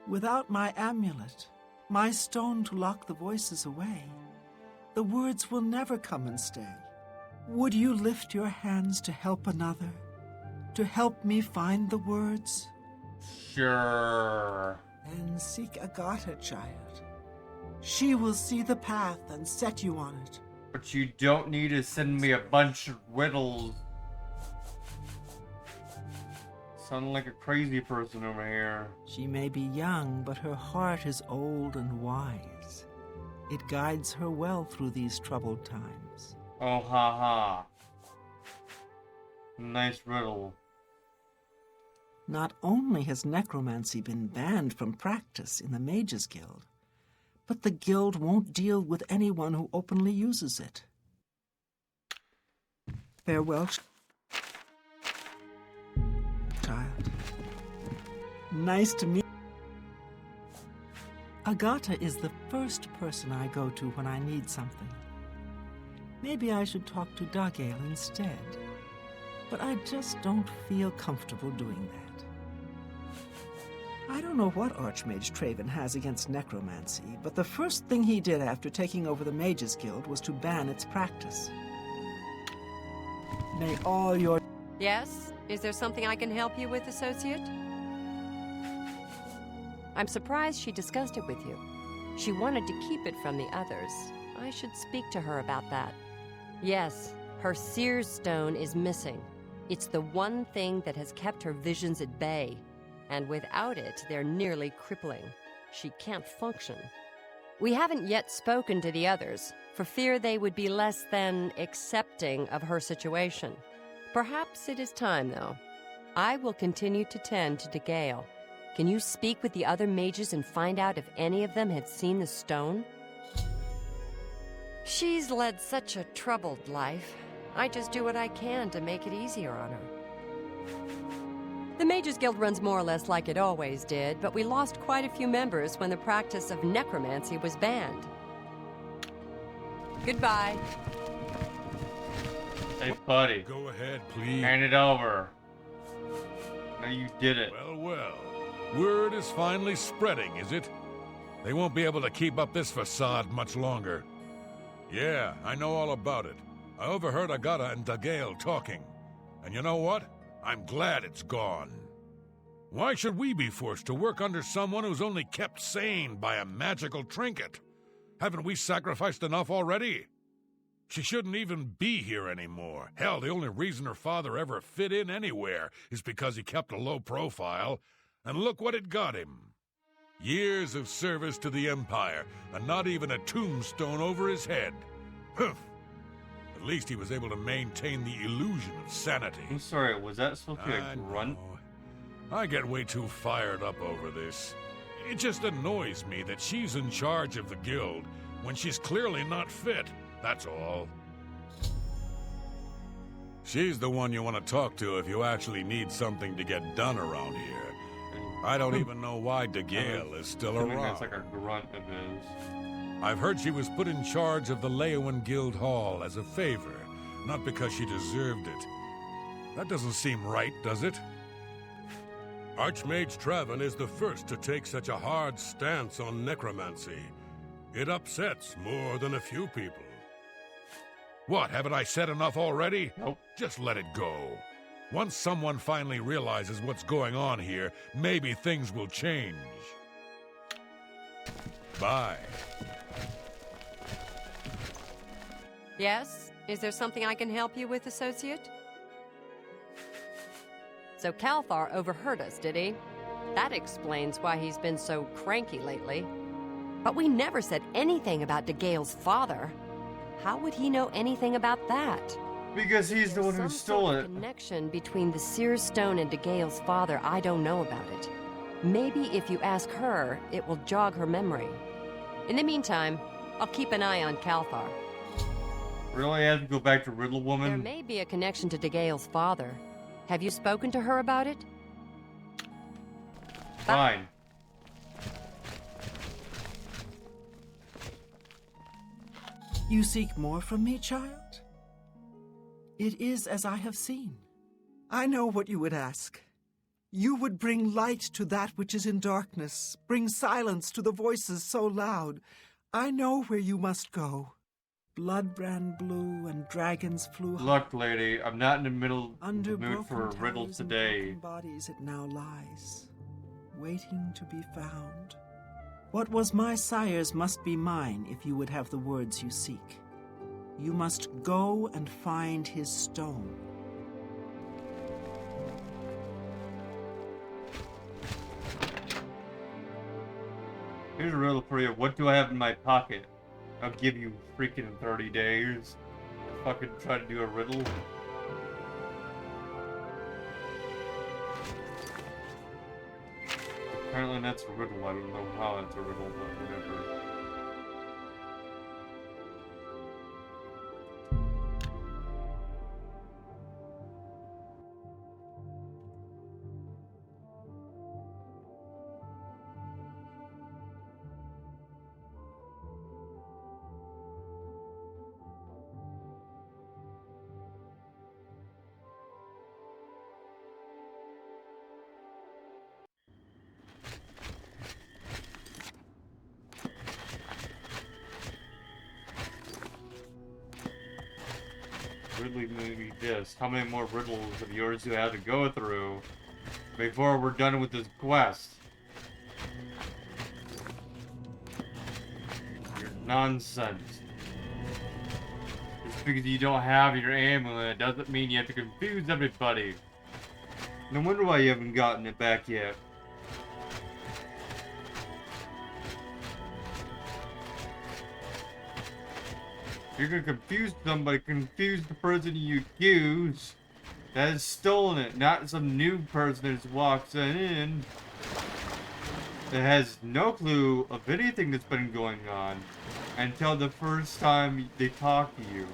Speaker 7: Without my amulet, my stone to lock the voices away, the words will never come and stay. Would you lift your hands to help another? To help me find the words?
Speaker 4: Sure.
Speaker 7: Then seek Agata, child. She will see the path and set you on it.
Speaker 4: But you don't need to send me a bunch of riddles. Sound like a crazy person over here.
Speaker 7: She may be young, but her heart is old and wise. It guides her well through these troubled times.
Speaker 4: Oh, ha ha. Nice riddle.
Speaker 7: Not only has necromancy been banned from practice in the Mages Guild, but the guild won't deal with anyone who openly uses it. Farewell, child. Nice to meet. Agata is the first person I go to when I need something. Maybe I should talk to Dagale instead. But I just don't feel comfortable doing that. I don't know what Archmage Traven has against necromancy, but the first thing he did after taking over the Mages Guild was to ban its practice. May all your...
Speaker 13: Yes? Is there something I can help you with, associate? I'm surprised she discussed it with you. She wanted to keep it from the others. I should speak to her about that. Yes, her Seer's Stone is missing. It's the one thing that has kept her visions at bay. And without it, they're nearly crippling. She can't function. We haven't yet spoken to the others, for fear they would be less than accepting of her situation. Perhaps it is time, though. I will continue to tend to Dagale. Can you speak with the other mages and find out if any of them had seen the stone? She's led such a troubled life. I just do what I can to make it easier on her. The Mages Guild runs more or less like it always did, but we lost quite a few members when the practice of necromancy was banned. Goodbye.
Speaker 4: Hey, buddy.
Speaker 1: Go ahead, please.
Speaker 4: Hand it over. No, you did it.
Speaker 1: Well, well. Word is finally spreading, is it? They won't be able to keep up this facade much longer. Yeah, I know all about it. I overheard Agata and Dagale talking. And you know what? I'm glad it's gone. Why should we be forced to work under someone who's only kept sane by a magical trinket? Haven't we sacrificed enough already? She shouldn't even be here anymore. Hell, the only reason her father ever fit in anywhere is because he kept a low profile. And look what it got him. Years of service to the Empire, and not even a tombstone over his head. Humph. At least he was able to maintain the illusion of sanity.
Speaker 4: I'm sorry, was that supposed to be a
Speaker 1: I
Speaker 4: grunt?
Speaker 1: know. I get way too fired up over this. It just annoys me that she's in charge of the guild when she's clearly not fit, that's all. She's the one you want to talk to if you actually need something to get done around here. I don't even know why Dagale is still
Speaker 4: I think
Speaker 1: around.
Speaker 4: that's like a grunt of his.
Speaker 1: I've heard she was put in charge of the Leowen Guild Hall as a favor, not because she deserved it. That doesn't seem right, does it? Archmage Traven is the first to take such a hard stance on necromancy. It upsets more than a few people. What, haven't I said enough already?
Speaker 4: Nope.
Speaker 1: Just let it go. Once someone finally realizes what's going on here, maybe things will change. Bye.
Speaker 13: Yes? Is there something I can help you with, associate? So Calthar overheard us, did he? That explains why he's been so cranky lately. But we never said anything about DeGale's father. How would he know anything about that?
Speaker 4: Because he's the one who stole it.
Speaker 13: Connection between the Sears Stone and DeGale's father, I don't know about it. Maybe if you ask her, it will jog her memory. In the meantime, I'll keep an eye on Calthar.
Speaker 4: Really? I have to go back to Riddle Woman?
Speaker 13: There may be a connection to DeGale's father. Have you spoken to her about it?
Speaker 4: Fine.
Speaker 10: You seek more from me, child? It is as I have seen. I know what you would ask. You would bring light to that which is in darkness, bring silence to the voices so loud. I know where you must go. Blood ran blue and dragons flew high.
Speaker 4: Look, lady, I'm not in the middle
Speaker 10: Under
Speaker 4: of the mood for a
Speaker 10: broken
Speaker 4: riddle
Speaker 10: towers and
Speaker 4: today.
Speaker 10: broken bodies it now lies, waiting to be found. What was my sire's must be mine if you would have the words you seek. You must go and find his stone.
Speaker 4: Here's a riddle for you. What do I have in my pocket? I'll give you freaking 30 days. Fucking try to do a riddle. Apparently that's a riddle. I don't know how it's a riddle, but whatever. Ridley movie disc. How many more riddles of yours do I have to go through before we're done with this quest? You're nonsense. Just because you don't have your amulet doesn't mean you have to confuse everybody. No wonder why you haven't gotten it back yet. If you're gonna confuse somebody, confuse the person you accuse that has stolen it, not some new person that just walks in that has no clue of anything that's been going on until the first time they talk to you.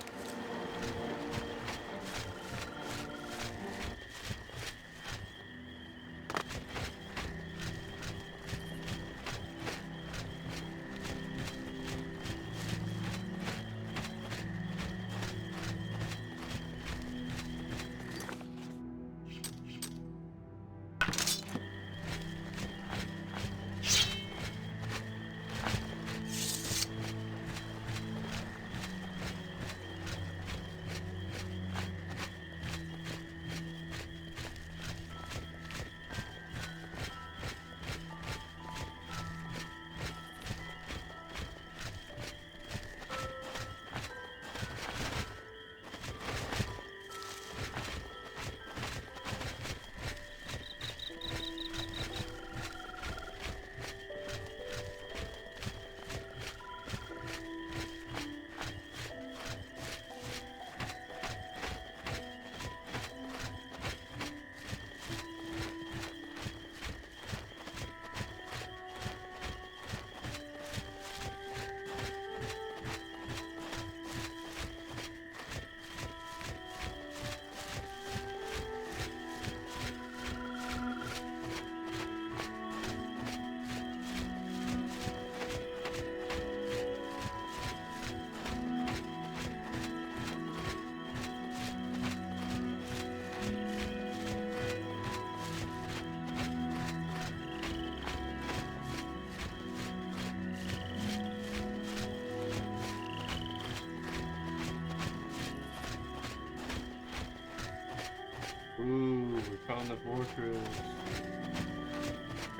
Speaker 4: Ooh, we found the fortress.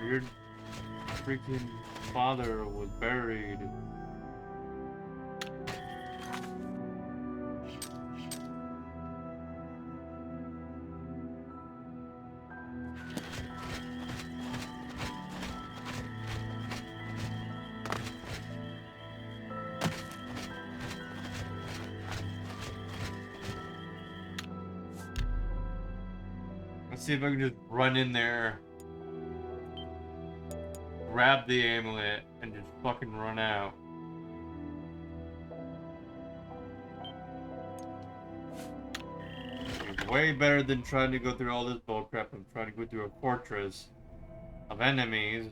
Speaker 4: Your freaking father was buried. Let's see if I can just run in there, grab the amulet, and just fucking run out. It's way better than trying to go through all this bullcrap and trying to go through a fortress of enemies.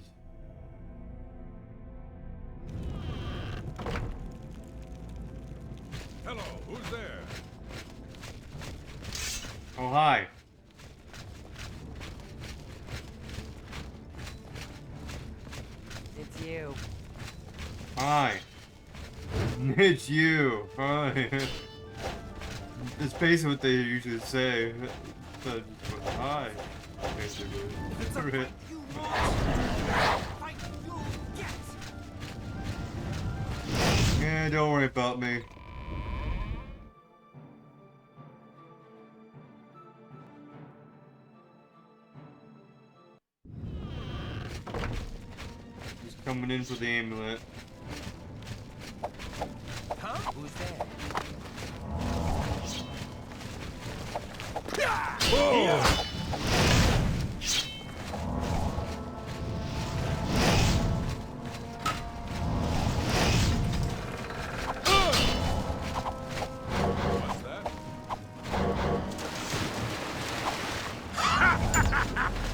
Speaker 1: Hello, who's there?
Speaker 4: Oh, hi.
Speaker 13: It's you.
Speaker 4: Hi. It's you. Hi. It's basically what they usually say. So just go, hi. Basically. It's a hit. Yeah, don't worry about me. Just coming in for the amulet.
Speaker 11: Huh? Who's there?
Speaker 1: Whoa! What's that?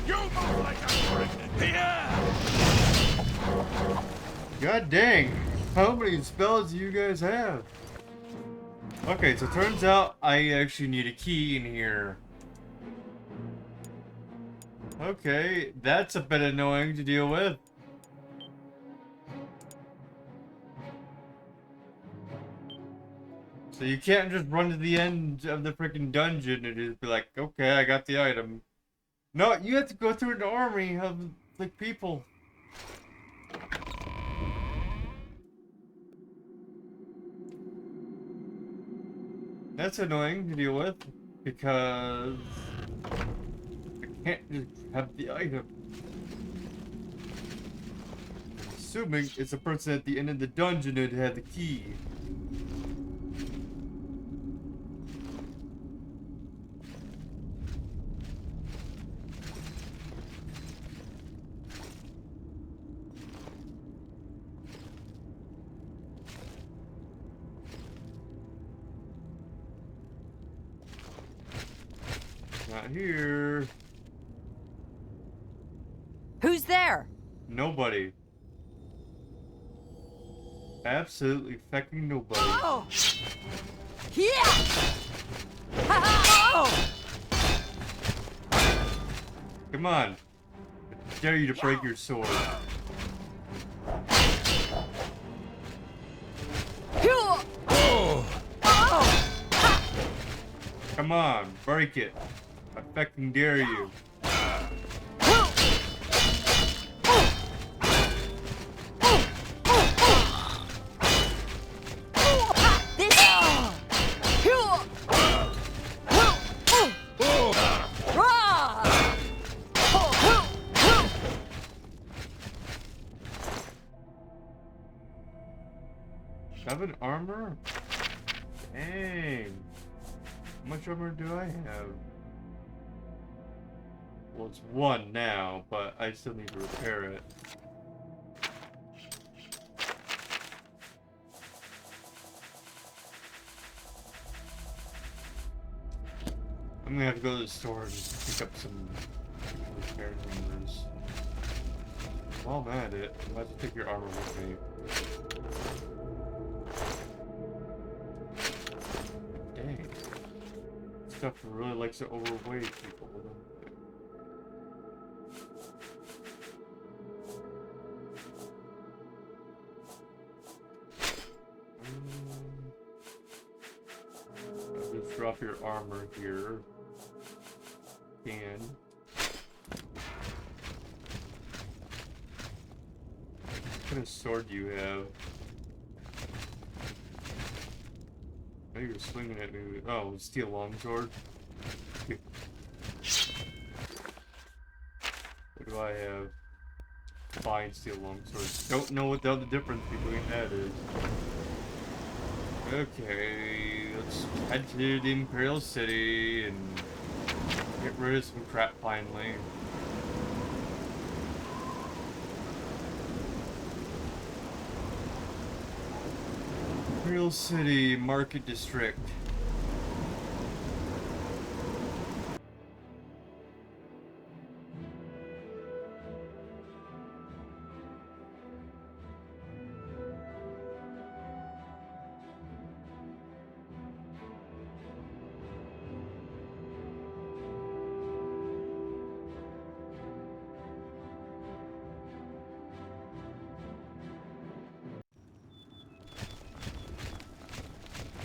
Speaker 1: You move like a brick! Yeah!
Speaker 4: God dang! How many spells do you guys have? Okay, so it turns out I actually need a key in here. Okay, that's a bit annoying to deal with. So you can't just run to the end of the freaking dungeon and just be like, okay, I got the item. No, you have to go through an army of, like, people. That's annoying to deal with, because I can't just have the item. Assuming it's a person at the end of the dungeon that had the key. Not here.
Speaker 13: Who's there?
Speaker 4: Nobody. Absolutely fucking nobody.
Speaker 13: Oh! Yeah! Oh!
Speaker 4: Come on. I dare you to break your sword. Come on, break it. I fucking dare you. Seven armor? Dang. How much armor do I have? Well, it's one now, but I still need to repair it. I'm gonna have to go to the store and just pick up some repair numbers. While I'm at it, I'm about to take your armor with me. Dang. Stuff really likes to overweight people. I'll just drop your armor here. can. What kind of sword do you have? I know you're swinging at me. Oh, steel longsword. What do I have? Fine steel longsword. Don't know what the other difference between that is. Okay, let's head to the Imperial City and get rid of some crap finally. Imperial City Market District.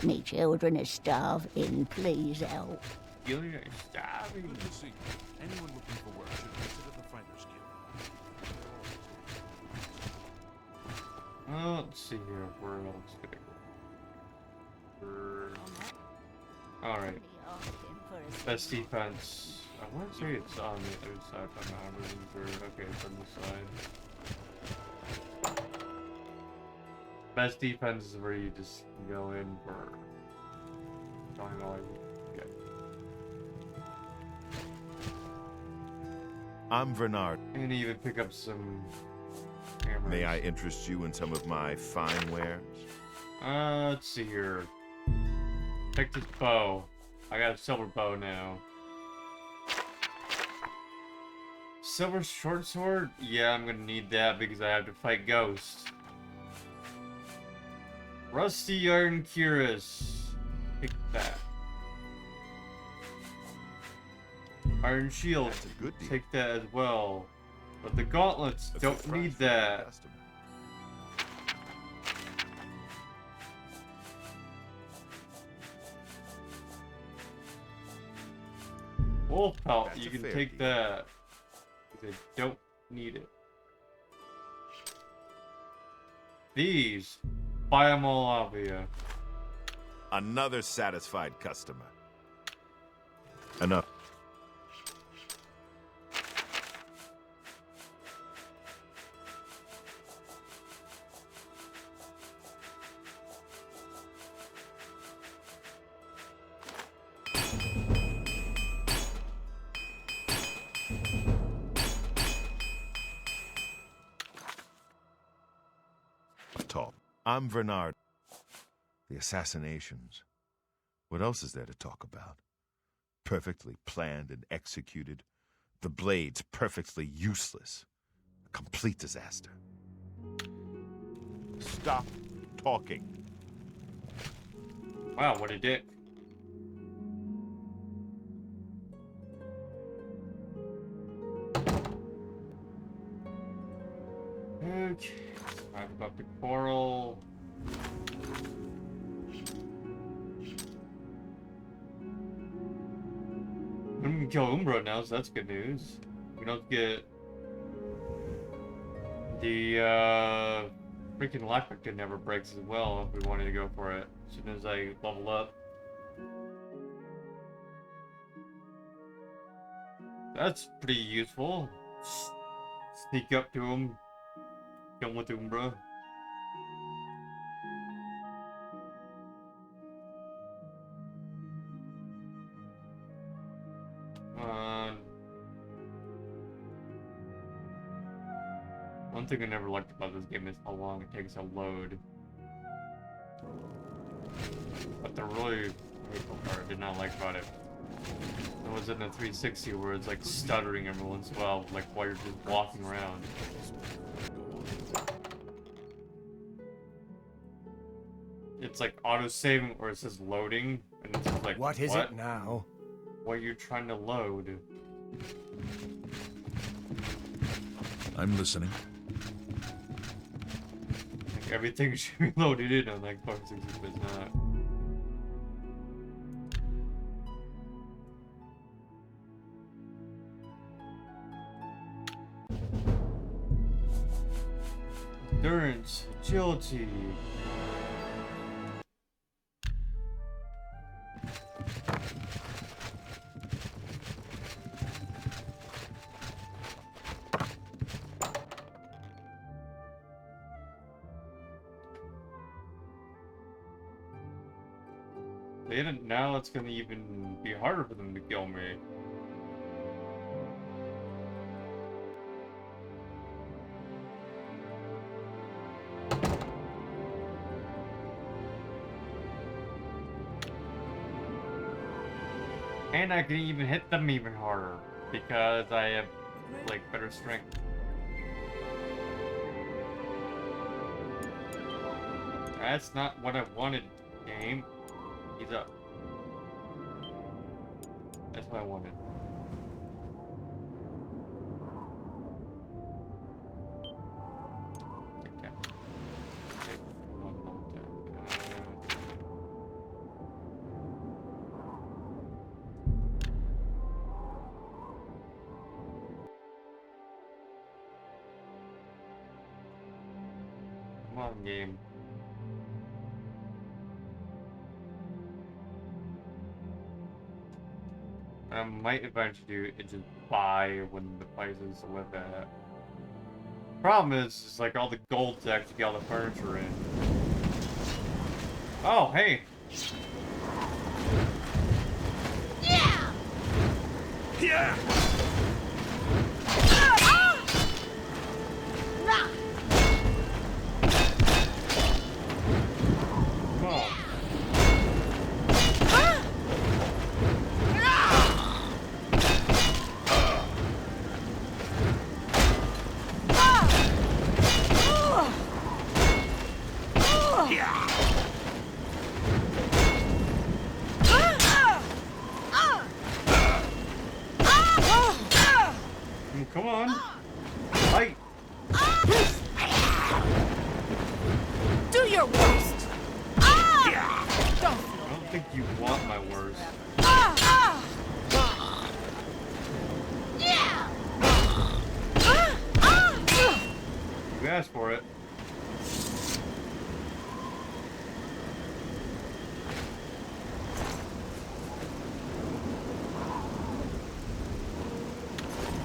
Speaker 14: Me children are starving, please help.
Speaker 4: Children are starving.
Speaker 1: Good to see you. Anyone looking for work should consider the Fighters Guild.
Speaker 4: Well, let's see here. Where else could I go? Alright. Best defense. I want to say it's on the other side, but I'm not really sure. Okay, it's on this side. Best defense is where you just go in for going all you.
Speaker 12: I'm Bernard.
Speaker 4: And even pick up some cameras.
Speaker 12: May I interest you in some of my fine wares?
Speaker 4: Let's see here. Pick this bow. I got a silver bow now. Silver short sword? Yeah, I'm gonna need that because I have to fight ghosts. Rusty iron cuirass. Pick that. Iron shield.
Speaker 12: That's a good deal.
Speaker 4: Take that as well. But the gauntlets don't need that. Wolf pelt,
Speaker 12: That's
Speaker 4: you
Speaker 12: a
Speaker 4: can
Speaker 12: fair
Speaker 4: take
Speaker 12: deal.
Speaker 4: that. Because I don't need it. These. Buy them all off of you.
Speaker 12: Another satisfied customer. Enough. Tall. I'm Bernard. The assassinations. What else is there to talk about? Perfectly planned and executed. The blades perfectly useless. A complete disaster. Stop talking.
Speaker 4: Wow, what a dick. Okay. I've got the coral. We can kill Umbra now, so that's good news. We don't get the freaking life vector never breaks as well if we wanted to go for it. As soon as I level up. That's pretty useful. Sneak up to him. Kill him with Umbra. One thing I never liked about this game is how long it takes to load. But the really hateful part I did not like about it was in the 360 where it's like stuttering every once in a while, like while you're just walking around. It's like auto-saving or it says loading, and it's just like,
Speaker 3: What is it now?
Speaker 4: What you're trying to load.
Speaker 1: I'm listening.
Speaker 4: Like everything should be loaded in on like 560, but it's not. Endurance, agility. Now it's gonna even be harder for them to kill me. And I can even hit them even harder because I have like better strength. That's not what I wanted, game. He's up. That's what I wanted. Okay. Come on, game. I might eventually do it just buy when the prices are with it. Problem is like all the gold to actually get all the furniture in. Oh, hey!
Speaker 14: Yeah!
Speaker 6: Yeah!
Speaker 4: Come on. Come on. Fight.
Speaker 9: Do your worst.
Speaker 4: I don't think you want my worst. You asked for it.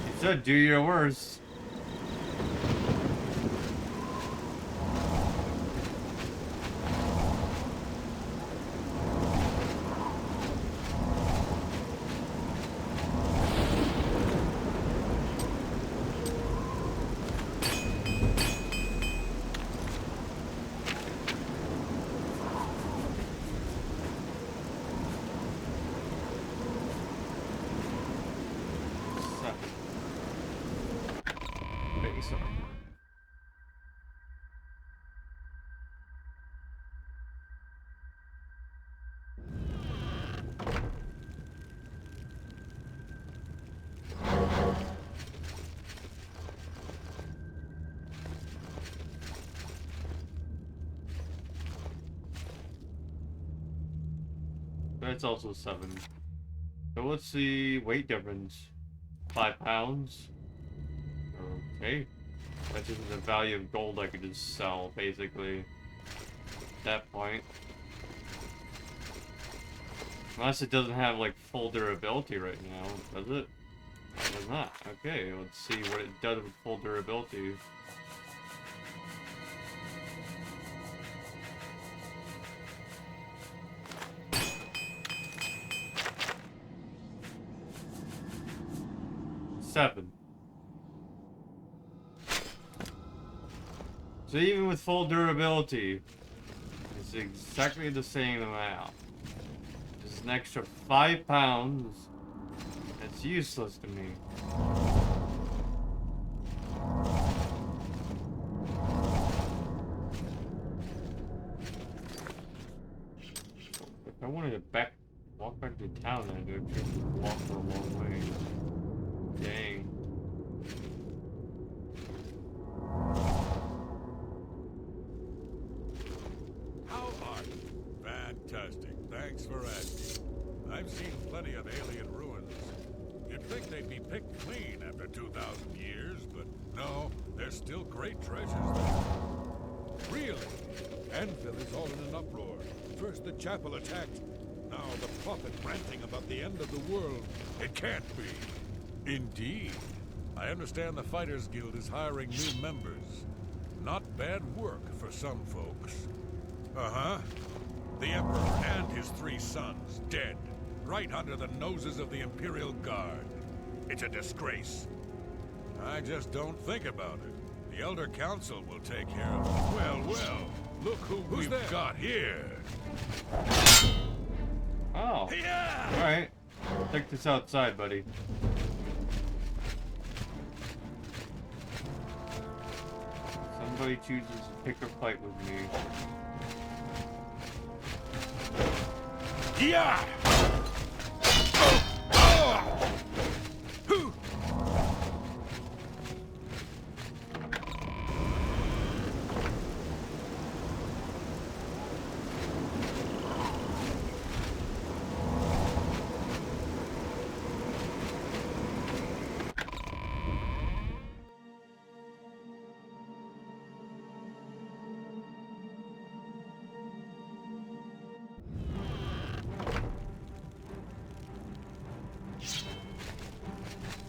Speaker 4: You said do your worst. That's also 7. So let's see, weight difference. 5 pounds. Okay. That's just the value of gold I could just sell, basically. At that point. Unless it doesn't have, like, full durability right now, does it? It does not. Okay, let's see what it does with full durability. Seven. So even with full durability, it's exactly the same amount. Just an extra 5 pounds. That's useless to me. If I wanted to walk back to town, then I'd have to walk for a long way. Dang.
Speaker 6: How are you? Fantastic. Thanks for asking. I've seen plenty of alien ruins. You'd think they'd be picked clean after 2,000 years, but no, there's still great treasures there.
Speaker 15: Really? Anvil is all in an uproar. First the chapel attacked. Now the prophet ranting about the end of the world. It can't be. Indeed. I understand the Fighters Guild is hiring new members. Not bad work for some folks. Uh-huh. The Emperor and his 3 sons dead, right under the noses of the Imperial Guard. It's a disgrace. I just don't think about it. The Elder Council will take care of it. Well, look who we've got here.
Speaker 4: Oh.
Speaker 15: Yeah!
Speaker 4: Alright. Take this outside, buddy. Somebody chooses to pick a fight with me.
Speaker 15: Yeah!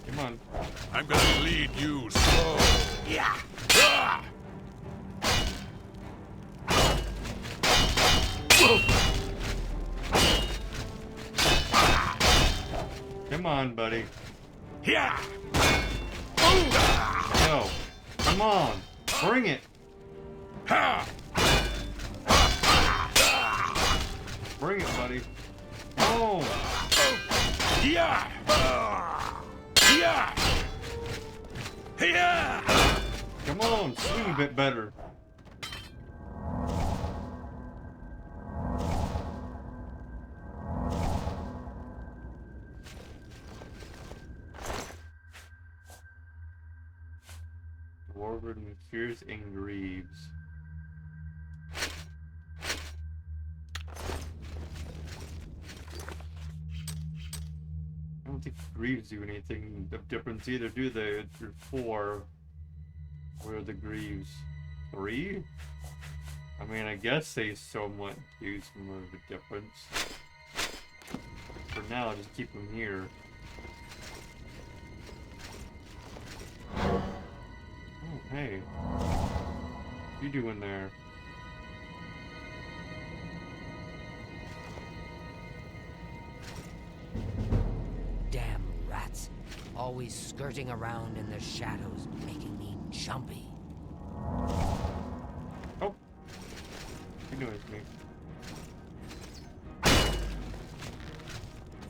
Speaker 4: Come on.
Speaker 15: I'm gonna lead you slow. Yeah! Ah!
Speaker 4: Come on, buddy.
Speaker 15: Yeah!
Speaker 4: Go. Come on. Bring it. Bring it, buddy. Oh.
Speaker 15: Yeah! Yeah! Yeah!
Speaker 4: Come on, swing a bit better. Dwarven Fears and Grieves. I don't think Greaves do anything of difference either, do they? They're 4. Where are the Greaves? 3? I mean, I guess they somewhat do some of a difference. For now, just keep them here. Oh, hey. What you doing there?
Speaker 11: Damn rats. Always skirting around in the shadows, making me jumpy.
Speaker 4: Oh. You know it's me.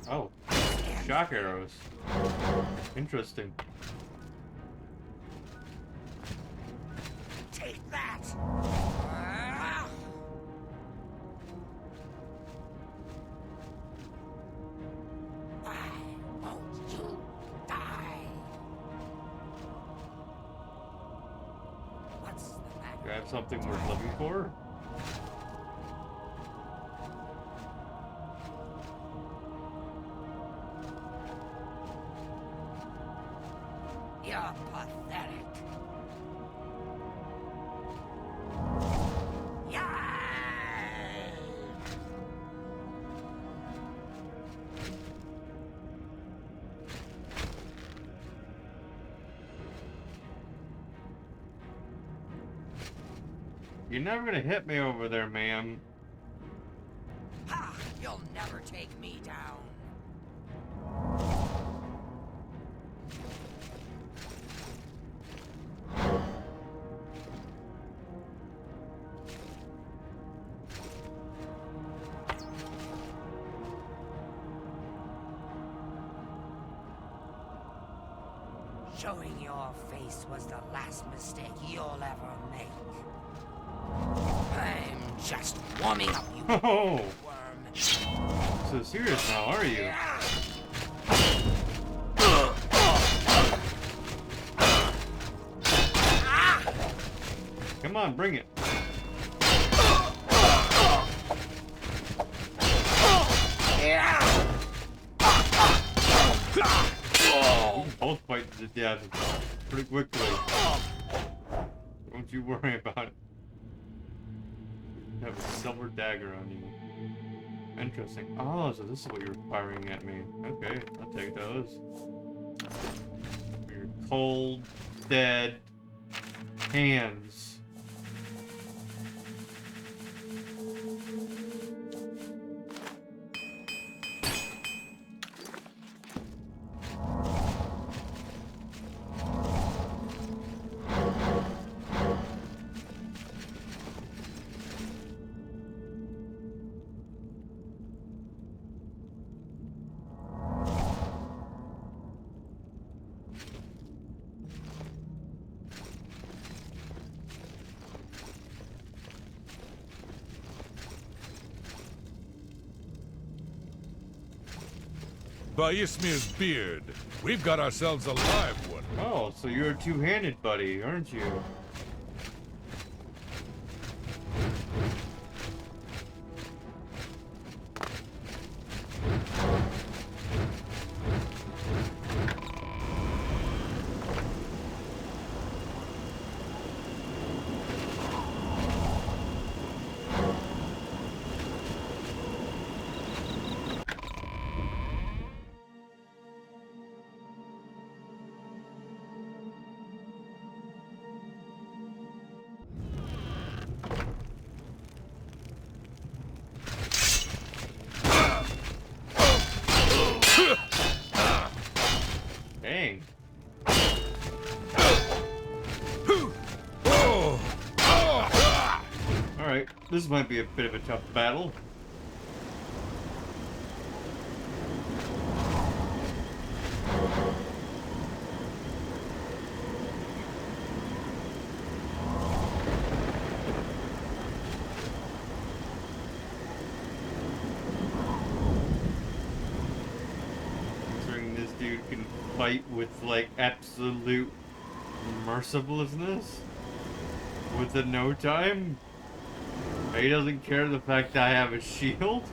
Speaker 4: Oh. Shock arrows. Interesting.
Speaker 11: Take that! Why won't you die? What's the matter?
Speaker 4: Do I have something worth living for?
Speaker 11: You're pathetic.
Speaker 4: You're never gonna hit me over there, ma'am.
Speaker 11: Ha! You'll never take me down. Showing your face was the last mistake you'll ever make. I'm just warming up, you
Speaker 4: Oh!
Speaker 11: worm.
Speaker 4: So serious now, are you? Come on, bring it. You can both fight to death pretty quickly. Don't you worry about it. have a silver dagger on you. Interesting. Oh, so this is what you're firing at me. Okay, I'll take those. Your cold, dead hands.
Speaker 15: By Ismir's beard, we've got ourselves a live one.
Speaker 4: Oh, so you're a two-handed buddy, aren't you? Dang. Alright, this might be a bit of a tough battle. Considering this dude can fight with like absolute mercilessness within no time. He doesn't care the fact that I have a shield.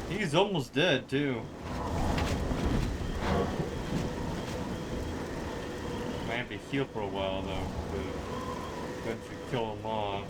Speaker 4: He's almost dead too. Might have to heal for a while though, to eventually kill him off.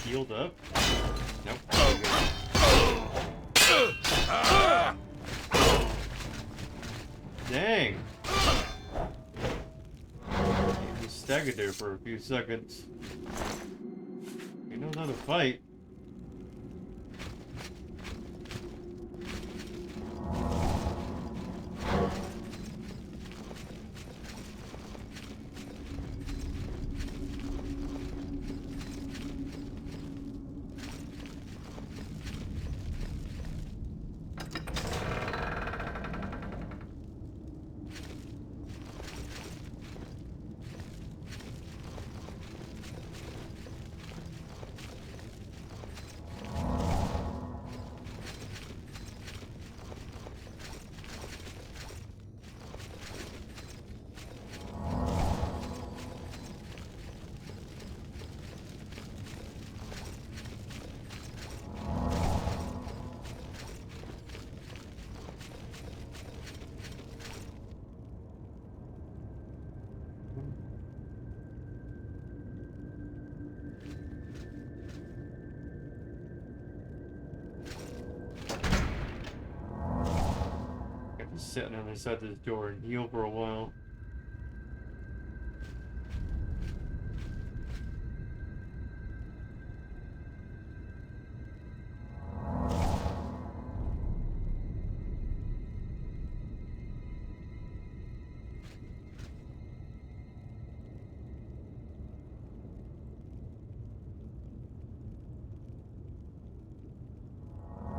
Speaker 4: Healed up? Nope. Dang. He was staggered there for a few seconds. He knows how to fight. Just sitting on the side of this door and heal for a while.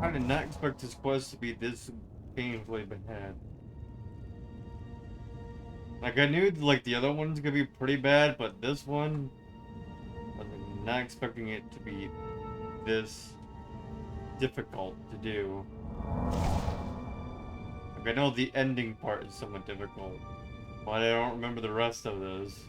Speaker 4: I did not expect this quest to be this painfully bad. Like, I knew, like, the other one's gonna be pretty bad, but this one, I was not expecting it to be this difficult to do. Like, I know the ending part is somewhat difficult, but I don't remember the rest of this.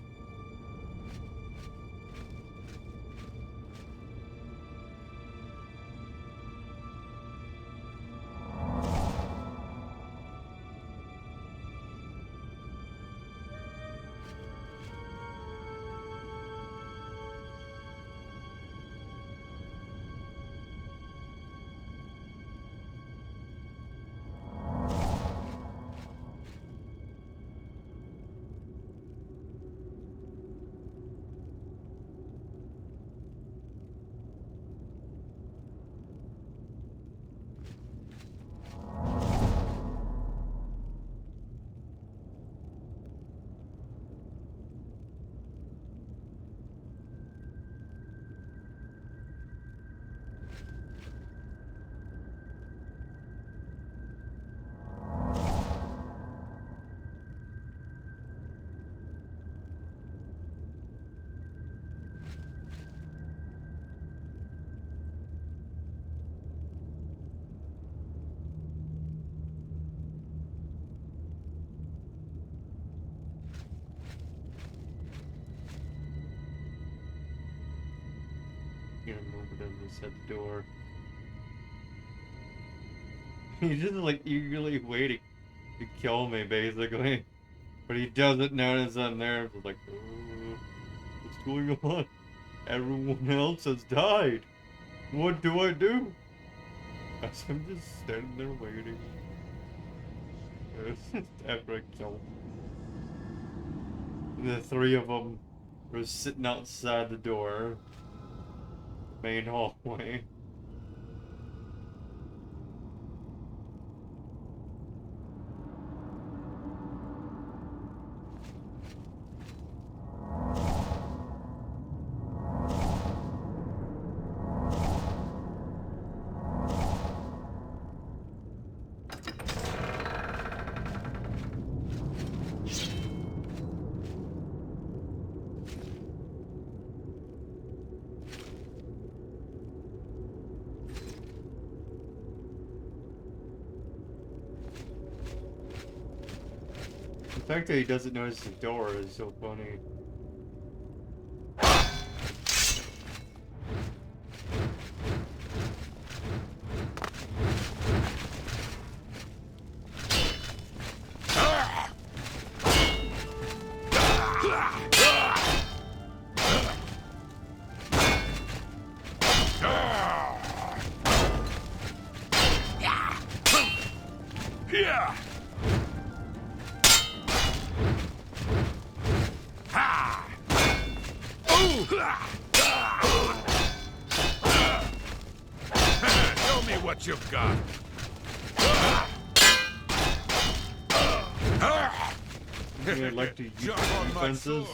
Speaker 4: Can't move it over this at the door. He's just like eagerly waiting to kill me, basically. But he doesn't notice I'm there. It's like, what's going on? Everyone else has died. What do I do? As I'm just standing there waiting. After I kill him. The three of them were sitting outside the door. Main hallway. The fact that he doesn't notice the door is so funny.
Speaker 15: Yeah! Show me what you've got.
Speaker 4: I'd like to use defenses.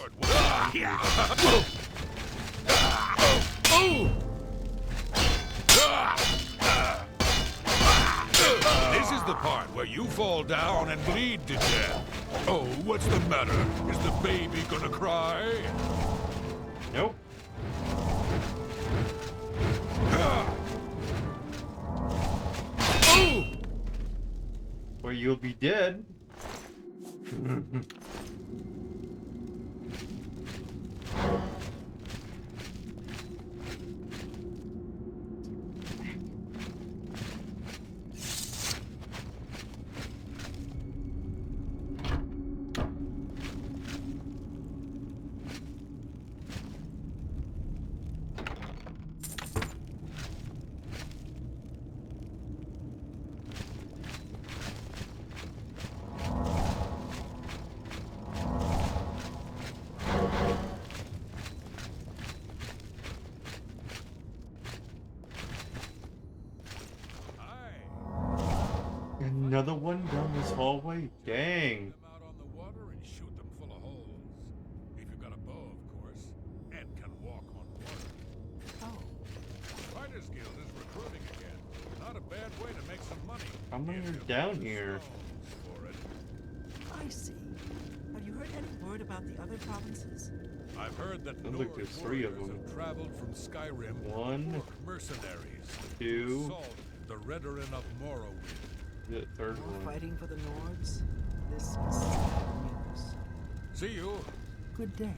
Speaker 15: This is the part where you fall down and bleed to death. Oh, what's the matter? Is the baby gonna cry?
Speaker 4: Nope. Or you'll be dead. another one down this hallway? Dang.
Speaker 15: Them out on the water and shoot them full of holes. If you've got a bow, of course, and can walk on water.
Speaker 7: Oh,
Speaker 15: Fighters Guild is recruiting again. Not a bad way to make some money.
Speaker 4: How many
Speaker 15: if
Speaker 4: are
Speaker 15: you
Speaker 4: down
Speaker 15: put
Speaker 4: here?
Speaker 15: stones for it.
Speaker 7: I see. Have you heard any word about the other provinces?
Speaker 15: I've heard that
Speaker 4: Sounds like
Speaker 15: Nord
Speaker 4: there's 3 of
Speaker 15: warriors
Speaker 4: them.
Speaker 15: have traveled from Skyrim
Speaker 4: 1,
Speaker 15: for mercenaries
Speaker 4: 2.
Speaker 15: to assault the Redarin of Morrowind.
Speaker 4: The third
Speaker 7: More
Speaker 4: one.
Speaker 7: fighting for the Nords? This is sad news.
Speaker 15: See you.
Speaker 7: Good day.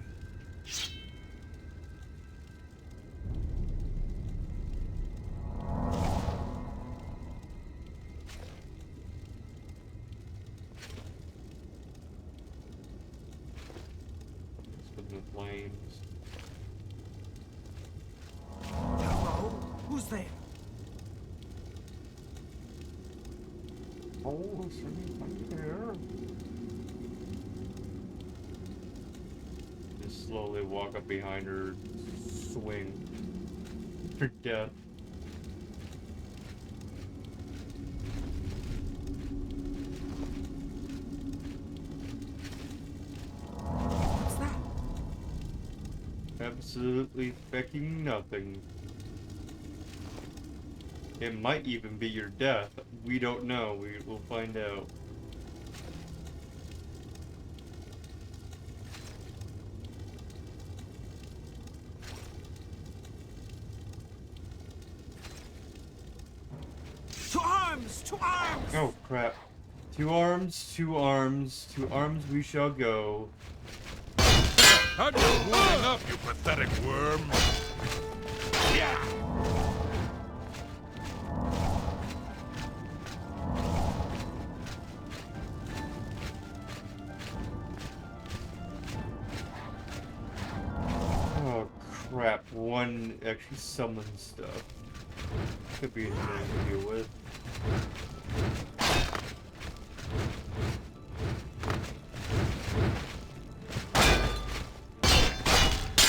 Speaker 4: With the flames.
Speaker 10: Hello? Who's there?
Speaker 4: Oh, something here. Just slowly walk up behind her, swing for death.
Speaker 10: What's that?
Speaker 4: Absolutely fecking nothing. It might even be your death. We don't know. We will find out.
Speaker 10: To arms! To arms!
Speaker 4: Oh crap. 2 arms, 2 arms, 2 arms we shall go.
Speaker 15: How'd you warming up, you pathetic worm? Yeah!
Speaker 4: Oh crap, 1 actually summons stuff. Could be annoying to deal with.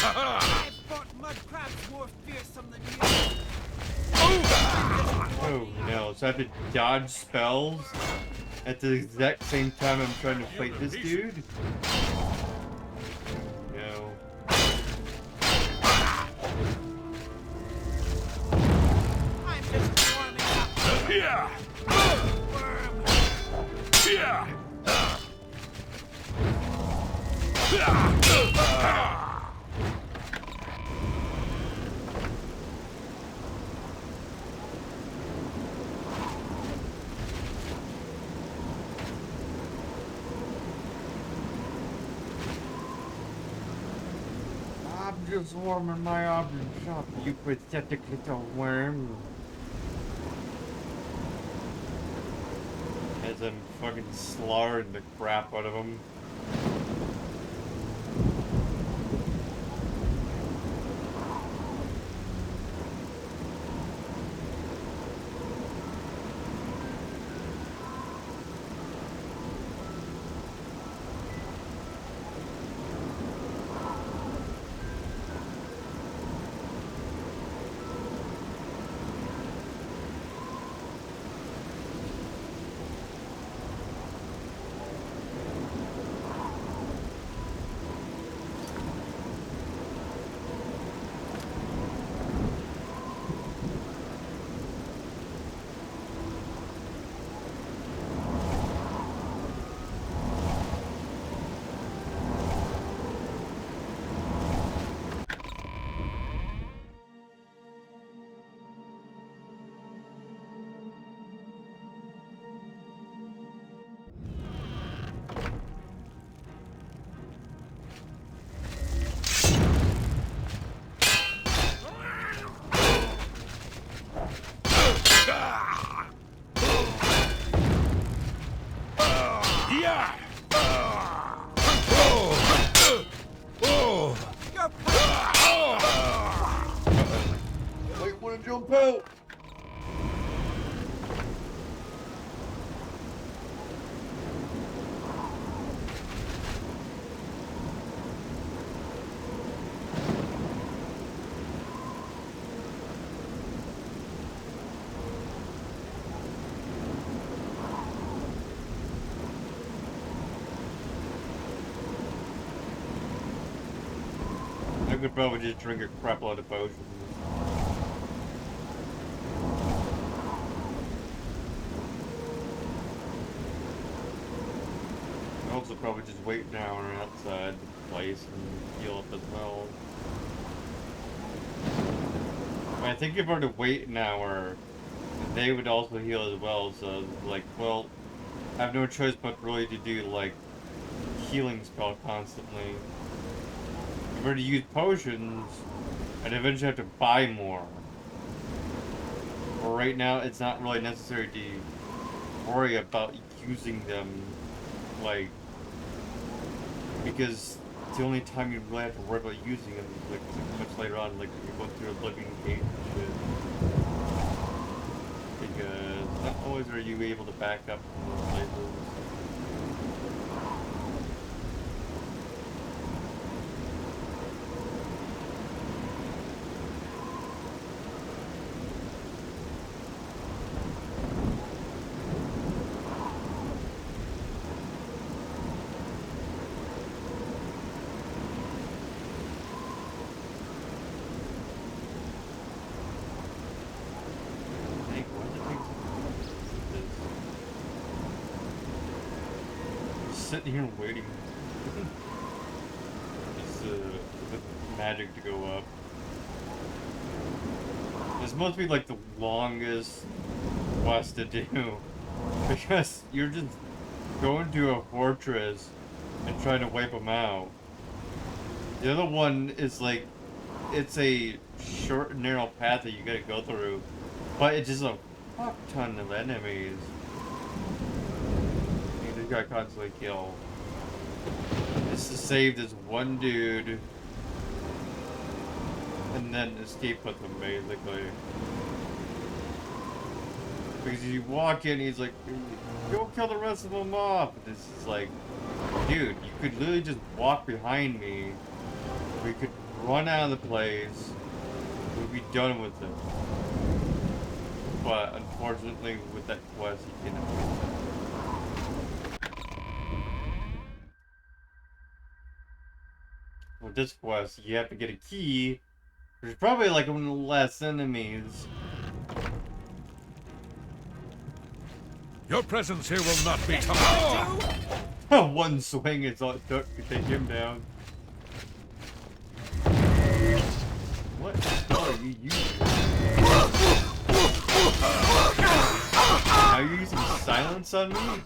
Speaker 10: I fought mud crabs more fearsome than you.
Speaker 4: Oh no, so I have to dodge spells at the exact same time I'm trying to fight this dude? No.
Speaker 10: I'm just warming up.
Speaker 15: Yeah!
Speaker 10: Worm.
Speaker 15: Yeah!
Speaker 4: I'm just warming my oven shop, you pathetic little worm. As I'm fucking slaughtering the crap out of him.
Speaker 15: Yeah!
Speaker 4: Wait, wanna jump out? I could probably just drink a crap load of potions. I'd also probably just wait an hour outside the place and heal up as well. I think if I were to wait an hour, they would also heal as well, so like, well, I have no choice but really to do like healing spell constantly. If I were to use potions, I'd eventually have to buy more. But right now, it's not really necessary to worry about using them, like, because the only time you really have to worry about using them is like much later on, like when you're going through Oblivion Gate and shit. Because not always are you able to back up from those places. Sitting here waiting for the magic to go up. This must be like the longest quest to do, because you're just going to a fortress and trying to wipe them out. The other one is like, it's a short narrow path that you gotta go through, but it's just a fuck ton of enemies. Got constantly kill. It's to save this one dude and then escape with him, basically. Because you walk in, he's like, go kill the rest of them off. And this is like, dude, you could literally just walk behind me. We could run out of the place. We'd be done with it. But unfortunately, with that quest, you cannot do that. With this quest, you have to get a key. There's probably like one of the less enemies.
Speaker 15: Your presence here will not be tolerated.
Speaker 4: One swing is all it took to take him down. What spell are you using? Are you using silence on me?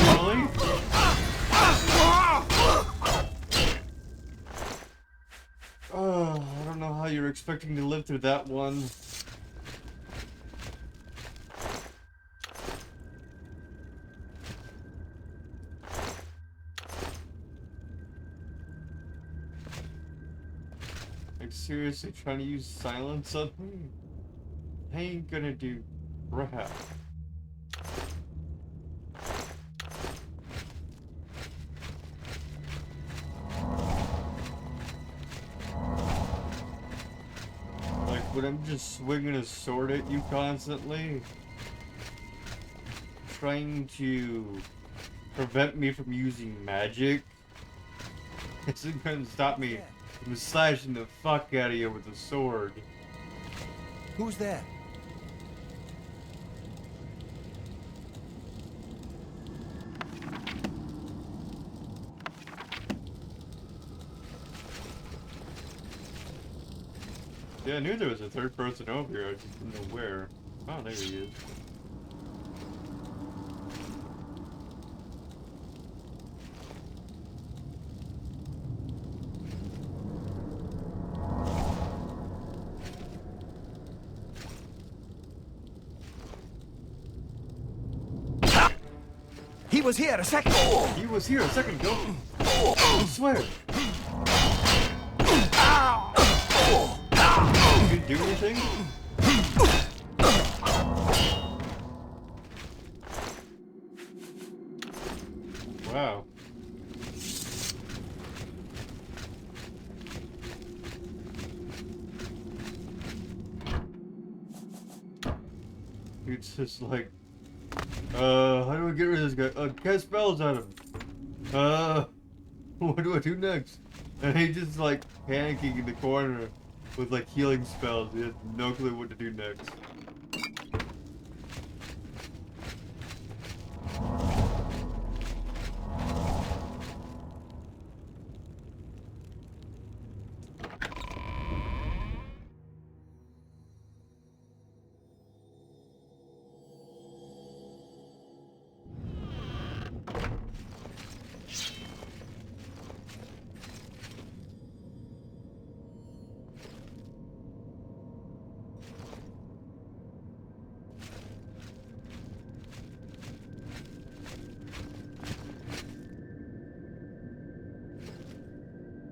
Speaker 4: Really? Oh, I don't know how you're expecting to live through that one. Like, seriously, trying to use silence on me? I ain't gonna do crap. But I'm just swinging a sword at you constantly, trying to prevent me from using magic. It's gonna stop me from slashing the fuck out of you with a sword.
Speaker 3: Who's there?
Speaker 4: Yeah, I knew there was a third person over here, I just didn't know where. Oh, there he is.
Speaker 3: He was here a second.
Speaker 4: He was here a second ago. I swear. You do anything? Wow. It's just like, how do we get rid of this guy? Cast spells on him. What do I do next? And he just like panicking in the corner with like healing spells. He has no clue what to do next.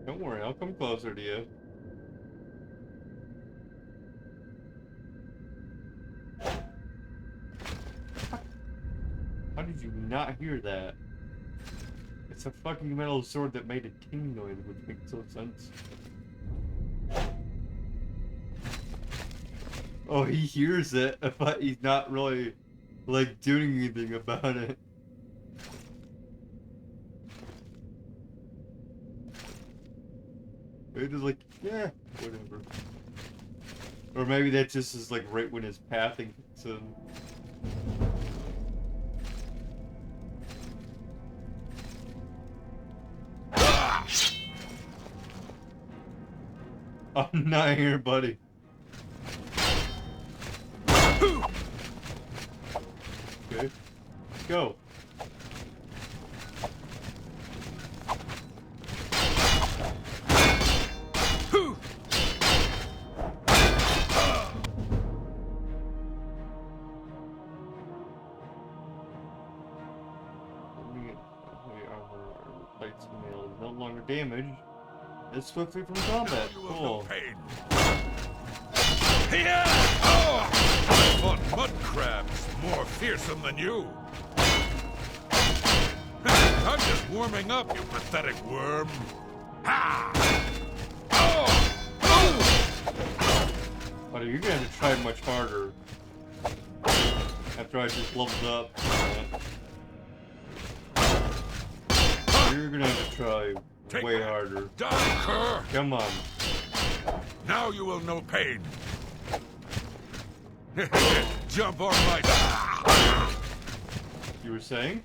Speaker 4: Don't worry, I'll come closer to you. How did you not hear that? It's a fucking metal sword that made a ting noise, which makes no sense. Oh, he hears it, but he's not really, like, doing anything about it. It's just like, yeah, whatever. Or maybe that just is like right when his pathing hits him. I'm not here, buddy. Okay, let's go. No longer damaged. It's swiftly from combat. Cool.
Speaker 15: Here! Oh! I fought mud crabs more fearsome than you. I'm just warming up, you pathetic worm. Ha! Oh! Oh!
Speaker 4: Buddy, you're gonna have to try much harder. After I just leveled up. You're gonna have to try way harder.
Speaker 15: Darker!
Speaker 4: Come on.
Speaker 15: Now you will know pain. Jump on my...
Speaker 4: You were saying?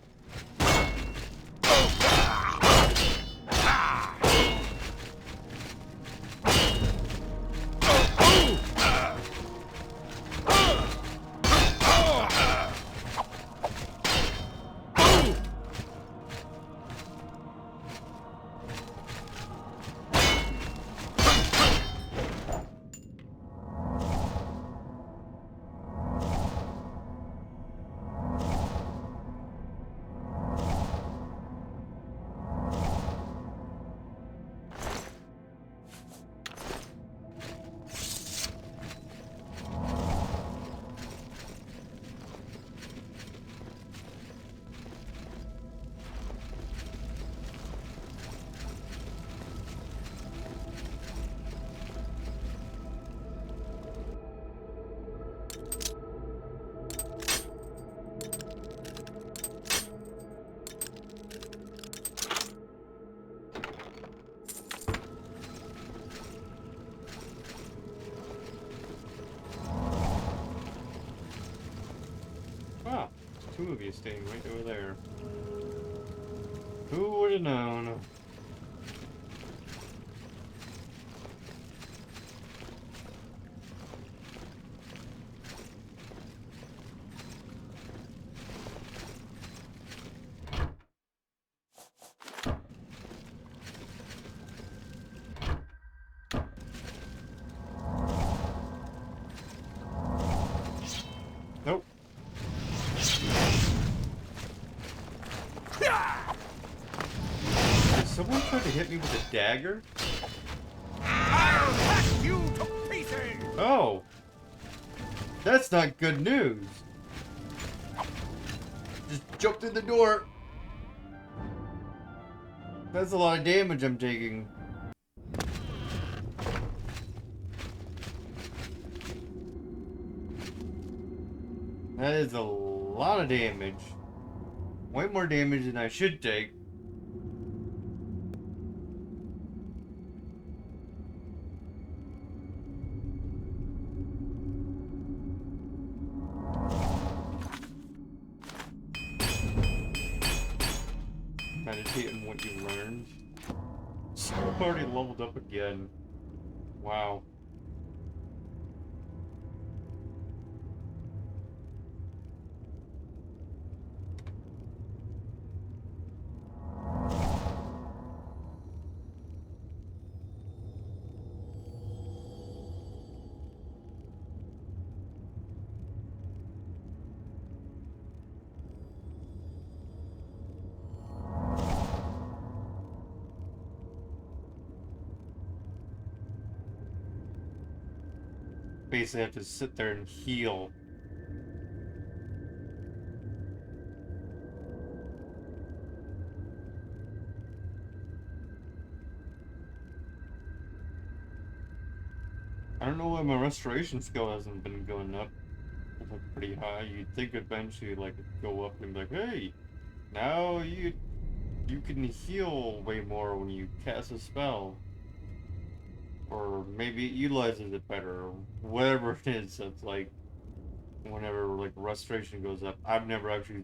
Speaker 4: Ah, two of you staying right over there. Who would have known? Nope. Did someone try to hit me with a dagger?
Speaker 15: I'll hack you to pieces!
Speaker 4: Oh! That's not good news! Just jumped in the door! That's a lot of damage I'm taking. That is a lot of damage. Way more damage than I should take. meditate on what you learned. So I've already leveled up again. Wow. Basically have to sit there and heal. I don't know why my restoration skill hasn't been going up like pretty high. You'd think eventually like it'd go up and be like, hey, now you can heal way more when you cast a spell. Or maybe it utilizes it better, or whatever it is. That's like whenever like restoration goes up. I've never actually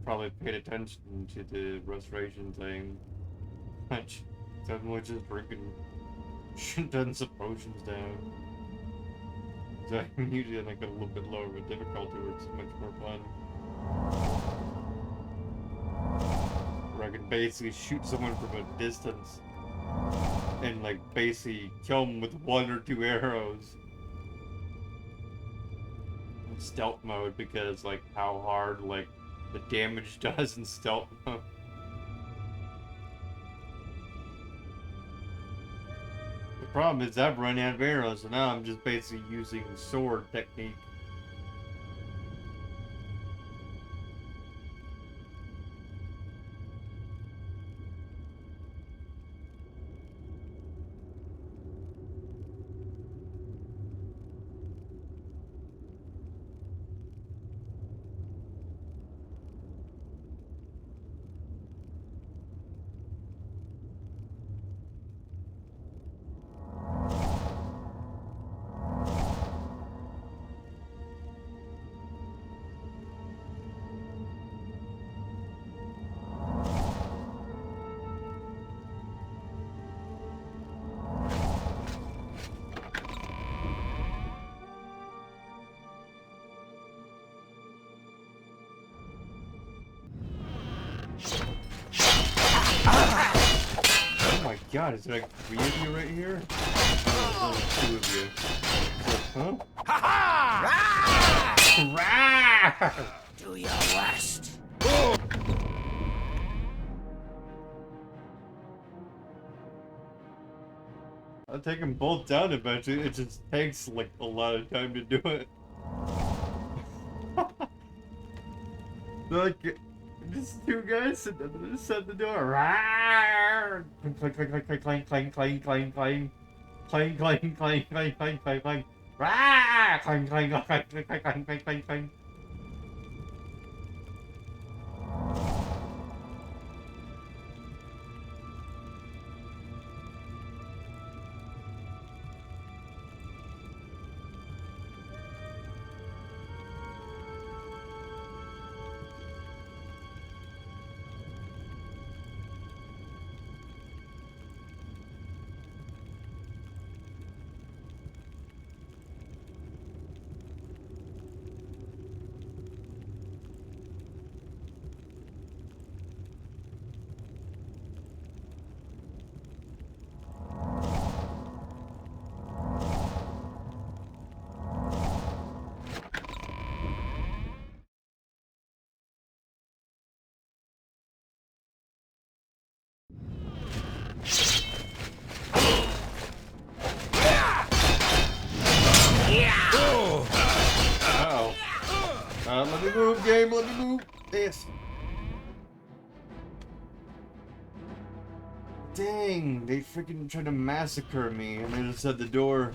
Speaker 4: probably paid attention to the restoration thing much. So I'm just drinking tons of potions down. So I'm usually like a little bit lower of a difficulty where it's much more fun. Where I can basically shoot someone from a distance and like basically kill them with 1 or 2 arrows. In stealth mode, because like how hard like the damage does in stealth mode. The problem is I've run out of arrows, so now I'm just basically using sword technique. Oh my god, is there like 3 of you right here? Oh, there's 2 of you. Huh? Ha-ha!
Speaker 11: Do your worst.
Speaker 4: I'll take them both down eventually. It just takes like a lot of time to do it. Like, just 2 guys sitting at the side of the door. Clang, clang, clang, clang, clang, clang, clang, clang. Clang, clang, clang, clang, clang, clang, clang. Clang, clang, clang, clang, clang, clang, clang, clang, clang. Let me move, game, let me move. This. Dang, they freaking tried to massacre me and they just at the door.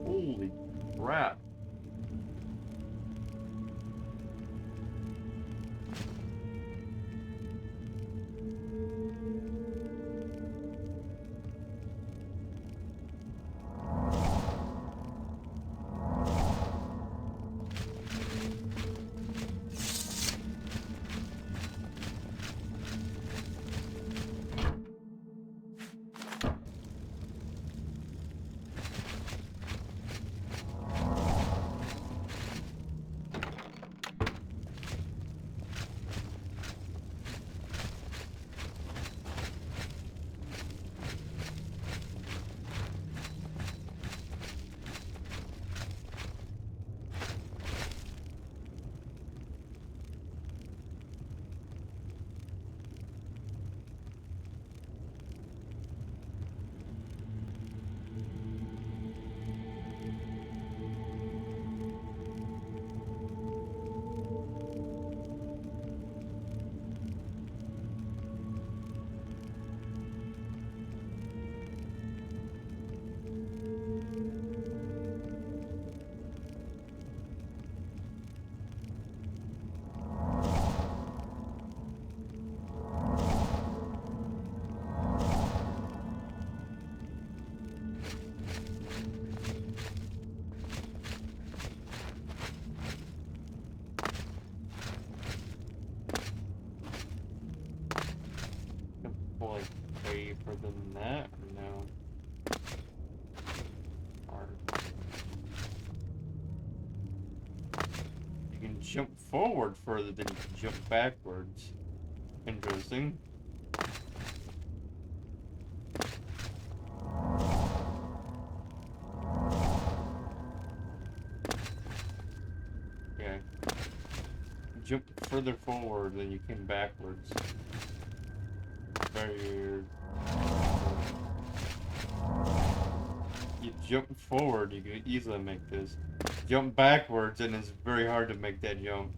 Speaker 4: Holy crap. jump forward further than you can jump backwards. Interesting. Okay. Jump further forward than you can backwards. Very weird. You jump forward, you can easily make this. Jump backwards, and it's very hard to make that jump.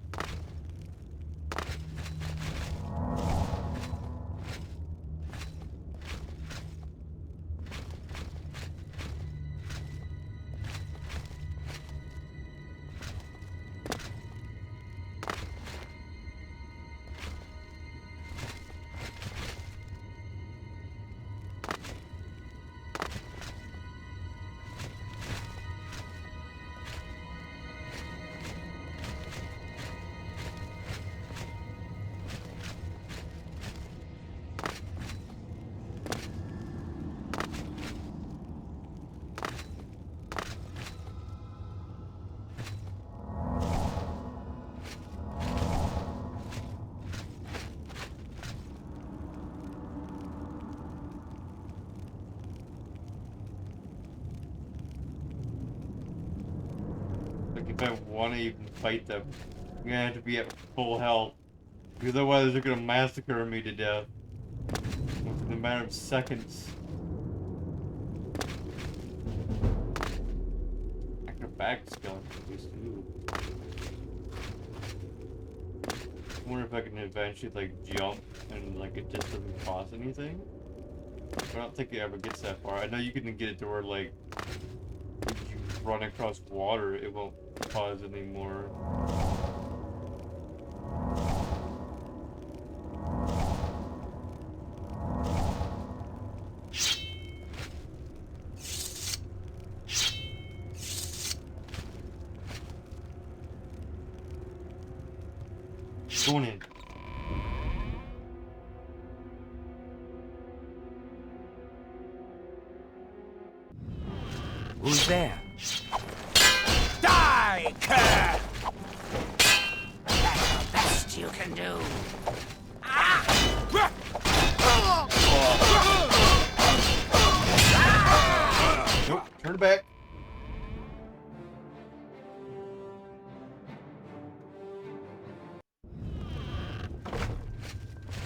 Speaker 4: Like, if I want to even fight them, I'm gonna have to be at full health. Because otherwise they're gonna massacre me to death. Within a matter of seconds. Acrobatic skill, at least. Ooh. I wonder if I can eventually, like, jump and, like, it just doesn't cost anything. I don't think it ever gets that far. I know you can get it to where, like, if you run across water, it won't cause any more. Going in.
Speaker 11: Who's there?
Speaker 6: Die, cur!
Speaker 11: That's the best you can do.
Speaker 4: Nope, turn it back.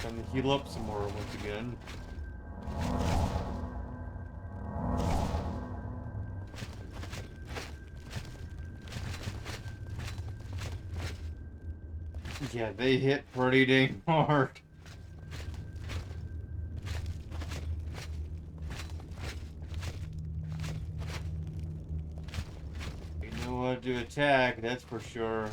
Speaker 4: Time to heal up some more once again. Yeah, they hit pretty dang hard. You know what to attack, that's for sure.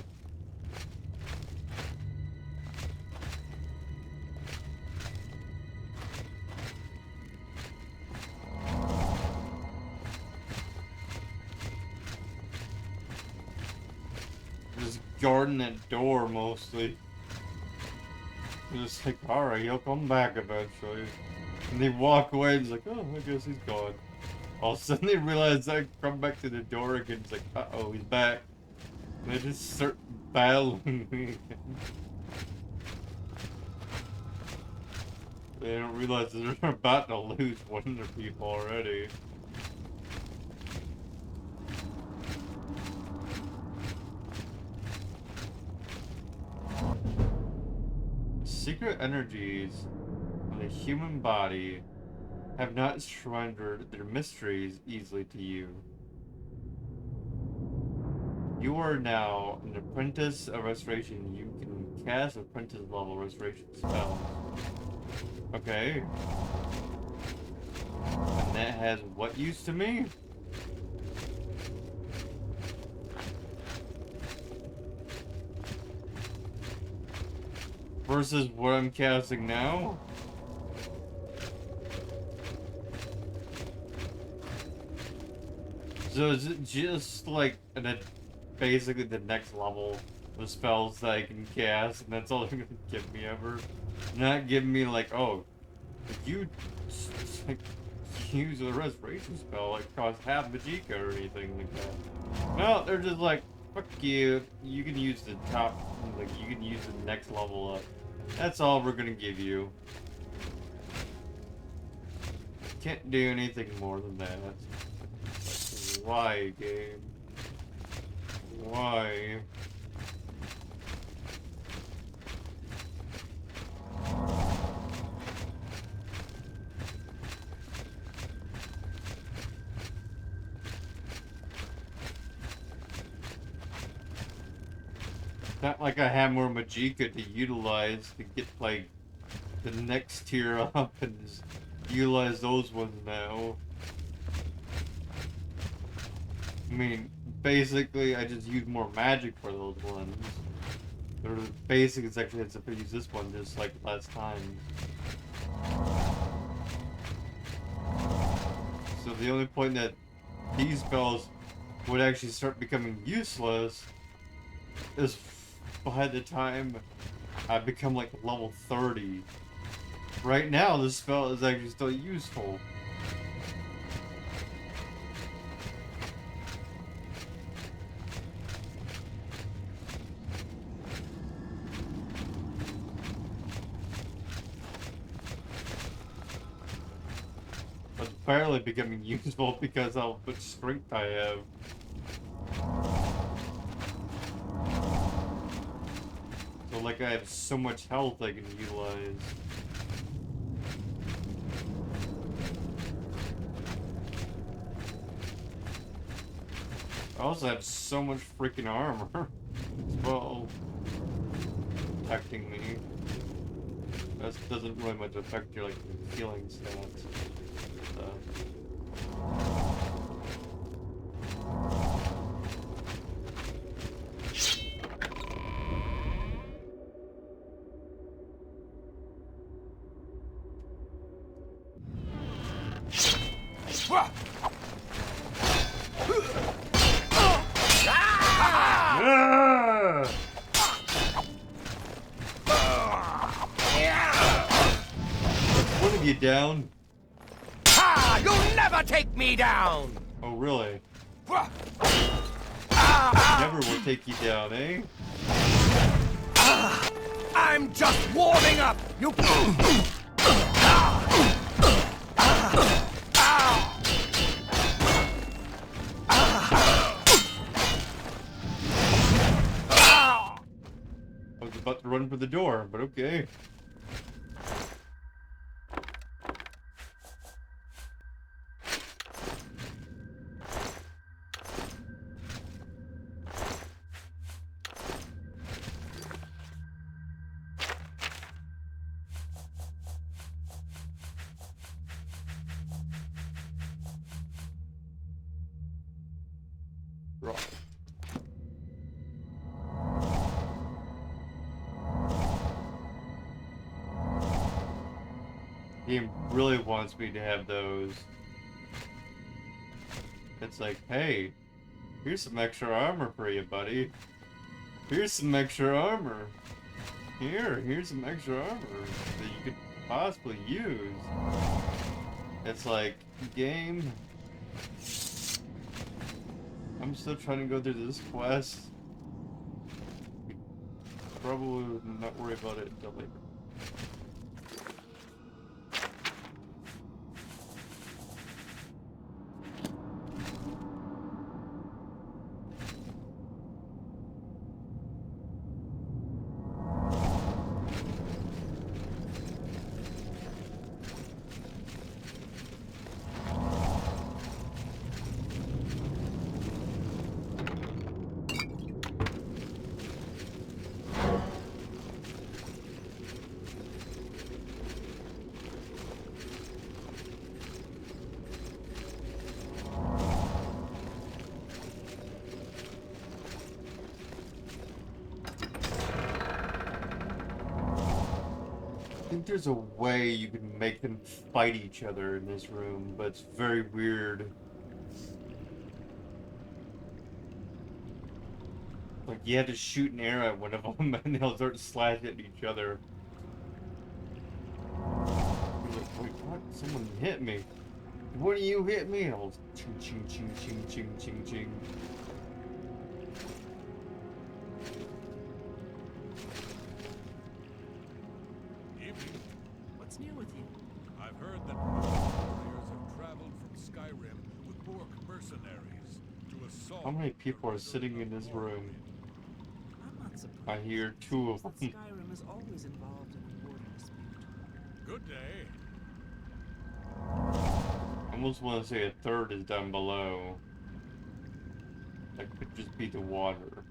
Speaker 4: Just guarding that door mostly. Just like, alright, he'll come back eventually. And they walk away and it's like, oh, I guess he's gone. All of a sudden they realize I come back to the door again. It's like, uh-oh, he's back. And they just start battling me. They don't realize that they're about to lose one of their people already. Secret energies of the human body have not surrendered their mysteries easily to you. You are now an apprentice of restoration. You can cast apprentice level restoration spells. Okay. And that has what use to me? Versus what I'm casting now? So is it just like basically the next level of spells that I can cast, and that's all they're gonna give me ever? Not give me like, oh, if you like, use a restoration spell, like cost half Magicka or anything like that. No, they're just like, Fuck you. You can use the top, like, you can use the next level up. That's all we're gonna give you. Can't do anything more than that. Like, why, game? Why? Not like I have more Magicka to utilize to get, like, the next tier up and just utilize those ones now. I mean, basically, I just use more magic for those ones. The basic is actually as if I use this one just like last time. So the only point that these spells would actually start becoming useless is by the time I become like level 30. Right now, this spell is actually still useful. But it's barely becoming useful because of how much strength I have. So like I have so much health I can utilize. I also have so much freaking armor as well, protecting me. That doesn't really much affect your like healing stats. What have you down?
Speaker 6: Ha! You'll never take me down!
Speaker 4: Oh, really? Never will take you down, eh?
Speaker 6: I'm just warming up! You...
Speaker 4: I was about to run for the door, but okay. Right. He really wants me to have those. It's like, hey, here's some extra armor for you, buddy. Here's some extra armor. Here's some extra armor that you could possibly use. It's like, game, I'm still trying to go through this quest. Probably would not worry about it until later. I think there's a way you can make them fight each other in this room, but it's very weird. Like, you have to shoot an arrow at one of them and they'll start slashing at each other. You're like, wait, what? Someone hit me. What do you hit me? And I'll ching, ching, ching, ching, ching, ching, ching.
Speaker 15: mercenaries to assault.
Speaker 4: How many people are sitting in this room?
Speaker 10: I'm not surprised.
Speaker 4: I hear two of
Speaker 10: Seems
Speaker 4: them.
Speaker 10: that Skyrim is always involved in a border dispute.
Speaker 15: Good day.
Speaker 4: I almost want to say a third is down below. That could just be the water.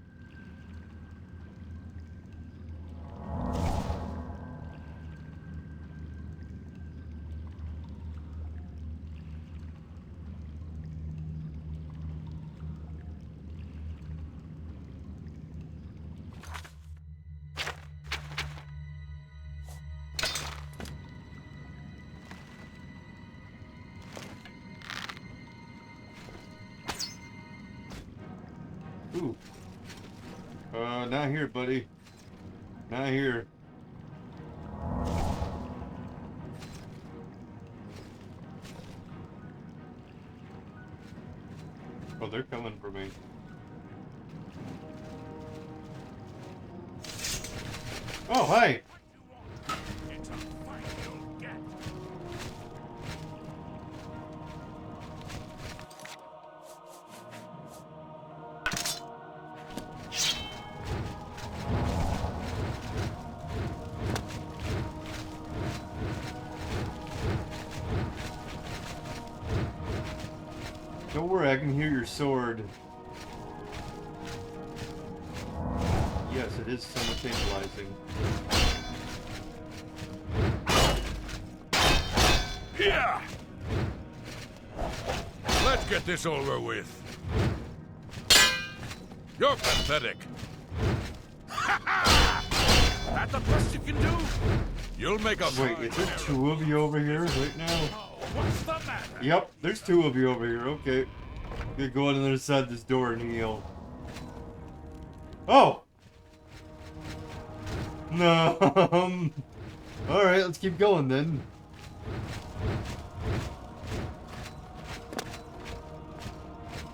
Speaker 4: Ooh. Not here, buddy. Not here. Oh, they're coming for me. Oh, hi!
Speaker 15: It's a fight you'll get.
Speaker 4: Don't worry, I can hear your sword. Yes, it is somewhat tantalizing.
Speaker 15: Yeah! Let's get this over with. You're pathetic. That the best you can do? You'll make a
Speaker 4: Wait, is there two of you over here right now?
Speaker 15: What's the matter?
Speaker 4: Yep, there's two of you over here. Okay. I'm gonna go on the other side of this door and heal. Oh! No. Alright, let's keep going then.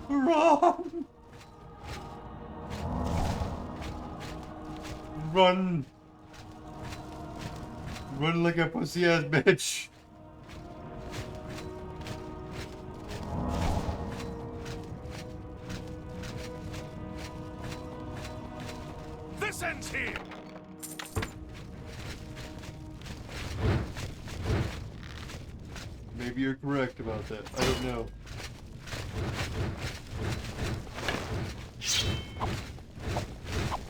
Speaker 4: Run! Run! Run like a pussy ass bitch!
Speaker 15: This ends here!
Speaker 4: Maybe you're correct about that. I don't know.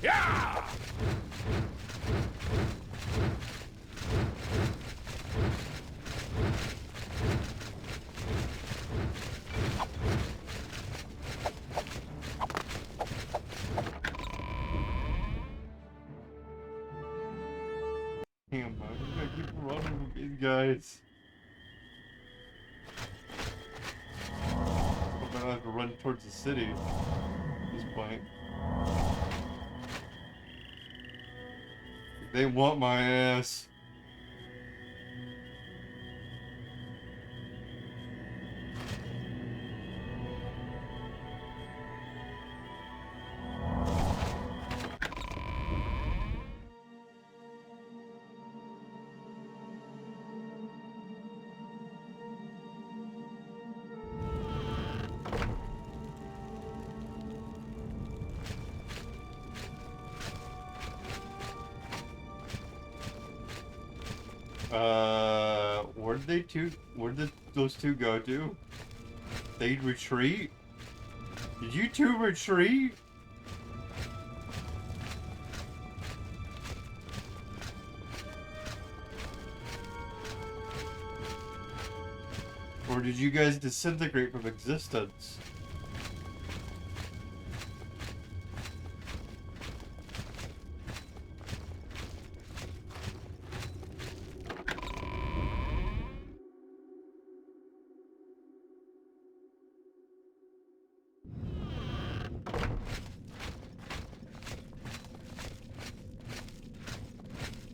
Speaker 15: Yeah!
Speaker 4: Damn, I'm gonna keep running with these guys. I'm gonna have to run towards the city at this point. They want my ass. Where did those two go to? They'd retreat? Did you two retreat? Or did you guys disintegrate from existence?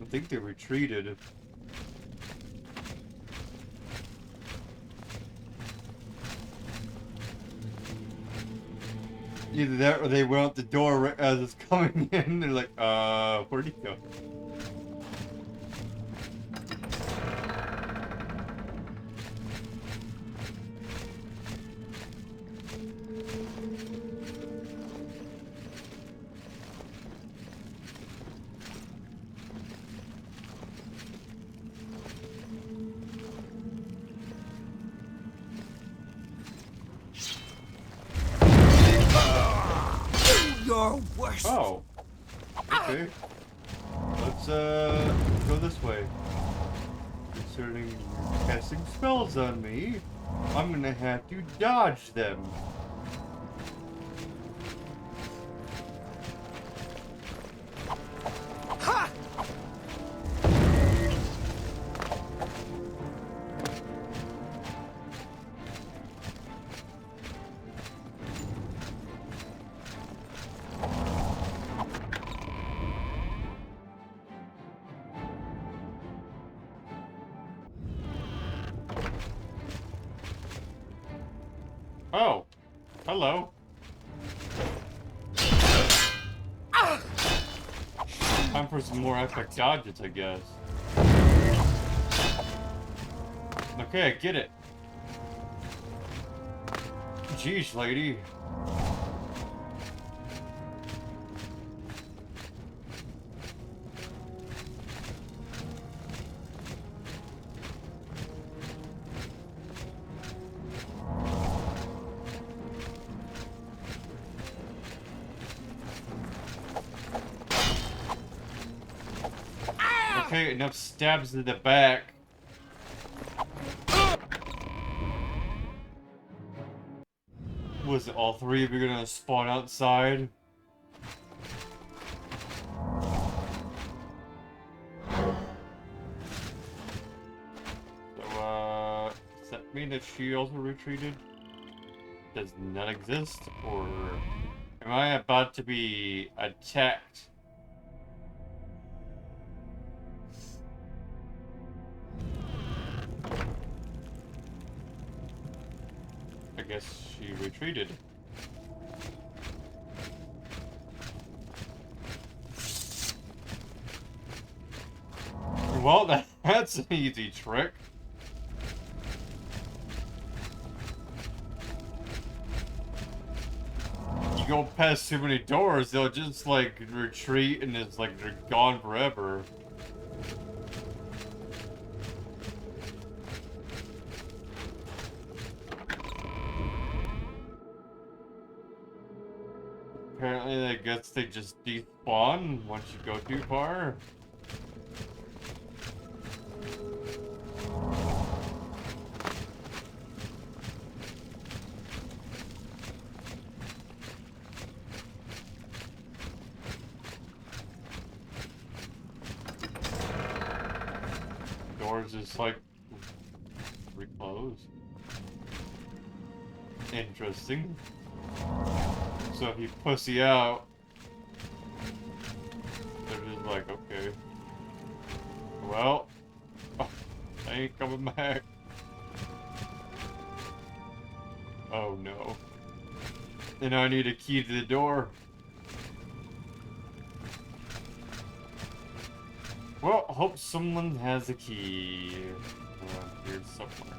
Speaker 4: I think they retreated. Either that or they went out the door right as it's coming in. They're like, where'd he go?
Speaker 10: your worst.
Speaker 16: Oh. Okay. Let's go this way. Concerning you casting spells on me, I'm gonna have to dodge them.
Speaker 10: Ha!
Speaker 16: Oh. Hello. Time for some more epic dodges, I guess. Okay, I get it. Jeez, lady. Okay, enough stabs in the back. Was it all three of you gonna spawn outside? So, does that mean that she also retreated? Does not exist? Or am I about to be attacked? I guess she retreated. Well, that's an easy trick. You go past too many doors, they'll just like retreat and it's like they're gone forever. Apparently, I guess they just despawn once you go too far. Doors is like reclosed. Interesting. So if you pussy out, they're just like, okay. Well, I ain't coming back. Oh no. Then I need a key to the door. Well, hope someone has a key around here somewhere.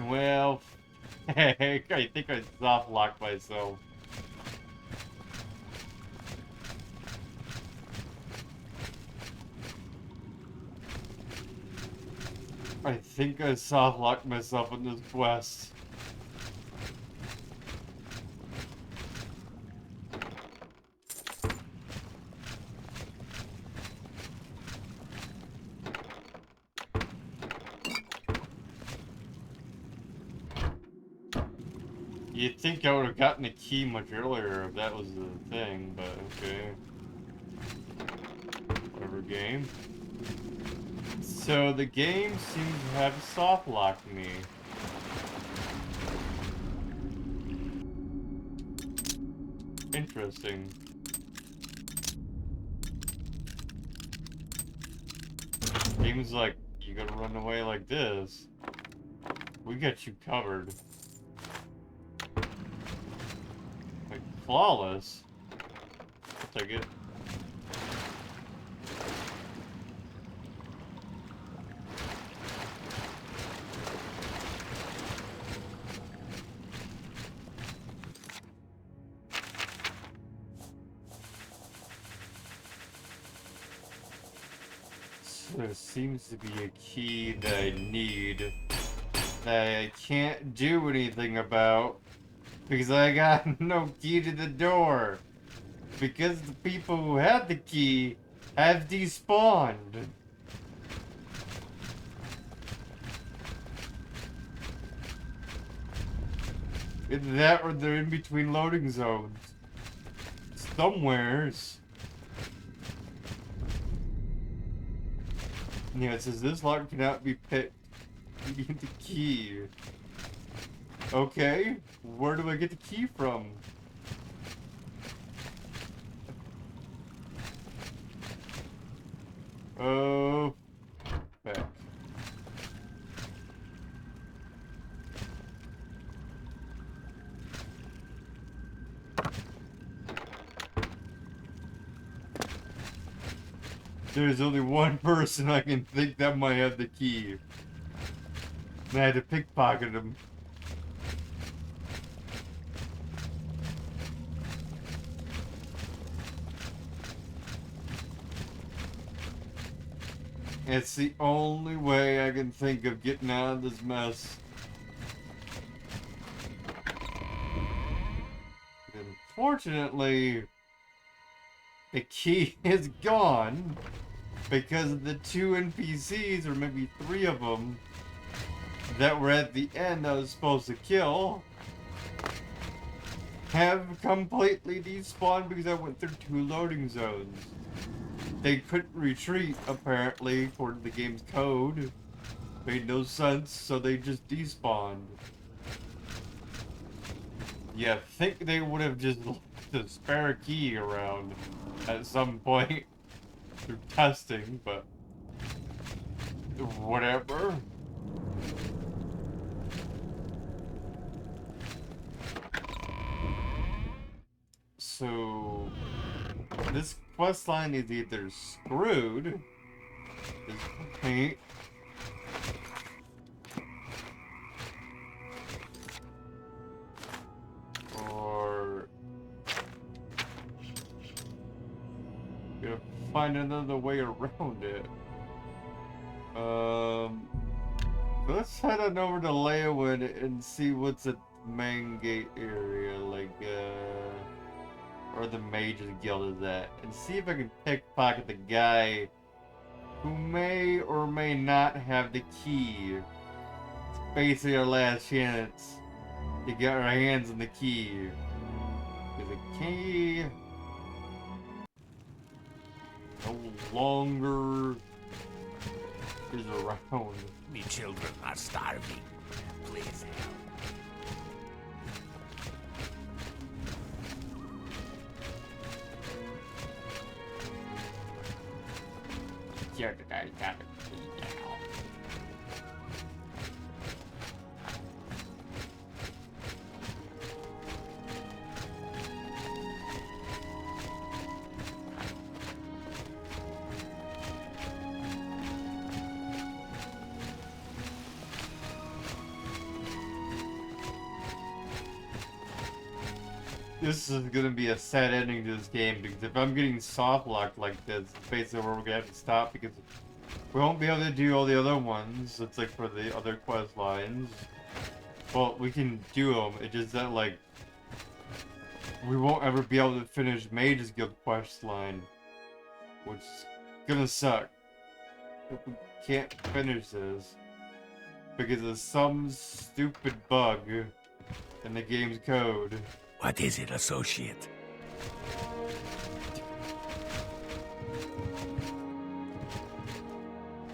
Speaker 16: Well, I think I soft locked myself. I think I soft locked myself in this quest. You'd think I would have gotten the key much earlier if that was the thing, but okay. Whatever, game. So the game seems to have soft locked me. Interesting. Game's like, you gotta run away like this. We got you covered. Like, flawless. I'll take it. There seems to be a key that I need. that I can't do anything about because I got no key to the door. Because the people who had the key have despawned. Either that or they're in between loading zones. Somewheres. Yeah, it says this lock cannot be picked. You get the key. Okay, where do I get the key from? Oh, back. There's only one person I can think that might have the key. And I had to pickpocket him. It's the only way I can think of getting out of this mess. Unfortunately, the key is gone because of the 2 NPCs, or maybe 3 of them, that were at the end I was supposed to kill, have completely despawned because I went through 2 loading zones. They couldn't retreat, apparently, according to the game's code. Made no sense, so they just despawned. Yeah, I think they would have just left a spare key around at some point through testing, but whatever. So this quest line is either screwed, this point, or gonna find another way around it. Let's head on over to Leowin and see what's at the main gate area, like, where the Mage's Guild is at, and see if I can pickpocket the guy who may or may not have the key. It's basically our last chance to get our hands on the key. Because the key no longer is around.
Speaker 6: Me children are starving. Please help.
Speaker 16: Here today, got it. This is gonna be a sad ending to this game, because if I'm getting soft locked like this, it's basically where we're gonna have to stop, because we won't be able to do all the other ones. It's like for the other quest lines. Well, we can do them, it's just that, like, we won't ever be able to finish Mage's Guild quest line, which is gonna suck if we can't finish this because of some stupid bug in the game's code.
Speaker 6: What is it, associate?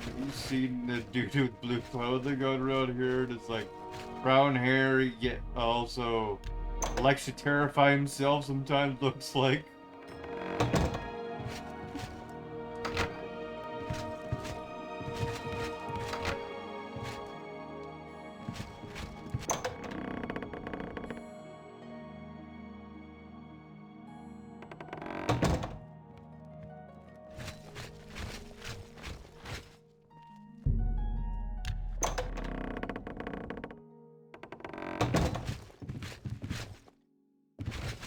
Speaker 16: Have you seen the dude with blue clothing going around here? It's like brown hair, yet also likes to terrify himself sometimes, looks like.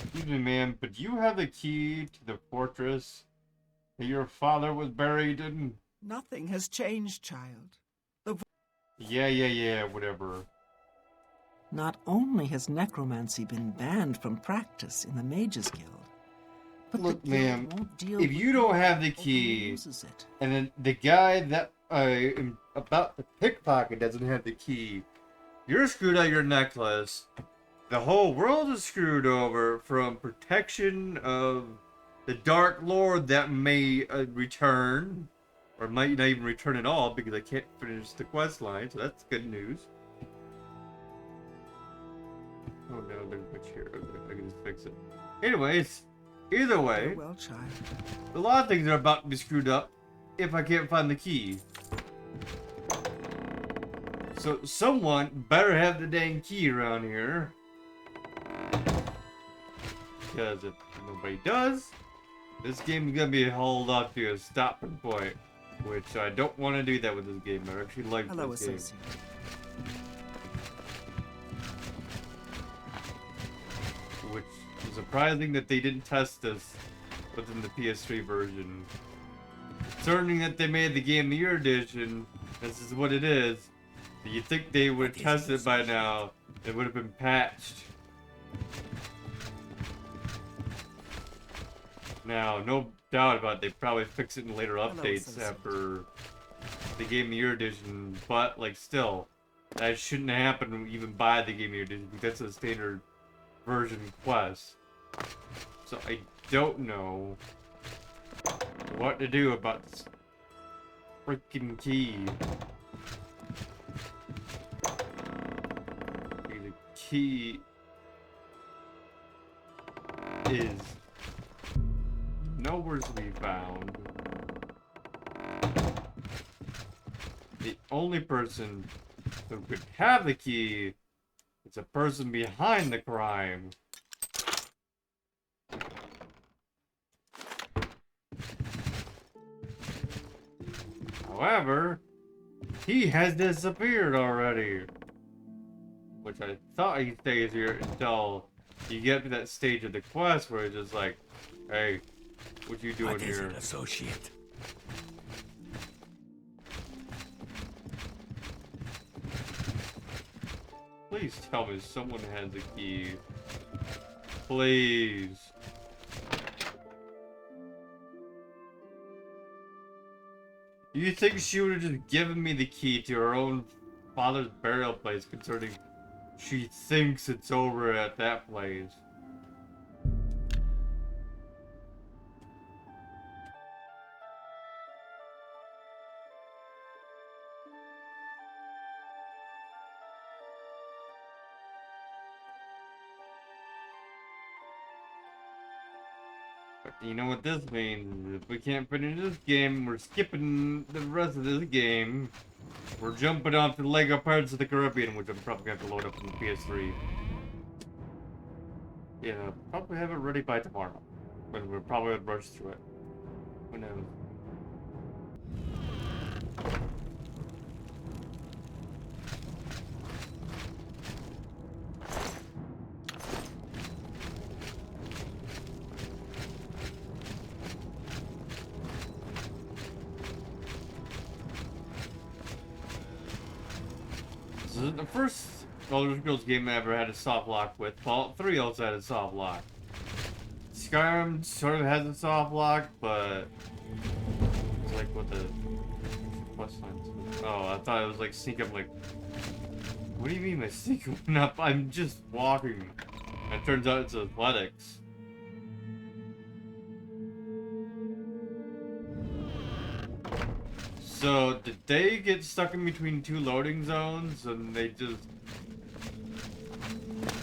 Speaker 16: Excuse me, ma'am, but you have the key to the fortress that your father was buried in?
Speaker 10: Nothing has changed, child.
Speaker 16: Yeah, whatever.
Speaker 7: Not only has necromancy been banned from practice in the Mages Guild, but
Speaker 16: Look,
Speaker 7: the guild
Speaker 16: ma'am,
Speaker 7: won't deal
Speaker 16: if
Speaker 7: with
Speaker 16: you don't have the
Speaker 7: anyone who
Speaker 16: key,
Speaker 7: uses it.
Speaker 16: and then the guy that I am about to pickpocket doesn't have the key, you're screwed out of your necklace. The whole world is screwed over from protection of the Dark Lord that may return, or might not even return at all because I can't finish the quest line, so that's good news. Oh no, there's a glitch here. Okay, I can just fix it. Anyways, either way,
Speaker 7: Farewell, child.
Speaker 16: a lot of things are about to be screwed up if I can't find the key. So someone better have the dang key around here. Because if nobody does, this game is gonna be hauled up to a stopping point. Which I don't want to do that with this game. I actually like
Speaker 7: Hello,
Speaker 16: this game.
Speaker 7: associate.
Speaker 16: Which is surprising that they didn't test this within the PS3 version. Concerning that they made the Game of the Year edition, this is what it is. You'd think they would have tested it by now. It would have been patched. Now, no doubt about it, they probably fix it in later updates after the Game of the Year edition, but like still, that shouldn't happen even by the Game of the Year edition because that's a standard version quest. So I don't know what to do about this freaking key. The key is nowhere to be found. The only person who could have the key is a person behind the crime. However, he has disappeared already. Which I thought he stays here until you get to that stage of the quest where it's just like, hey, what you doing here?
Speaker 6: Associate.
Speaker 16: Please tell me someone has a key. Please. You think she would have just given me the key to her own father's burial place, concerning she thinks it's over at that place? But you know what this means? If we can't finish this game, we're skipping the rest of this game. We're jumping off to Lego Pirates of the Caribbean, which I'm probably going to have to load up on the PS3. Yeah, probably have it ready by tomorrow. But we'll probably rush through it. Who knows? This is the first Elder Scrolls game I ever had a soft lock with. Fallout 3 also had a soft lock. Skyrim sort of has a soft lock, but it's like what the quest lines. Oh, I thought it was like sneak up. Like, what do you mean by sneaking up? I'm just walking. And it turns out it's athletics. So, did they get stuck in between two loading zones and they just,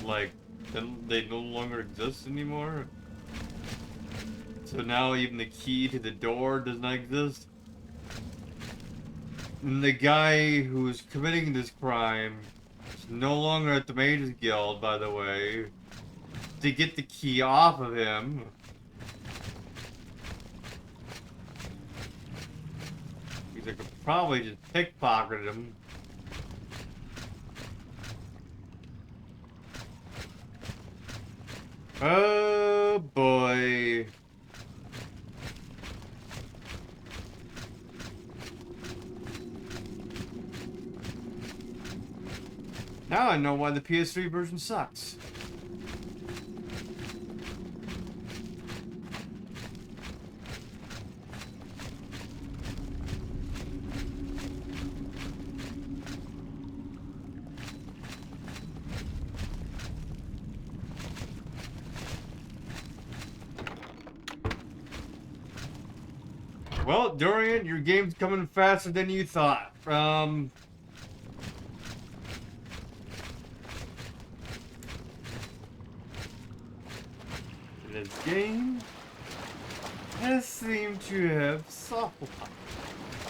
Speaker 16: like, then they no longer exist anymore? So now even the key to the door does not exist? And the guy who's committing this crime is no longer at the Mages Guild, by the way, to get the key off of him. I could probably just pickpocket him. Oh boy. Now I know why the PS3 version sucks. Well, Dorian, your game's coming faster than you thought. This game has seemed to have soft lock,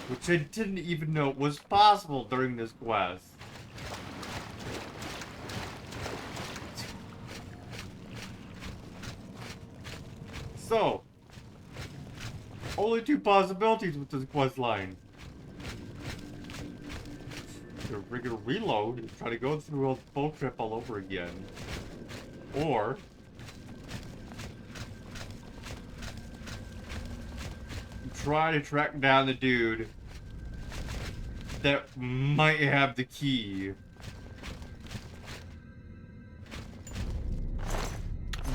Speaker 16: which I didn't even know was possible during this quest. So, only two possibilities with this quest line. The rigor reload and try to go through a full trip all over again. Or try to track down the dude that might have the key.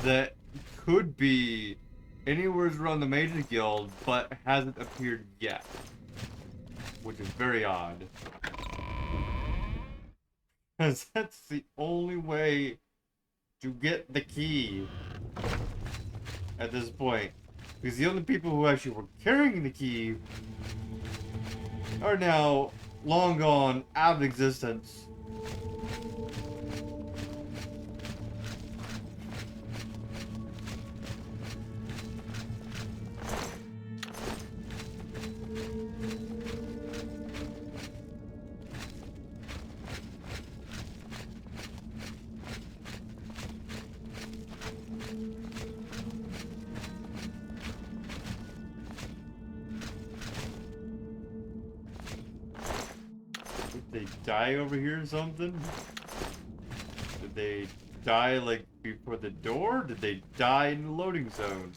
Speaker 16: That could be anywhere around the Major Guild, but hasn't appeared yet. Which is very odd. Because that's the only way to get the key at this point. Because the only people who actually were carrying the key are now long gone, out of existence. Did they die over here or something? Did they die like before the door? Did they die in the loading zone?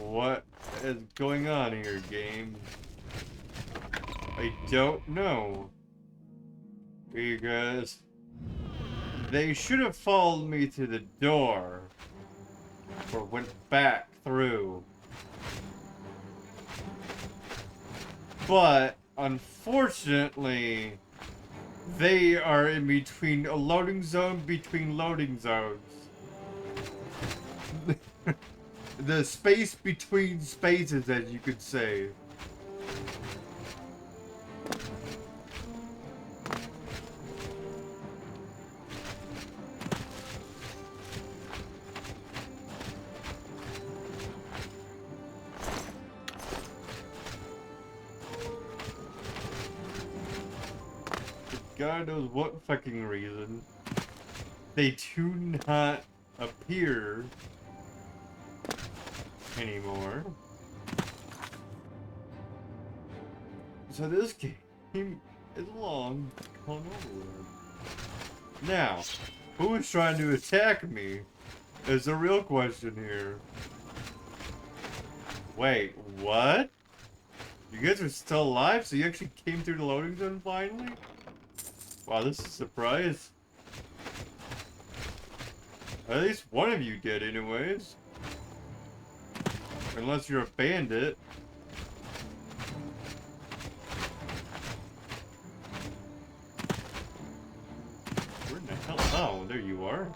Speaker 16: What is going on here, game? I don't know. Because they should have followed me to the door or went back through. But unfortunately, they are in between a loading zone between loading zones. The space between spaces, as you could say. God knows what fucking reason, they do not appear anymore. So this game is long gone over. Now, who is trying to attack me is the real question here. Wait, what? You guys are still alive? So you actually came through the loading zone finally? Wow, this is a surprise. At least one of you did anyways. Unless you're a bandit. Where in the hell? Oh, there you are.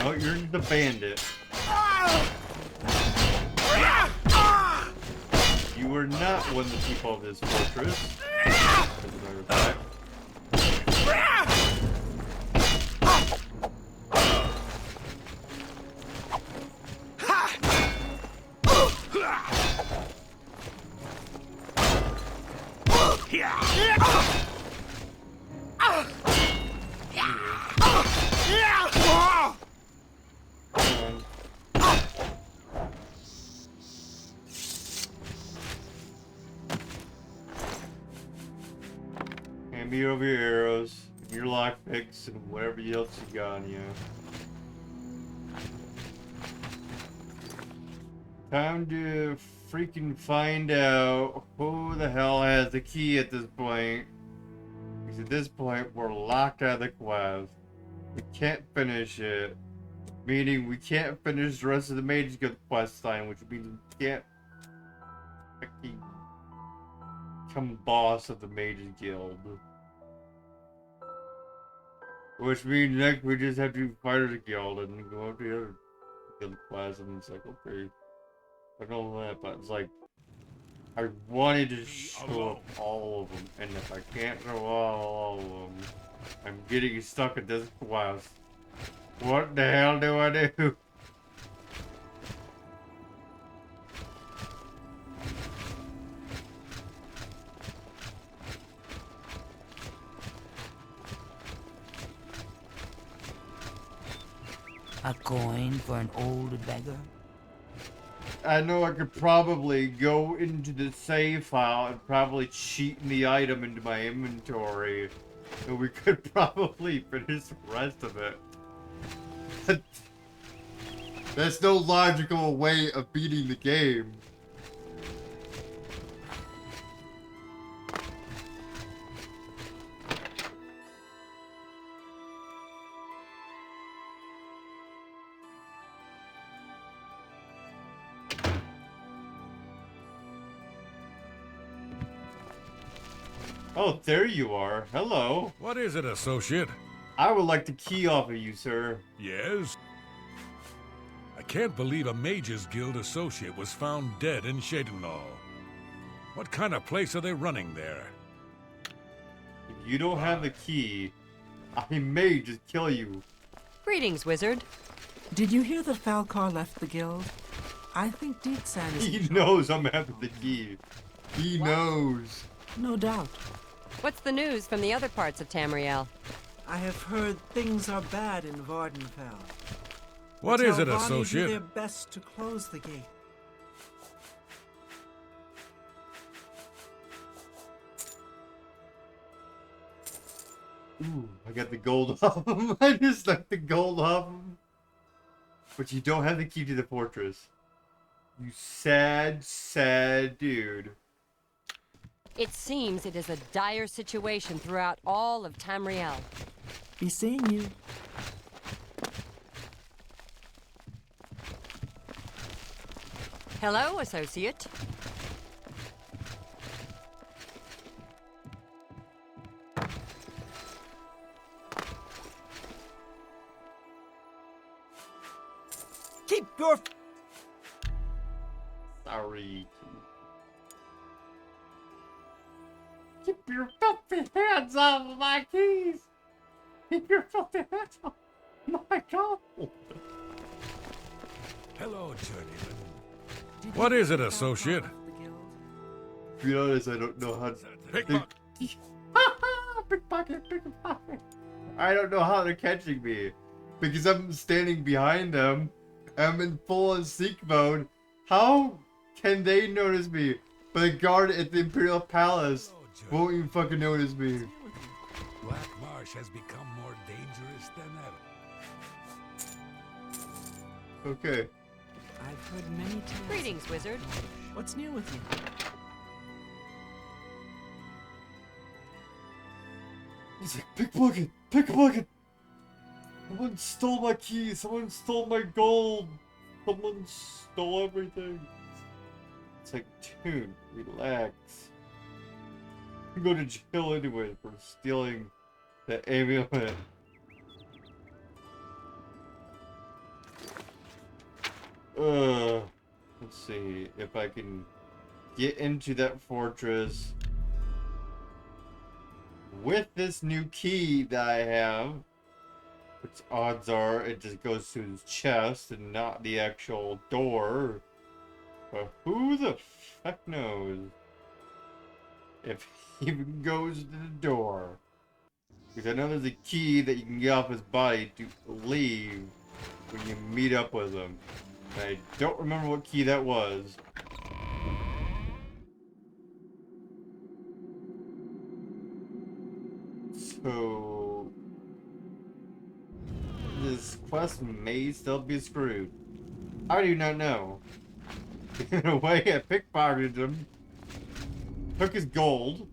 Speaker 16: No, you're the bandit. You are not one of the people of this fortress. As a matter of fact. Hand me over your arrows and your life. lockpicks and whatever else you got on you. Time to freaking find out who the hell has the key at this point. Because at this point, we're locked out of the quest. We can't finish it. Meaning we can't finish the rest of the Mage Guild quest line, which means we can't fucking become boss of the Mage Guild. Which means next we just have to fight the guild and go up to the other guild quest, and it's like, okay, I know that, but it's like, I wanted to show up all of them, and if I can't show all of them, I'm getting stuck at this quest. What the hell do I do?
Speaker 11: A coin for an old beggar?
Speaker 16: I know I could probably go into the save file and probably cheat the item into my inventory. And we could probably finish the rest of it. That's no logical way of beating the game. Oh, there you are. Hello.
Speaker 15: What is it, associate?
Speaker 16: I would like to key off of you, sir.
Speaker 15: Yes? I can't believe a Mages Guild associate was found dead in Shadenall. What kind of place are they running there?
Speaker 16: If you don't have the key, I may just kill you.
Speaker 13: Greetings, wizard.
Speaker 7: Did you hear that Falcar left the guild? I think Deetsan is...
Speaker 16: He knows I'm having the key. He knows.
Speaker 7: No doubt.
Speaker 13: What's the news from the other parts of Tamriel?
Speaker 7: I have heard things are bad in Vardenfell.
Speaker 15: What
Speaker 7: The
Speaker 15: is it,
Speaker 7: Telvanni
Speaker 15: associate?
Speaker 7: do their best to close the gate.
Speaker 16: Ooh, I got the gold off him. I just like the gold off him. But you don't have the key to the fortress. You sad, sad dude.
Speaker 13: It seems it is a dire situation throughout all of Tamriel.
Speaker 7: Be seeing you.
Speaker 13: Hello, associate.
Speaker 7: Keep your...
Speaker 16: Sorry. Keep your filthy hands off of my keys! Keep your filthy hands off my gold!
Speaker 15: Hello, journeyman. What is it, associate?
Speaker 16: To be honest, I don't know how to...
Speaker 15: Pickpocket.
Speaker 16: Pickpocket, pickpocket. I don't know how they're catching me. Because I'm standing behind them. I'm in full seek mode. How can they notice me? But the guard at the Imperial Palace won't even fucking notice me.
Speaker 15: Black Marsh has become more dangerous than ever.
Speaker 16: Okay.
Speaker 7: I've heard many tales.
Speaker 13: Greetings, wizard.
Speaker 7: What's new with you?
Speaker 16: He's like, pickpocket, pickpocket. Someone stole my keys. Someone stole my gold. Someone stole everything. It's like, dude, relax. You go to jail anyway for stealing the amulet. Let's see if I can get into that fortress with this new key that I have. Which odds are it just goes to his chest and not the actual door. But who the fuck knows if he even goes to the door. Because I know there's a key that you can get off his body to leave when you meet up with him. And I don't remember what key that was. So this quest may still be screwed. I do not know. In a way, I pickpocketed him, took his gold,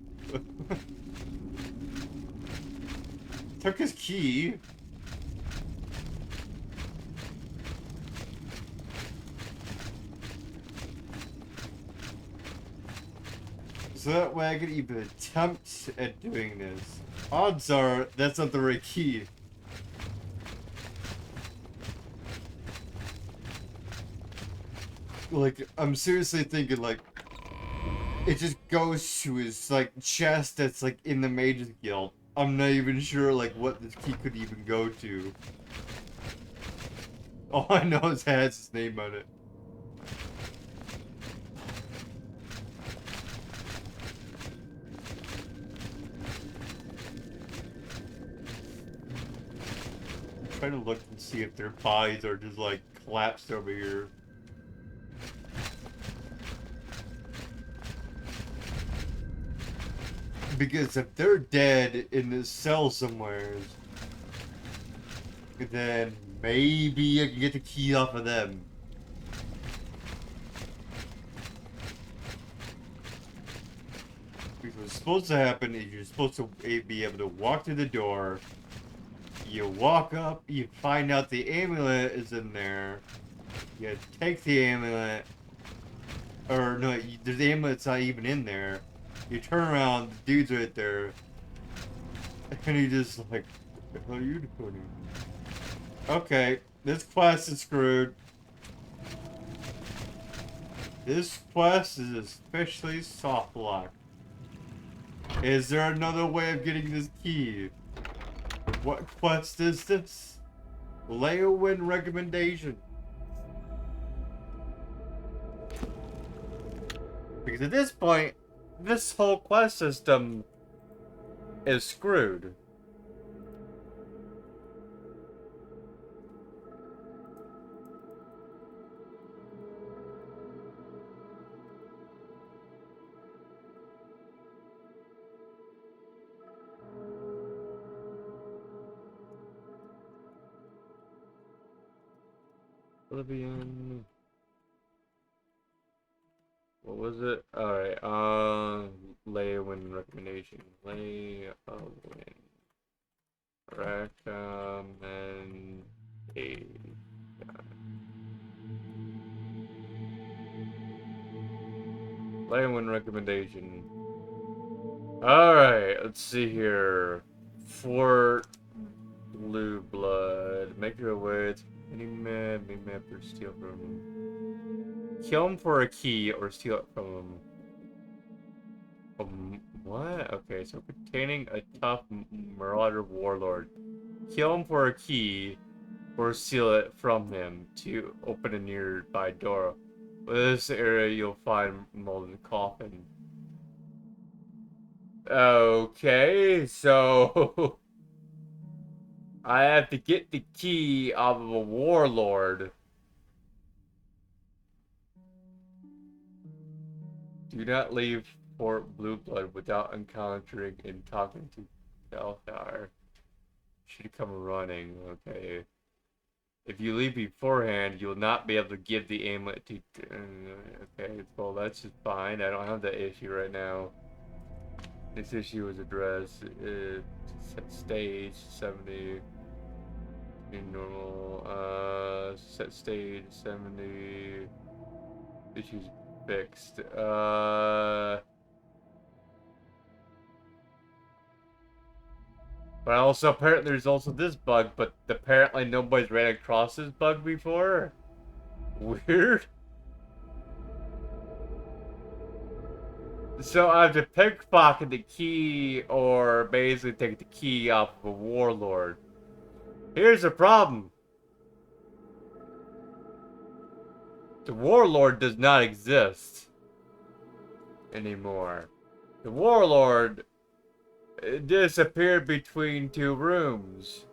Speaker 16: took his key. So that way I could even attempt at doing this. Odds are that's not the right key. Like, I'm seriously thinking, like, it just goes to his, like, chest that's, like, in the Mages Guild. I'm not even sure, like, what this key could even go to. All I know is it has his name on it. I'm trying to look and see if their bodies are just, like, collapsed over here. Because if they're dead in this cell somewhere, then maybe I can get the key off of them. Because what's supposed to happen is you're supposed to be able to walk through the door, you walk up, you find out the amulet is in there, you take the amulet, or no, the amulet's not even in there. You turn around, the dude's right there, and he just like, what the hell are you doing? Okay, this quest is screwed. This quest is especially soft locked. Is there another way of getting this key? What quest is this? Leowin recommendation. Because at this point, this whole quest system is screwed. Oblivion. What was it? Alright, Leowin recommendation. Leowin. Recommendation. Leowin recommendation. Alright, let's see here. Fort Blue Blood. Make your way to any map or steal from him. Kill him for a key or steal it from him. What? Okay, so containing a tough marauder warlord. Kill him for a key or steal it from him to open a nearby door. With this area, you'll find molten coffin. Okay, so I have to get the key off of a warlord. Do not leave Fort Blue Blood without encountering and talking to Balthar. Should come running, okay. If you leave beforehand, you'll not be able to give the amulet to... okay, well that's just fine. I don't have that issue right now. This issue was addressed. Set stage 70. In normal. Set stage 70. Issues fixed. But also, apparently there's also this bug, but apparently nobody's ran across this bug before. Weird. So I have to pickpocket the key, or basically take the key off of a warlord. Here's the problem. The warlord does not exist anymore. The warlord disappeared between two rooms.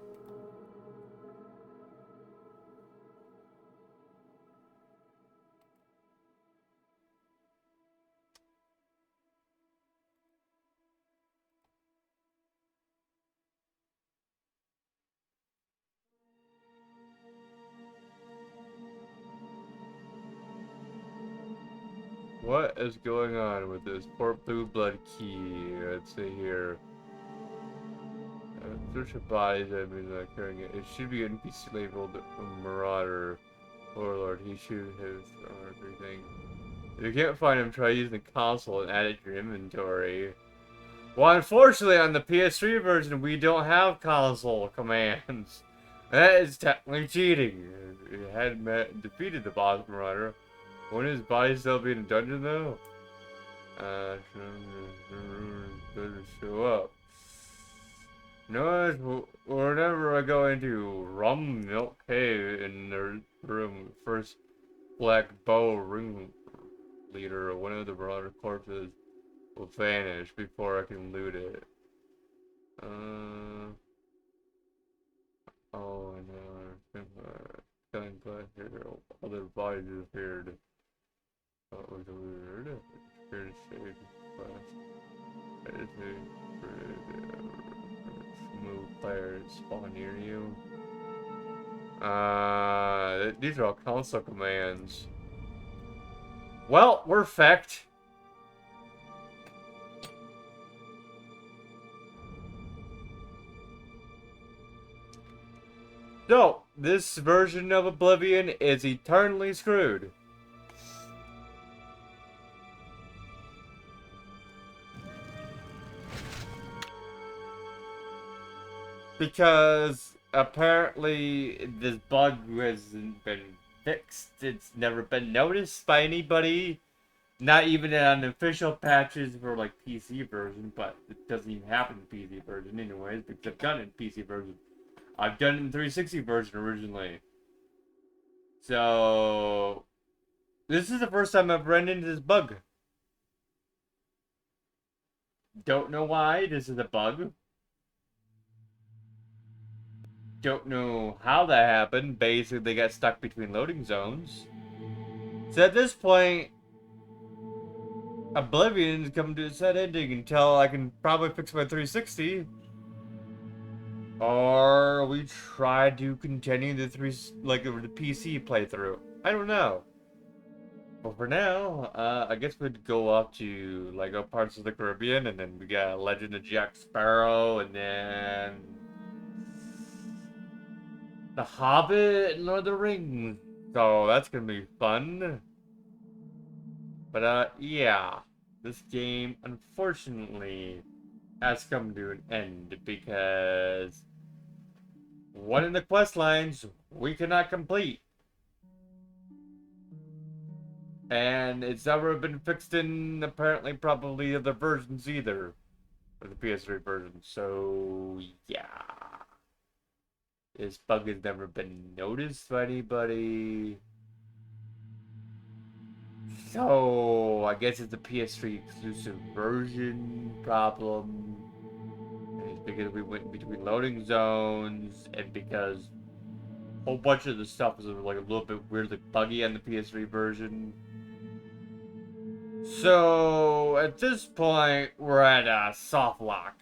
Speaker 4: What is going on with this poor blue blood key? Let's see here. Search of bodies that have been occurring. It should be an NPC labeled Marauder. Warlord, he should have everything. If you can't find him, try using the console and add it to your inventory. Well, unfortunately, on the PS3 version, we don't have console commands. That is technically cheating. It had defeated the boss Marauder. Wouldn't his body still be in a dungeon, though? Show up. No, whenever I go into Rum Milk Cave in the room, first Black Bow ring leader or one of the Marauder corpses will vanish before I can loot it. Oh, I know. Killing glass here. Other bodies appeared. That was weird. Appeared shade glass. Smooth players spawn near you. These are all console commands. Well, we're fecked. So, this version of Oblivion is eternally screwed. Because apparently this bug hasn't been fixed. It's never been noticed by anybody. Not even on official patches for like PC version, but it doesn't even happen in PC version anyways, because I've done it in PC version. I've done it in 360 version originally. So this is the first time I've run into this bug. Don't know why this is a bug. Don't know how that happened. Basically, they got stuck between loading zones. So at this point, Oblivion's come to a set ending until I can probably fix my 360. Or we try to continue the the PC playthrough. I don't know. But for now, I guess we'd go up to Lego Parts of the Caribbean, and then we got Legend of Jack Sparrow, and then The Hobbit and Lord of the Rings. So that's gonna be fun. But yeah, this game unfortunately has come to an end because one of the quest lines we cannot complete. And it's never been fixed in apparently probably other versions either. For the PS3 version. So yeah. This bug has never been noticed by anybody. So I guess it's a PS3 exclusive version problem. And it's because we went between loading zones and because a whole bunch of the stuff is like a little bit weirdly buggy on the PS3 version. So at this point we're at a soft lock.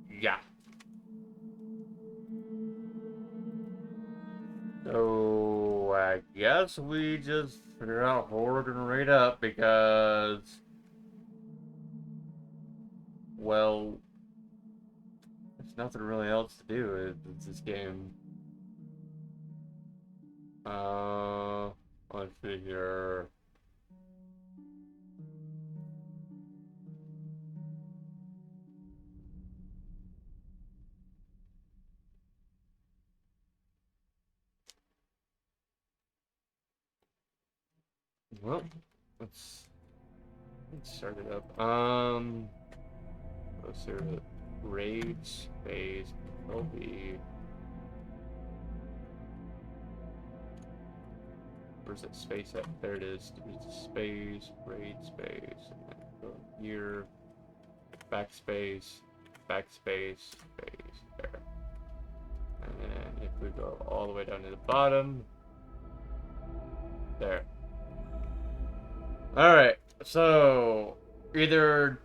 Speaker 4: Yeah. So I guess we just figure out how we're gonna rate up because, well, there's nothing really else to do with this game. Let's see here. Well, let's start it up. Let's see. Raid space Control V. Where's that space at? There it is. There's the space, raid space, and then go here, backspace, backspace, space, there. And then if we go all the way down to the bottom, there. Alright, so either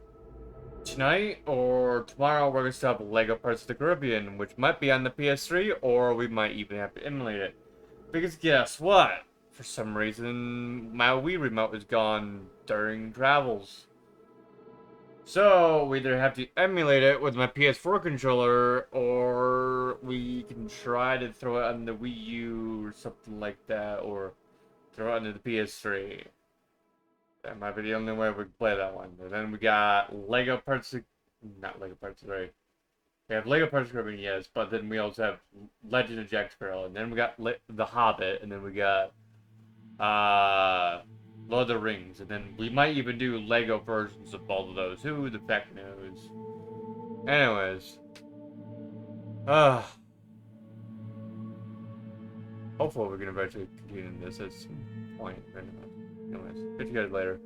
Speaker 4: tonight or tomorrow we're going to start Lego Parts of the Caribbean, which might be on the PS3, or we might even have to emulate it. Because guess what? For some reason, my Wii remote is gone during travels. So, we either have to emulate it with my PS4 controller, or we can try to throw it on the Wii U or something like that, or throw it onto the PS3. That might be the only way we can play that one. And then we got Lego Parts... Not Lego Parts 3. We have Lego Parts Caribbean, yes, but then we also have Legend of Jack Sparrow, and then we got The Hobbit, and then we got Lord of the Rings, and then we might even do Lego versions of both of those. Who the heck knows? Anyways. Hopefully we can eventually continue this at some point. Anyways, catch you guys later.